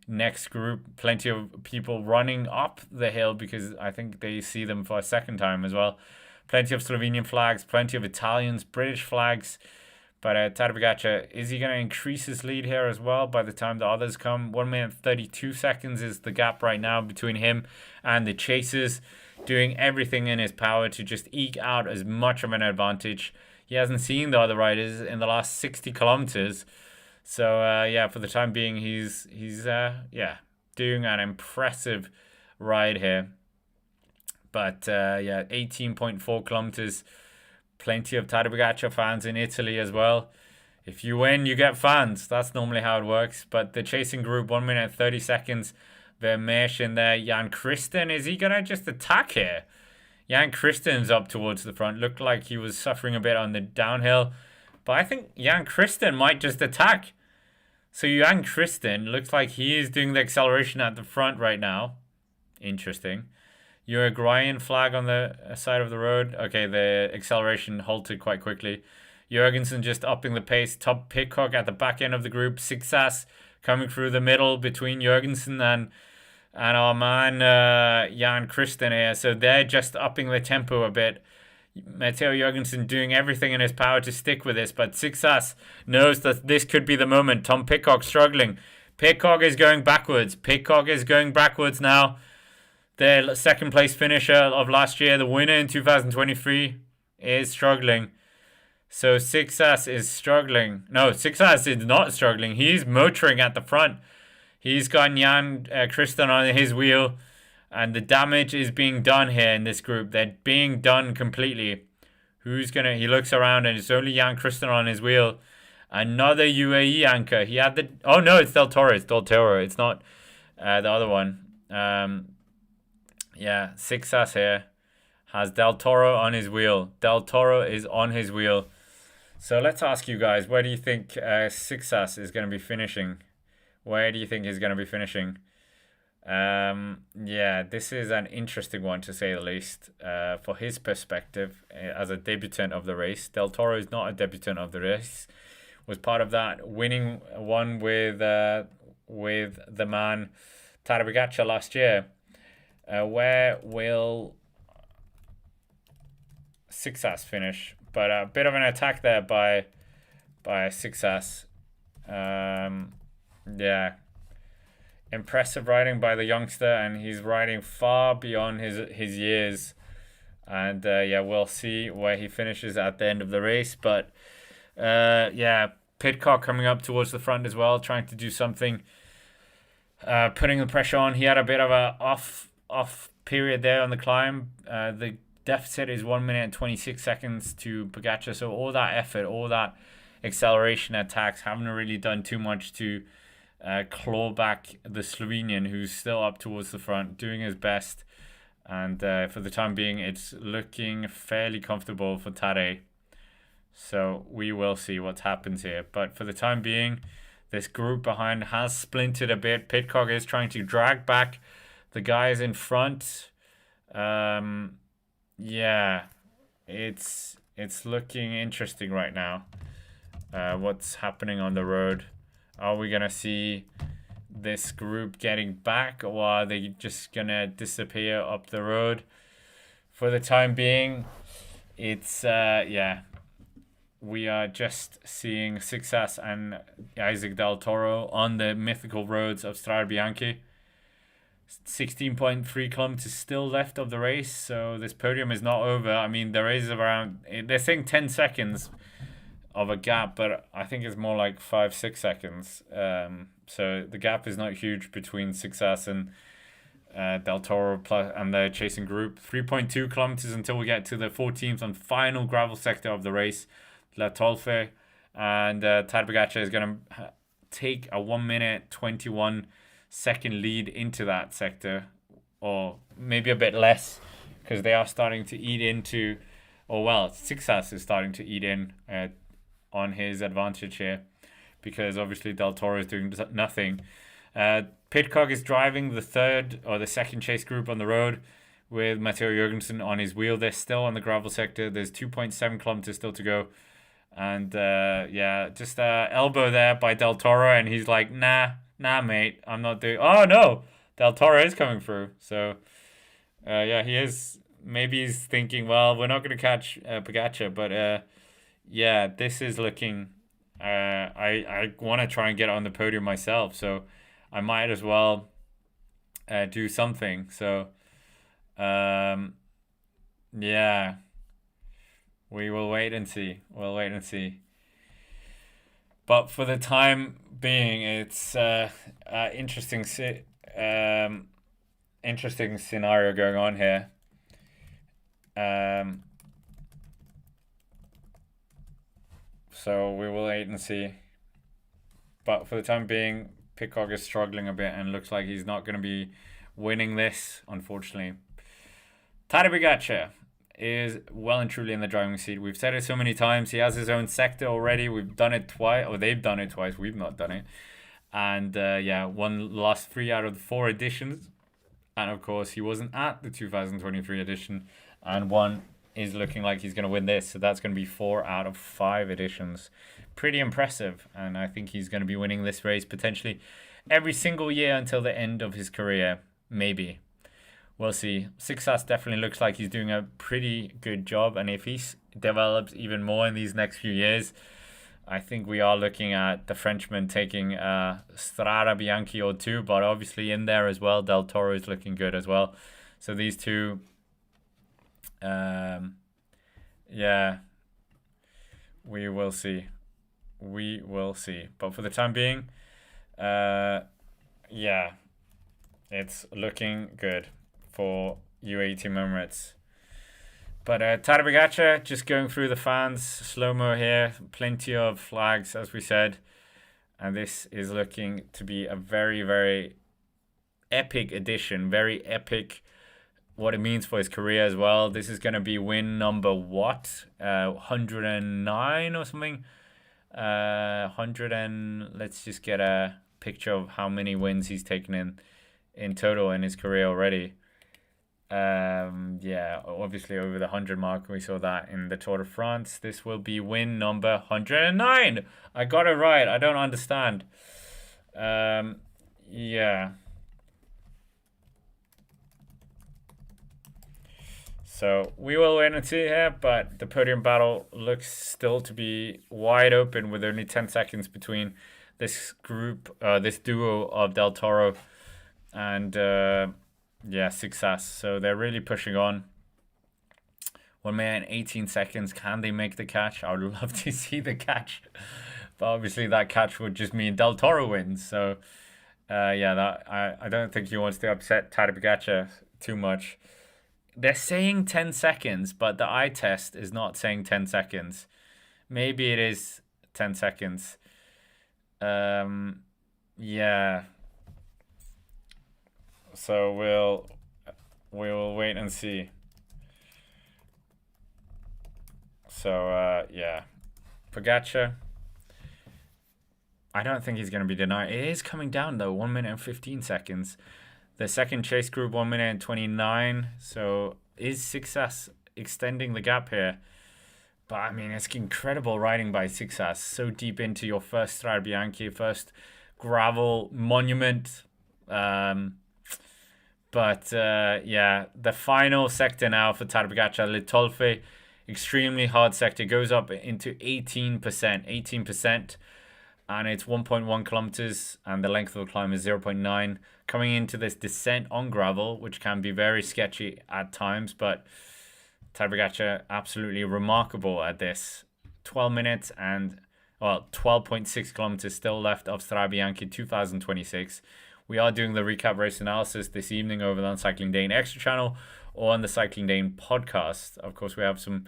Speaker 2: next group. Plenty of people running up the hill because I think they see them for a second time as well. Plenty of Slovenian flags, plenty of Italians, British flags. But Tadej Pogacar, is he going to increase his lead here as well by the time the others come? 1 minute 32 seconds is the gap right now between him and the chasers, doing everything in his power to just eke out as much of an advantage. He hasn't seen the other riders in the last 60 kilometers. So, yeah, for the time being, he's yeah, doing an impressive ride here. But yeah, 18.4 kilometers. Plenty of Tadej Pogacar fans in Italy as well. If you win, you get fans. That's normally how it works. But the chasing group, 1 minute 30 seconds. Vermeersch in there. Jan Christen, is he going to just attack here? Jan Christen's up towards the front. Looked like he was suffering a bit on the downhill. But I think Jan Christen might just attack. So Jan Christen looks like he is doing the acceleration at the front right now. Interesting. Uruguayan flag on the side of the road. Okay, the acceleration halted quite quickly. Jorgensen just upping the pace. Top Pidcock at the back end of the group. Sixas coming through the middle between Jorgensen and our man Jan Christen here. So they're just upping the tempo a bit. Matteo Jorgensen doing everything in his power to stick with this, but Sixas knows that this could be the moment. Tom Pidcock struggling. Pidcock is going backwards. Pidcock is going backwards now. The second place finisher of last year, the winner in 2023, is struggling. So Sixas is struggling. No, Sixas is not struggling. He's motoring at the front. He's got Jan Christian on his wheel. And the damage is being done here in this group. They're being done completely. He looks around and it's only Jan Christian on his wheel. Another UAE anchor. He had the... Oh, no, it's Del Toro. It's Del Toro. It's not the other one. Yeah, Sixas here has Del Toro on his wheel. Del Toro is on his wheel. So let's ask you guys, where do you think Sixas is going to be finishing? Where do you think he's going to be finishing? Yeah, this is an interesting one to say the least. For his perspective, as a debutant of the race, Del Toro is not a debutant of the race. Was part of that winning one with the man Tadej Pogacar last year. Where will Sixas finish? But a bit of an attack there by Sixas. Yeah. Impressive riding by the youngster, and he's riding far beyond his years. And yeah, we'll see where he finishes at the end of the race. But yeah, Pidcock coming up towards the front as well, trying to do something, putting the pressure on. He had a bit of a off period there on the climb. The deficit is 1 minute and 26 seconds to Pogacar. So all that effort, all that acceleration attacks haven't really done too much to claw back the Slovenian, who's still up towards the front, doing his best. And for the time being, it's looking fairly comfortable for Tadej. So we will see what happens here. But for the time being, this group behind has splintered a bit. Pidcock is trying to drag back the guys in front. Yeah, it's looking interesting right now. What's happening on the road? Are we going to see this group getting back, or are they just going to disappear up the road? For the time being, it's, yeah, we are just seeing Sixas and Isaac Del Toro on the mythical roads of Strade Bianche. 16.3 kilometers still left of the race, so this podium is not over. I mean, there is around, they're saying 10 seconds of a gap, but I think it's more like 5-6 seconds. So the gap is not huge between Sixas and Del Toro and the chasing group. 3.2 kilometers until we get to the 14th and final gravel sector of the race, La Tolfe, and Tadej Pogacar is going to take a 1 minute 21 second lead into that sector, or maybe a bit less, because they are starting to eat into, or well, Sixas is starting to eat in on his advantage here, because obviously Del Toro is doing nothing. Pidcock is driving the third or the second chase group on the road with Matteo Jorgensen on his wheel. They're still on the gravel sector. There's 2.7 kilometers still to go. And yeah, just elbow there by Del Toro, and he's like, nah, mate, I'm not doing... Oh, no! Del Toro is coming through. So, yeah, he is... Maybe he's thinking, well, we're not going to catch Pogacar, but yeah, this is looking... I want to try and get on the podium myself, so I might as well do something. So, yeah, we will wait and see. We'll wait and see. But for the time being, it's interesting scenario going on here. So we will wait and see. But for the time being, Pidcock is struggling a bit and looks like he's not going to be winning this, unfortunately. Tadej Pogacar is well and truly in the driving seat. We've said it so many times. He has his own sector already. We've done it twice, or they've done it twice. We've not done it. And yeah, lost 3 out of the 4 editions. And of course, he wasn't at the 2023 edition. And one is looking like he's going to win this. So that's going to be 4 out of 5 editions. Pretty impressive. And I think he's going to be winning this race potentially every single year until the end of his career. Maybe. we'll see. Success definitely looks like he's doing a pretty good job, and if he develops even more in these next few years, I think we are looking at the Frenchman taking Strade Bianche or two, but obviously in there as well, Del Toro is looking good as well. So these two, yeah, we will see. We will see. But for the time being, yeah, it's looking good for UAE Team Emirates. But Tadej Pogacar, just going through the fans, slow-mo here, plenty of flags, as we said. And this is looking to be a very, very epic edition, very epic what it means for his career as well. This is going to be win number what? 109 or something? 100 and let's just get a picture of how many wins he's taken in total in his career already. Yeah, obviously over the 100 mark. We saw that in the Tour de France. This will be win number 109. I got it right. I don't understand. Yeah. So we will wait and see here, but the podium battle looks still to be wide open with only 10 seconds between this group, this duo of Del Toro and yeah, Success. So they're really pushing on. 1 minute and 18 seconds. Can they make the catch? I would love to see the catch. But obviously that catch would just mean Del Toro wins. So yeah, that I don't think he wants to upset Tadej Pogacar too much. They're saying 10 seconds, but the eye test is not saying 10 seconds. Maybe it is 10 seconds. Yeah. So we'll wait and see. So yeah, Pogacar. I don't think he's going to be denied. It is coming down though. 1 minute and 15 seconds. The second chase group 1 minute and 29. So is Success extending the gap here? But I mean, it's incredible riding by Success. So deep into your first Strade Bianche, first gravel monument. But yeah, the final sector now for Tadej Pogacar, Le Tolfe, extremely hard sector, goes up into 18%, and it's 1.1 kilometers, and the length of the climb is 0.9. Coming into this descent on gravel, which can be very sketchy at times, but Tadej Pogacar absolutely remarkable at this. 12 minutes and 12.6 kilometers still left of Strade Bianche 2026. We are doing the recap race analysis this evening over the Cycling Dane Extra channel or on the Cycling Dane podcast. Of course, we have some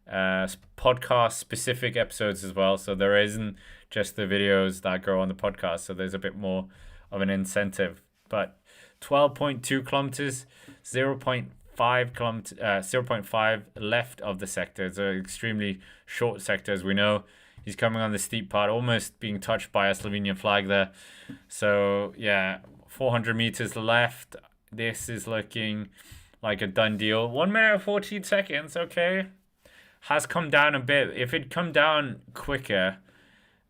Speaker 2: podcast specific episodes as well. So there isn't just the videos that go on the podcast. So there's a bit more of an incentive. But 12.2 kilometers, 0.5 left of the sector. It's an extremely short sector, as we know. He's coming on the steep part, almost being touched by a Slovenian flag there. So, yeah, 400 meters left. This is looking like a done deal. 1 minute and 14 seconds, okay. Has come down a bit. If it'd come down quicker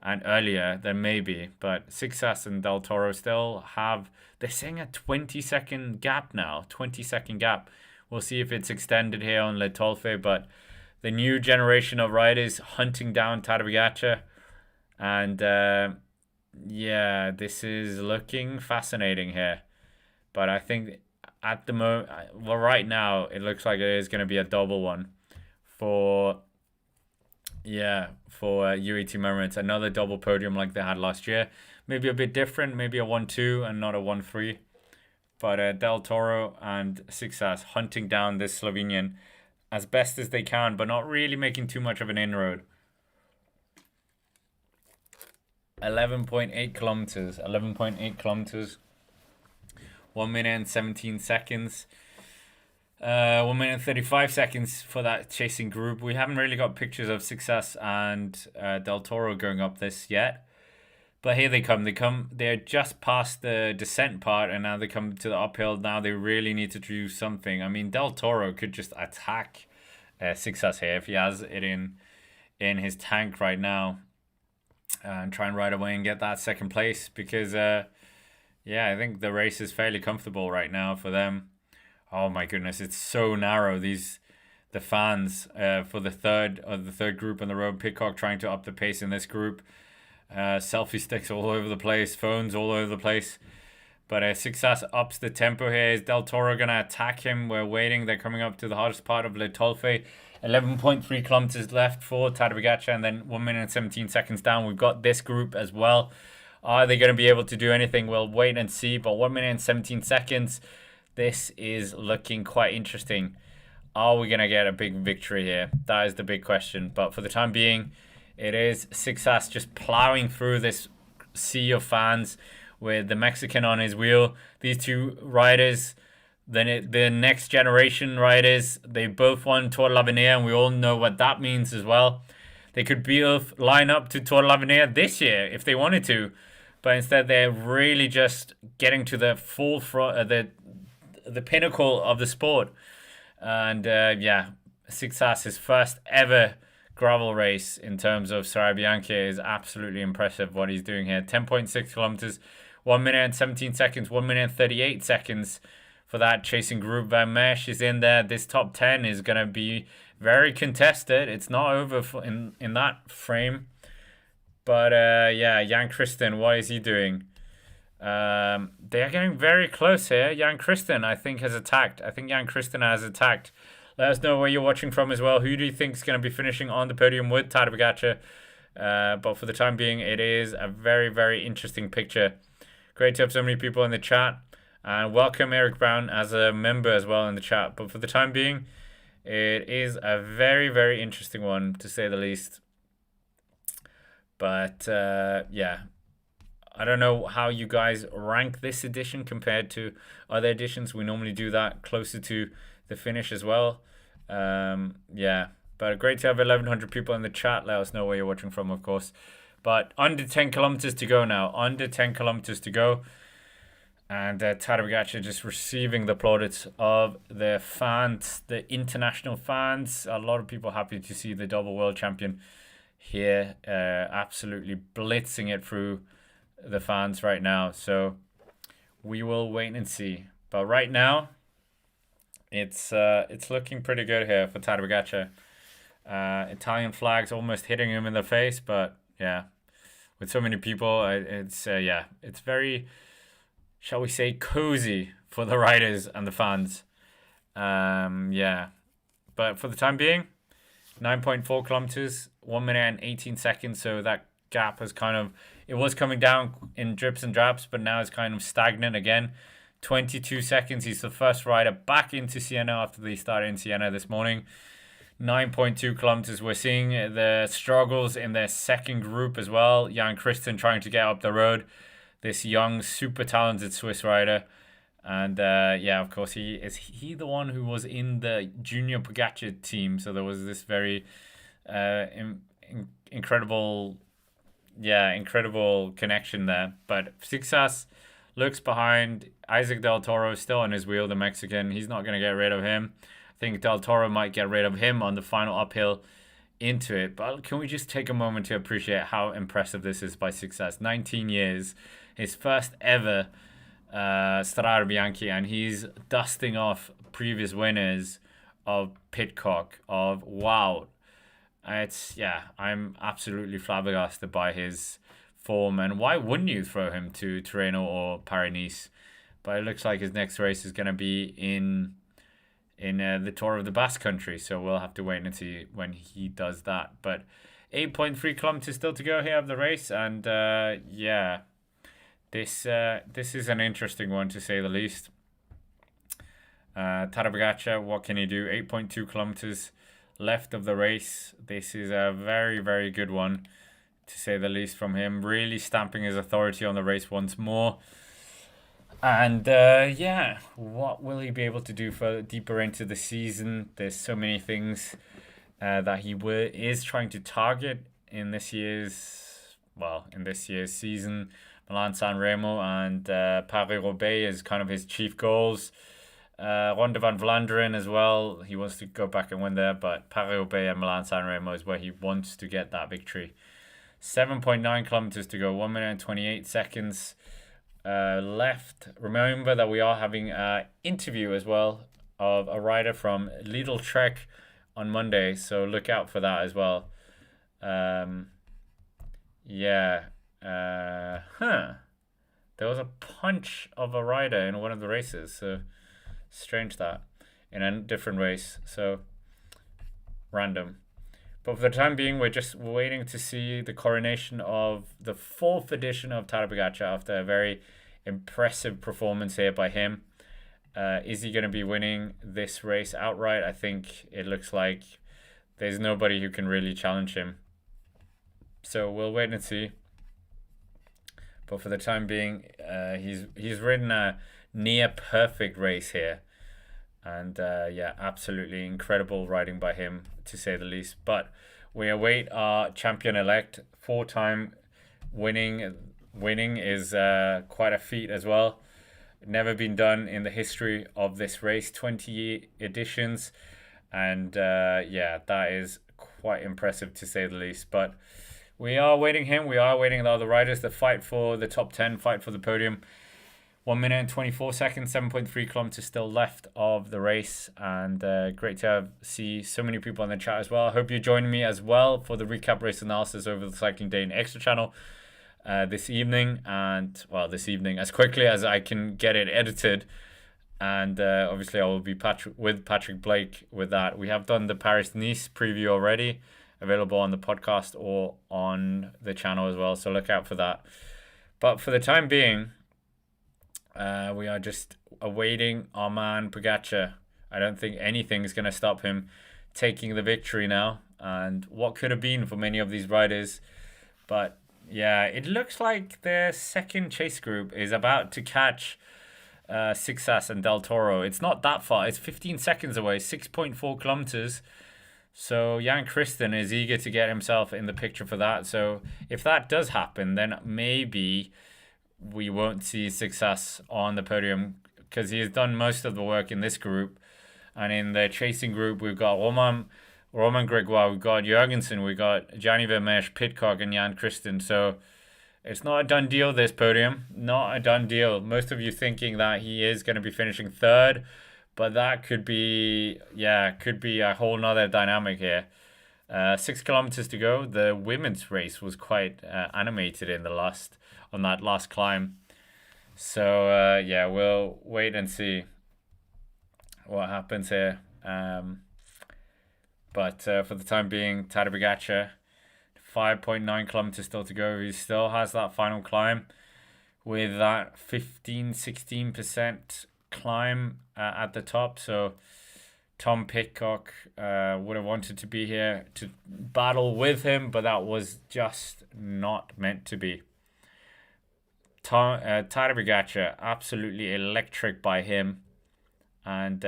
Speaker 2: and earlier, then maybe. But Success and Del Toro still have, they're saying a 20-second gap now. 20-second gap. We'll see if it's extended here on Le Tolfe, but the new generation of riders hunting down Tadej Pogacar. And yeah, this is looking fascinating here. But I think at the moment, well, right now, it looks like it is going to be a double one for UAE Team Emirates. Another double podium like they had last year. Maybe a bit different, maybe a 1-2 and not a 1-3. But Del Toro and Success hunting down this Slovenian as best as they can, but not really making too much of an inroad. 11.8 kilometers. 1 minute and 17 seconds. 1 minute and 35 seconds for that chasing group. We haven't really got pictures of Success and Del Toro going up this yet. But here they come. They're just past the descent part, and now they come to the uphill. Now they really need to do something. I mean, Del Toro could just attack Success here if he has it in his tank right now, and try and ride away and get that second place. Because, yeah, I think the race is fairly comfortable right now for them.
Speaker 1: Oh my goodness, it's so narrow. The fans for the third group on the road. Pidcock trying to up the pace in this group. Selfie sticks all over the place, phones all over the place. But Success ups the tempo here. Is Del Toro going to attack him? We're waiting. They're coming up to the hardest part of Le Tolfe. 11.3 kilometers left for Tadej Pogacar, and then 1 minute and 17 seconds down. We've got this group as well. Are they going to be able to do anything? We'll wait and see. But 1 minute and 17 seconds. This is looking quite interesting. Are we going to get a big victory here? That is the big question. But for the time being, it is Success just plowing through this sea of fans with the Mexican on his wheel. These two riders, the next generation riders, they both won Tour de l'Avenir, and we all know what that means as well. They could both line up to Tour de l'Avenir this year if they wanted to, but instead they're really just getting to the full front, the pinnacle of the sport. And Success's first ever gravel race in terms of Strade Bianche is absolutely impressive what he's doing here. 10.6 kilometers, 1 minute and 17 seconds, 1 minute and 38 seconds for that chasing group. Van Mesh is in there. This top 10 is going to be very contested. It's not over in that frame. But Jan Christen, what is he doing? They are getting very close here. Jan Christen, I think, has attacked. Let us know where you're watching from as well. Who do you think is going to be finishing on the podium with Tadej Pogacar? But for the time being, it is a very, very interesting picture. Great to have so many people in the chat. And welcome Eric Brown as a member as well in the chat. But for the time being, it is a very, very interesting one, to say the least. But I don't know how you guys rank this edition compared to other editions. We normally do that closer to the finish as well. But great to have 1,100 people in the chat. Let us know where you're watching from, of course. But under 10 kilometers to go now. Under 10 kilometers to go. And Tadej Pogacar just receiving the plaudits of the fans, the international fans. A lot of people happy to see the double world champion here. Absolutely blitzing it through the fans right now. So we will wait and see. But right now, it's looking pretty good here for Tadej Pogacar. Italian flags almost hitting him in the face, but yeah, with so many people, it's very, shall we say, cozy for the riders and the fans. But for the time being, 9.4 kilometers, 1 minute and 18 seconds. So that gap has it was coming down in drips and drabs, but now it's kind of stagnant again. 22 seconds. He's the first rider back into Siena after they started in Siena this morning. 9.2 kilometers. We're seeing the struggles in their second group as well. Jan Christen trying to get up the road. This young, super talented Swiss rider. And of course, he the one who was in the junior Pogacar team. So there was this very incredible connection there. But Success looks behind. Isaac Del Toro is still on his wheel, the Mexican. He's not going to get rid of him. I think Del Toro might get rid of him on the final uphill into it. But can we just take a moment to appreciate how impressive this is by Success? 19 years, his first ever Strade Bianche, and he's dusting off previous winners of Pidcock, of Wow. I'm absolutely flabbergasted by his form, and why wouldn't you throw him to Tirreno or Paris-Nice? But it looks like his next race is going to be in the Tour of the Basque Country, so we'll have to wait and see when he does that. But 8.3 kilometers still to go here of the race, and this is an interesting one, to say the least. Tadej Pogacar, what can he do? 8.2 kilometers left of the race. This is a very, very good one, to say the least, from him. Really stamping his authority on the race once more. And what will he be able to do for deeper into the season? There's so many things that he is trying to target in this year's season. Milan-San Remo and Paris-Roubaix is kind of his chief goals. Ronde van Vlaanderen as well. He wants to go back and win there, but Paris-Roubaix and Milan-San Remo is where he wants to get that victory. 7.9 kilometers to go, 1 minute and 28 seconds left. Remember that we are having an interview as well
Speaker 2: of a rider from Lidl Trek on Monday, so look out for that as well. Yeah. There was a punch of a rider in one of the races, so strange that. In a different race, so random. But for the time being, we're just waiting to see the coronation of the 4th edition of Tadej Pogacar after a very impressive performance here by him. Is he going to be winning this race outright? I think it looks like there's nobody who can really challenge him. So we'll wait and see. But for the time being, he's ridden a near perfect race here. And yeah, absolutely incredible riding by him, to say the least. But we await our champion-elect. 4-time winning is quite a feat as well. Never been done in the history of this race. 20 editions. And yeah, that is quite impressive, to say the least. But we are awaiting him. We are awaiting the other riders. The fight for the top 10, fight for the podium. 1 minute and 24 seconds, 7.3 kilometers still left of the race. And great to see so many people on the chat as well. I hope you're joining me as well for the recap race analysis over the Cycling Day in Extra channel this evening. And, well, this evening, as quickly as I can get it edited. And obviously I will be with Patrick Blake with that. We have done the Paris-Nice preview already, available on the podcast or on the channel as well. So look out for that. But for the time being, we are just awaiting our man Pogacar. I don't think anything is going to stop him taking the victory now. And what could have been for many of these riders. But yeah, it looks like the second chase group is about to catch Sixas and Del Toro. It's not that far. It's 15 seconds away, 6.4 kilometers. So Jan Christen is eager to get himself in the picture for that. So if that does happen, then maybe we won't see Sixas on the podium, because he has done most of the work in this group. And in the chasing group, we've got Roman Gregoire, we've got Jurgensen, we've got Gianni Vermeersch, Pidcock, and Jan Christen. So it's not a done deal, this podium. Not a done deal. Most of you thinking that he is going to be finishing third, but that could be a whole nother dynamic here. 6 kilometers to go. The women's race was quite animated on that last climb. So yeah, we'll wait and see what happens here. But for the time being, Tadej Pogacar, 5.9 kilometers still to go. He still has that final climb with that 16% climb at the top. So Tom Pidcock would have wanted to be here to battle with him, but that was just not meant to be. Tadej Pogacar, absolutely electric by him. And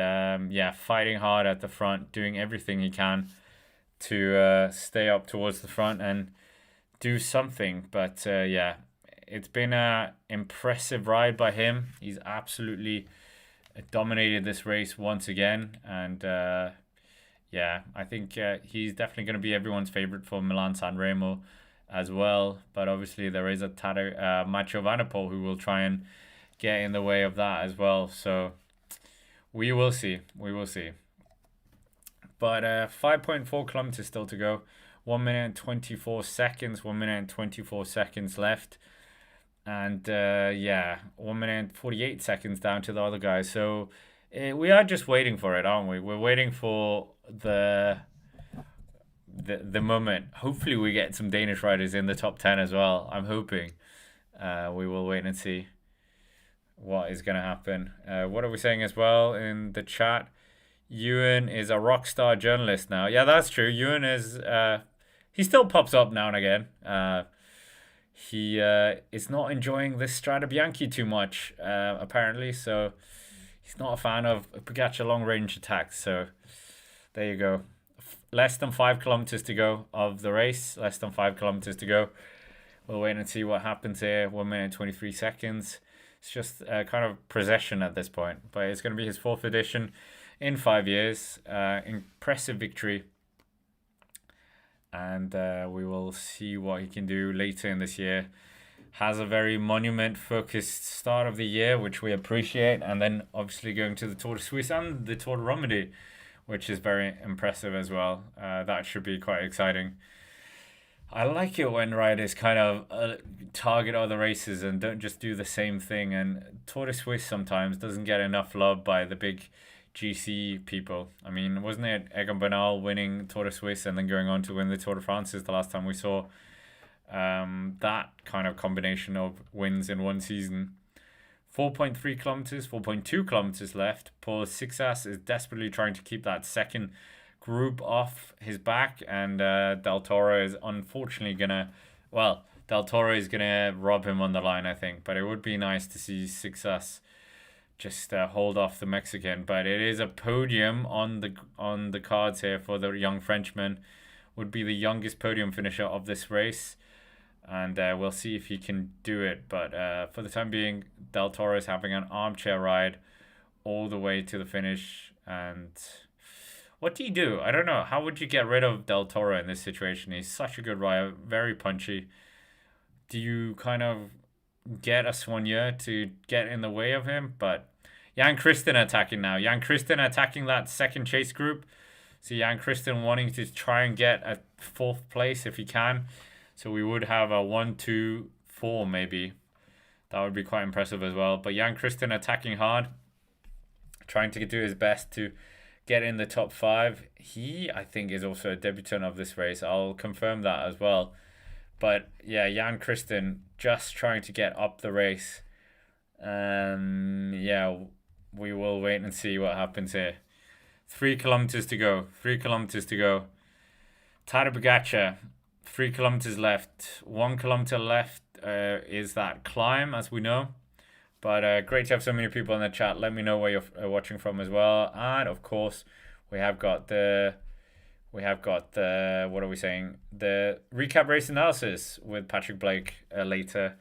Speaker 2: yeah, fighting hard at the front, doing everything he can to stay up towards the front and do something. But yeah, it's been an impressive ride by him. He's absolutely dominated this race once again. And yeah, I think he's definitely going to be everyone's favorite for Milan-San Remo as well. But obviously there is a Mathieu van der Poel who will try and get in the way of that as well. So we will see. But 5.4 kilometers still to go. 1 minute and 24 seconds. 1 minute and 24 seconds left. And yeah, 1 minute and 48 seconds down to the other guys. So we are just waiting for it, aren't we? We're waiting for the moment. Hopefully we get some Danish riders in the top 10 as well. I'm hoping. We will wait and see what is going to happen. What are we saying as well in the chat? Ewan is a rock star journalist now. Yeah, that's true. Ewan is he still pops up now and again. He is not enjoying this Strade Bianche too much, apparently. So he's not a fan of Pogacar long range attacks. So there you go. Less than 5 kilometers to go of the race. Less than 5 kilometers to go. We'll wait and see what happens here. 1 minute and 23 seconds. It's just kind of procession at this point. But it's going to be his 4th edition in 5 years. Impressive victory. And we will see what he can do later in this year. has a very monument-focused start of the year, which we appreciate, and then obviously going to the Tour de Suisse and the Tour de Romandie, which is very impressive as well. That should be quite exciting. I like it when riders kind of target other races and don't just do the same thing. And Tour de Suisse sometimes doesn't get enough love by the big GC people. I mean, wasn't it Egan Bernal winning Tour de Suisse and then going on to win the Tour de France is the last time we saw that kind of combination of wins in one season. 4.3 kilometers, 4.2 kilometers left. Paul Sixas is desperately trying to keep that second group off his back, and Del Toro is unfortunately Del Toro is gonna rob him on the line, I think. But it would be nice to see Sixas just hold off the Mexican. But it is a podium on the cards here for the young Frenchman. Would be the youngest podium finisher of this race, and we'll see if he can do it. But for the time being, Del Toro is having an armchair ride all the way to the finish. And what do you do? I don't know. How would you get rid of Del Toro in this situation? He's such a good rider, very punchy. Do you kind of get a Soigneur to get in the way of him? But Jan Christen attacking now. Jan Christen attacking that second chase group. So Jan Christen wanting to try and get a fourth place if he can. So we would have a 1, 2, 4 maybe. That would be quite impressive as well. But Jan Christen attacking hard. Trying to do his best to get in the top 5. He, I think, is also a debutant of this race. I'll confirm that as well. But yeah, Jan Christen just trying to get up the race. Yeah, we will wait and see what happens here. 3 kilometers to go. 3 kilometers to go. Tadej Pogacar, 3 kilometers left. 1 kilometer left is that climb, as we know. But great to have so many people in the chat. Let me know where you're watching from as well. And of course, we have got the what are we saying? The recap race analysis with Patrick Blake later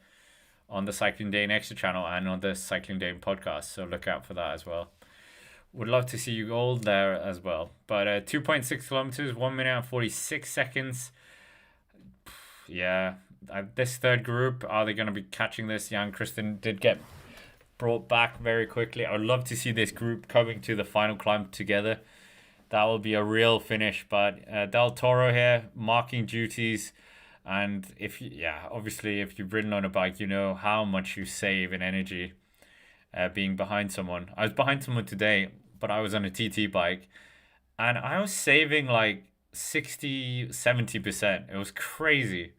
Speaker 2: on the Cycling Day Extra channel and on the Cycling Day podcast. So look out for that as well. Would love to see you all there as well. But 2.6 kilometers, 1 minute and 46 seconds. Yeah, this third group, are they going to be catching this? Jan Christen did get brought back very quickly. I would love to see this group coming to the final climb together. That will be a real finish. But Del Toro here, marking duties. And obviously, if you've ridden on a bike, you know how much you save in energy being behind someone. I was behind someone today, but I was on a TT bike. And I was saving like 60-70%. It was crazy.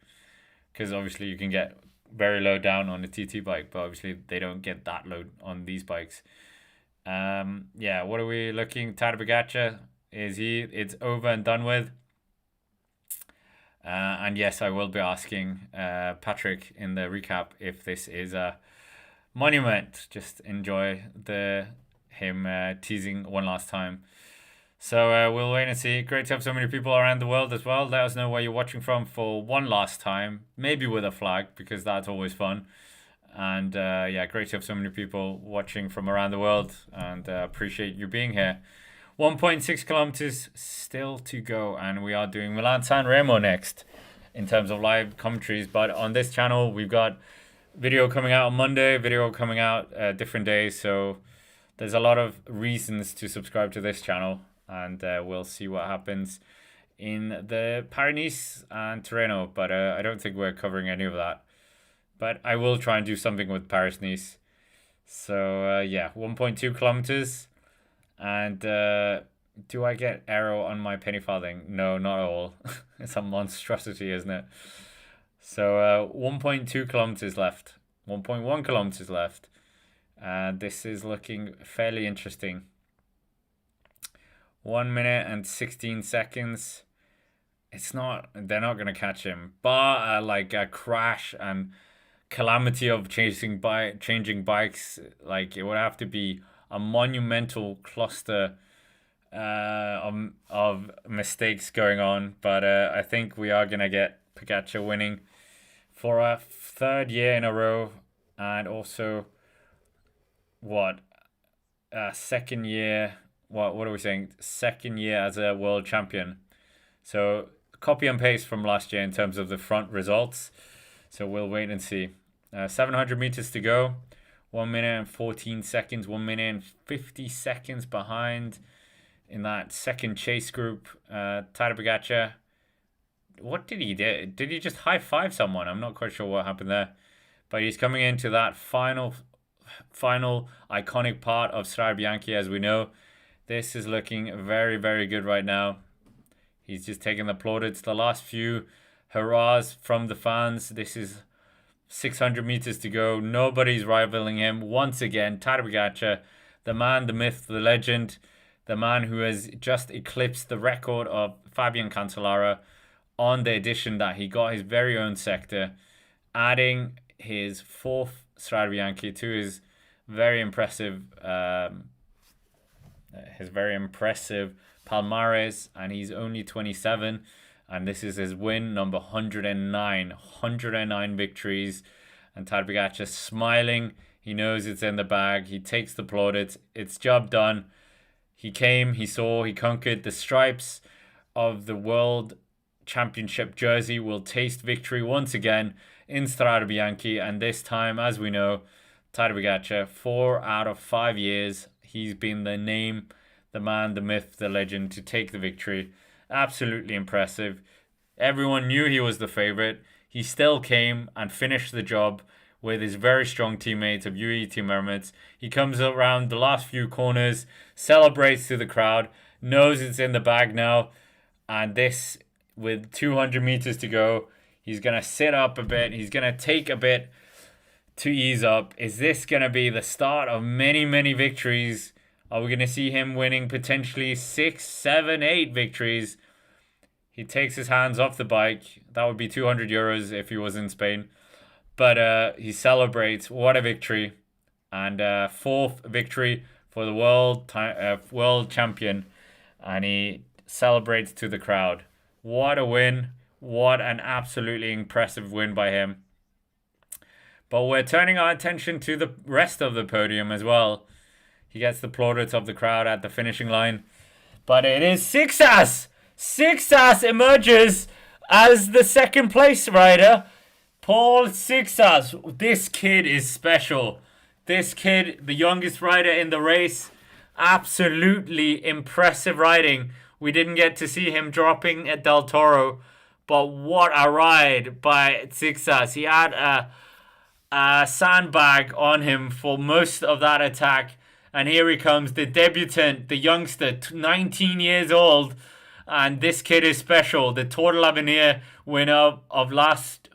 Speaker 2: Because obviously you can get very low down on a TT bike, but obviously they don't get that low on these bikes. What are we looking? Tadej Pogacar, it's over and done with. And yes, I will be asking Patrick in the recap if this is a monument. Just enjoy him teasing one last time. So we'll wait and see. Great to have so many people around the world as well. Let us know where you're watching from for one last time. Maybe with a flag, because that's always fun. And great to have so many people watching from around the world. And appreciate you being here. 1.6 kilometers still to go. And we are doing Milan-San Remo next in terms of live commentaries. But on this channel, we've got video coming out on Monday, video coming out different days. So there's a lot of reasons to subscribe to this channel. And we'll see what happens in the Paris-Nice and Tirreno. But I don't think we're covering any of that. But I will try and do something with Paris-Nice. So, 1.2 kilometers. And do I get arrow on my penny farthing? No, not at all. It's a monstrosity, isn't it? So, 1.2 kilometers left. 1.1 kilometers left. And this is looking fairly interesting. 1 minute and 16 seconds. They're not going to catch him. But like a crash and calamity of changing bikes, like it would have to be a monumental cluster of mistakes going on. But I think we are going to get Pogacar winning for a third year in a row. And also, second year... What are we saying? Second year as a world champion. So copy and paste from last year in terms of the front results. So we'll wait and see. 700 meters to go. 1 minute and 14 seconds. 1 minute and 50 seconds behind in that second chase group. Tadej Pogacar, what did he do? Did he just high five someone? I'm not quite sure what happened there. But he's coming into that final iconic part of Strade Bianche, as we know. This is looking very, very good right now. He's just taking the plaudits. The last few hurrahs from the fans. This is 600 meters to go. Nobody's rivaling him. Once again, Tadej Pogacar, the man, the myth, the legend, the man who has just eclipsed the record of Fabian Cancellara on the edition that he got his very own sector, adding his fourth Strade Bianche to his very impressive palmares, and he's only 27, and this is his win number 109 victories, and Tadej Pogacar smiling. He knows it's in the bag. He takes the plaudits. It's job done. He came, he saw, he conquered. The stripes of the World Championship jersey will taste victory once again in Strade Bianche, and this time, as we know, Tadej Pogacar, 4 out of 5 years, he's been the name, the man, the myth, the legend to take the victory. Absolutely impressive. Everyone knew he was the favourite. He still came and finished the job with his very strong teammates of UAE Mermaids. He comes around the last few corners, celebrates to the crowd, knows it's in the bag now, and this, with 200 meters to go, he's going to sit up a bit. He's going to take a bit to ease up. Is this going to be the start of many, many victories? Are we going to see him winning potentially 6, 7, 8 victories? He takes his hands off the bike. That would be 200 euros if he was in Spain. But he celebrates. What a victory. And fourth victory for the world champion. And he celebrates to the crowd. What a win. What an absolutely impressive win by him. But we're turning our attention to the rest of the podium as well. He gets the plaudits of the crowd at the finishing line. But it is Sixas! Sixas emerges as the second place rider. Paul Sixas. This kid is special. This kid, the youngest rider in the race. Absolutely impressive riding. We didn't get to see him dropping at Del Toro. But what a ride by Sixas. He had a sandbag on him for most of that attack. And here he comes, the debutant, the youngster, 19 years old. And this kid is special. The Tour de l'Avenir winner of last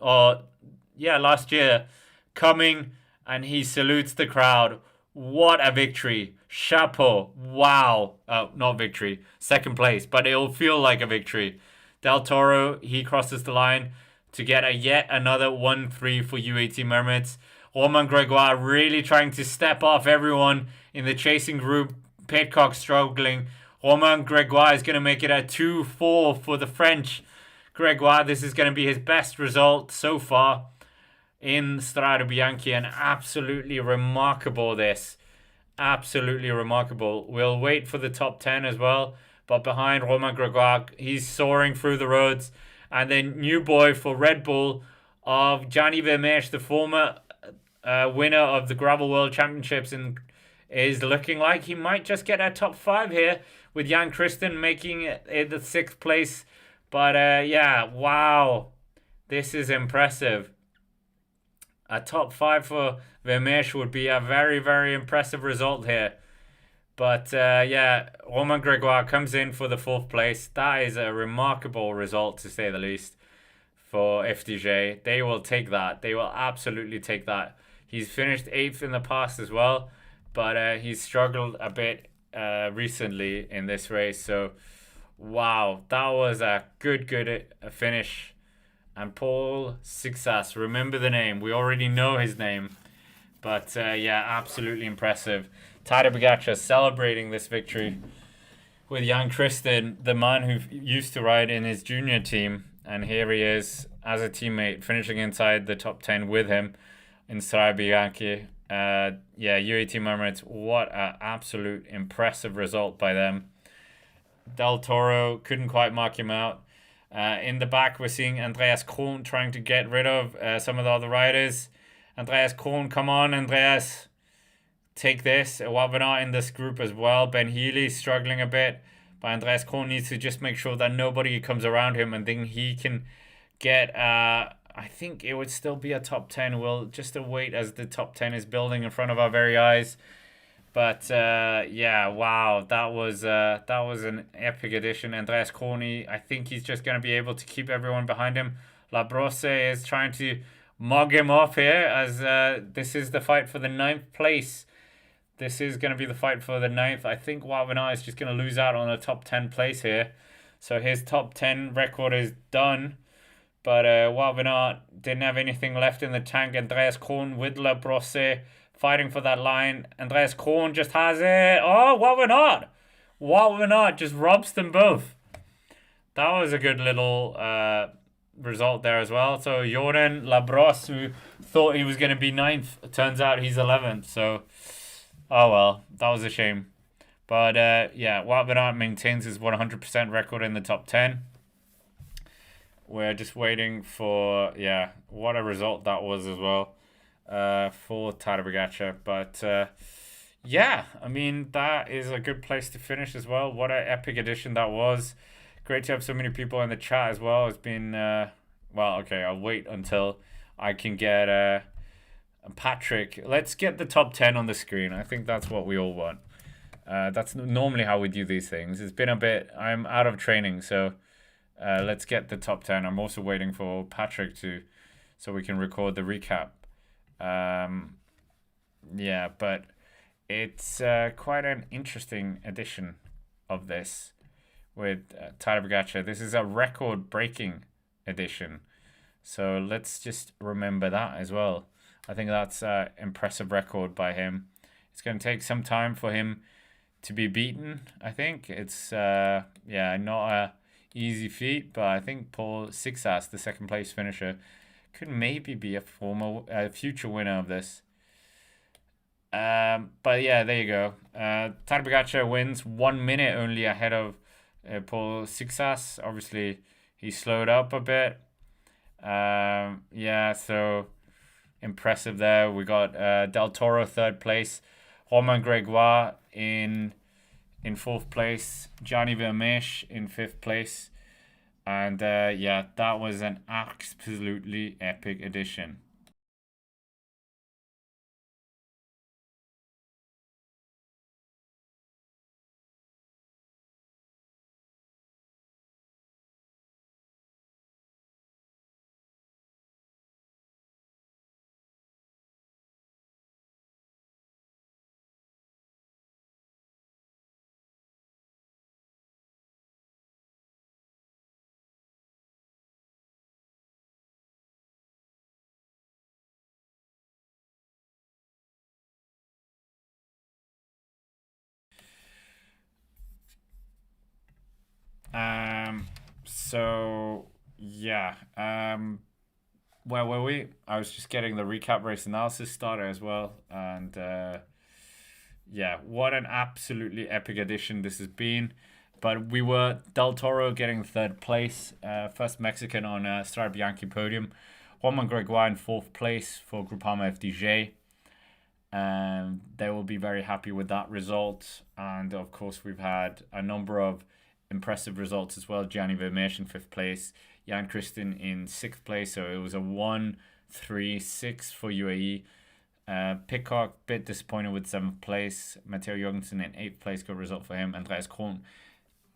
Speaker 2: year, coming, and he salutes the crowd. What a victory. Chapeau. Wow. Not victory. Second place. But it'll feel like a victory. Del Toro, he crosses the line to get yet another 1-3 for UAE Mermaids. Romain Grégoire really trying to step off everyone in the chasing group. Pidcock struggling. Romain Grégoire is going to make it a 2-4 for the French. Grégoire, this is going to be his best result so far in Strade Bianche, and absolutely remarkable this. Absolutely remarkable. We'll wait for the top 10 as well, but behind Romain Grégoire, he's soaring through the roads. And then new boy for Red Bull of Gianni Vermeersch, the former winner of the Gravel World Championships, and is looking like he might just get a top 5 here, with Jan Christen making it the 6th place. But yeah, wow. This is impressive. A top 5 for Vermeersch would be a very, very impressive result here. But yeah, Romain Grégoire comes in for the 4th place. That is a remarkable result, to say the least, for FDJ. They will take that. They will absolutely take that. He's finished 8th in the past as well, but he's struggled a bit recently in this race. So, wow, that was a good finish. And Paul Sixas, remember the name. We already know his name. But yeah, absolutely impressive. Tadej Pogacar celebrating this victory with Jan Christen, the man who used to ride in his junior team. And here he is as a teammate, finishing inside the top 10 with him in Strade Bianche. Yeah, UAE Mermaids, what an absolute impressive result by them. Del Toro couldn't quite mark him out. In the back, we're seeing Andreas Kron trying to get rid of some of the other riders. Andreas Korn, come on, Andreas. Take this. Wout van Aert in this group as well. Ben Healy's struggling a bit. But Andreas Korn needs to just make sure that nobody comes around him, and then he can get, I think it would still be a top 10. We'll just await as the top 10 is building in front of our very eyes. But yeah, wow, that was an epic addition. Andreas Corny, I think he's just going to be able to keep everyone behind him. La Brosse is trying to mug him off here, as this is the fight for the 9th place. This is going to be the fight for the 9th. I think Wout van Aert is just going to lose out on a top 10 place here. So his top 10 record is done. But Wout van Aert didn't have anything left in the tank. Andreas Korn with La Brosse fighting for that line. Andreas Korn just has it. Oh, Wout van Aert! Wout van Aert just robs them both. That was a good little result there as well. So Jordan Labrosse, who thought he was going to be 9th, turns out he's 11th. So, oh well, that was a shame. But yeah, Wout van Aert maintains his 100% record in the top 10. We're just waiting for, yeah, what a result that was as well for Tadej Pogacar. But yeah, I mean, that is a good place to finish as well. What an epic edition that was. Great to have so many people in the chat as well. It's been, well, okay, I'll wait until I can get Patrick. Let's get the top 10 on the screen. I think that's what we all want. That's normally how we do these things. It's been a bit, I'm out of training, so let's get the top 10. I'm also waiting for Patrick so we can record the recap. Yeah, but it's quite an interesting edition of this with Tadej Pogacar. This is a record-breaking edition, so let's just remember that as well. I think that's an impressive record by him. It's going to take some time for him to be beaten. I think it's yeah, not a easy feat, but I think Paul Sixas, the second place finisher, could maybe be a future winner of this. But yeah, there you go. Tadej Pogacar wins 1 minute only ahead of Paul Sixas. Obviously, he slowed up a bit. Yeah, so impressive there. We got Del Toro 3rd place, Romain Gregoire in 4th place, Gianni Vermeersch in 5th place. And yeah, that was an absolutely epic edition. So yeah, where were we? I was just getting the recap race analysis started as well, and yeah, what an absolutely epic edition this has been. But we were Del Toro getting 3rd place, first Mexican on Strade Bianche podium. Romain Gregoire in 4th place for Groupama FDJ. They will be very happy with that result. And of course, we've had a number of impressive results as well. Gianni Vermeersch in 5th place, Jan Christen in 6th place. So it was a 1-3-6 for UAE. Pidcock, bit disappointed with 7th place. Matteo Jorgensen in 8th place, good result for him. Andreas Korn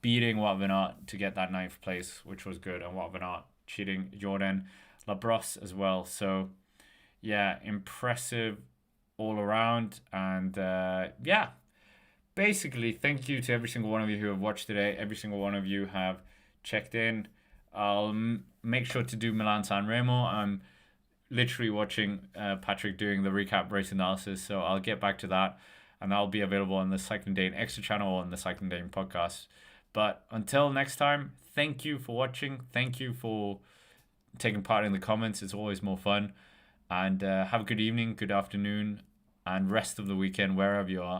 Speaker 2: beating Wout van Aert to get that 9th place, which was good. And Wout van Aert cheating Jordan Labrosse as well. So yeah, impressive all around. And yeah, basically, thank you to every single one of you who have watched today. Every single one of you have checked in. I'll make sure to do Milan San Remo. I'm literally watching Patrick doing the recap race analysis, so I'll get back to that, and that'll be available on the Cycling Dane Extra channel or on the Cycling Dane podcast. But until next time, thank you for watching. Thank you for taking part in the comments. It's always more fun. And have a good evening, good afternoon, and rest of the weekend wherever you are.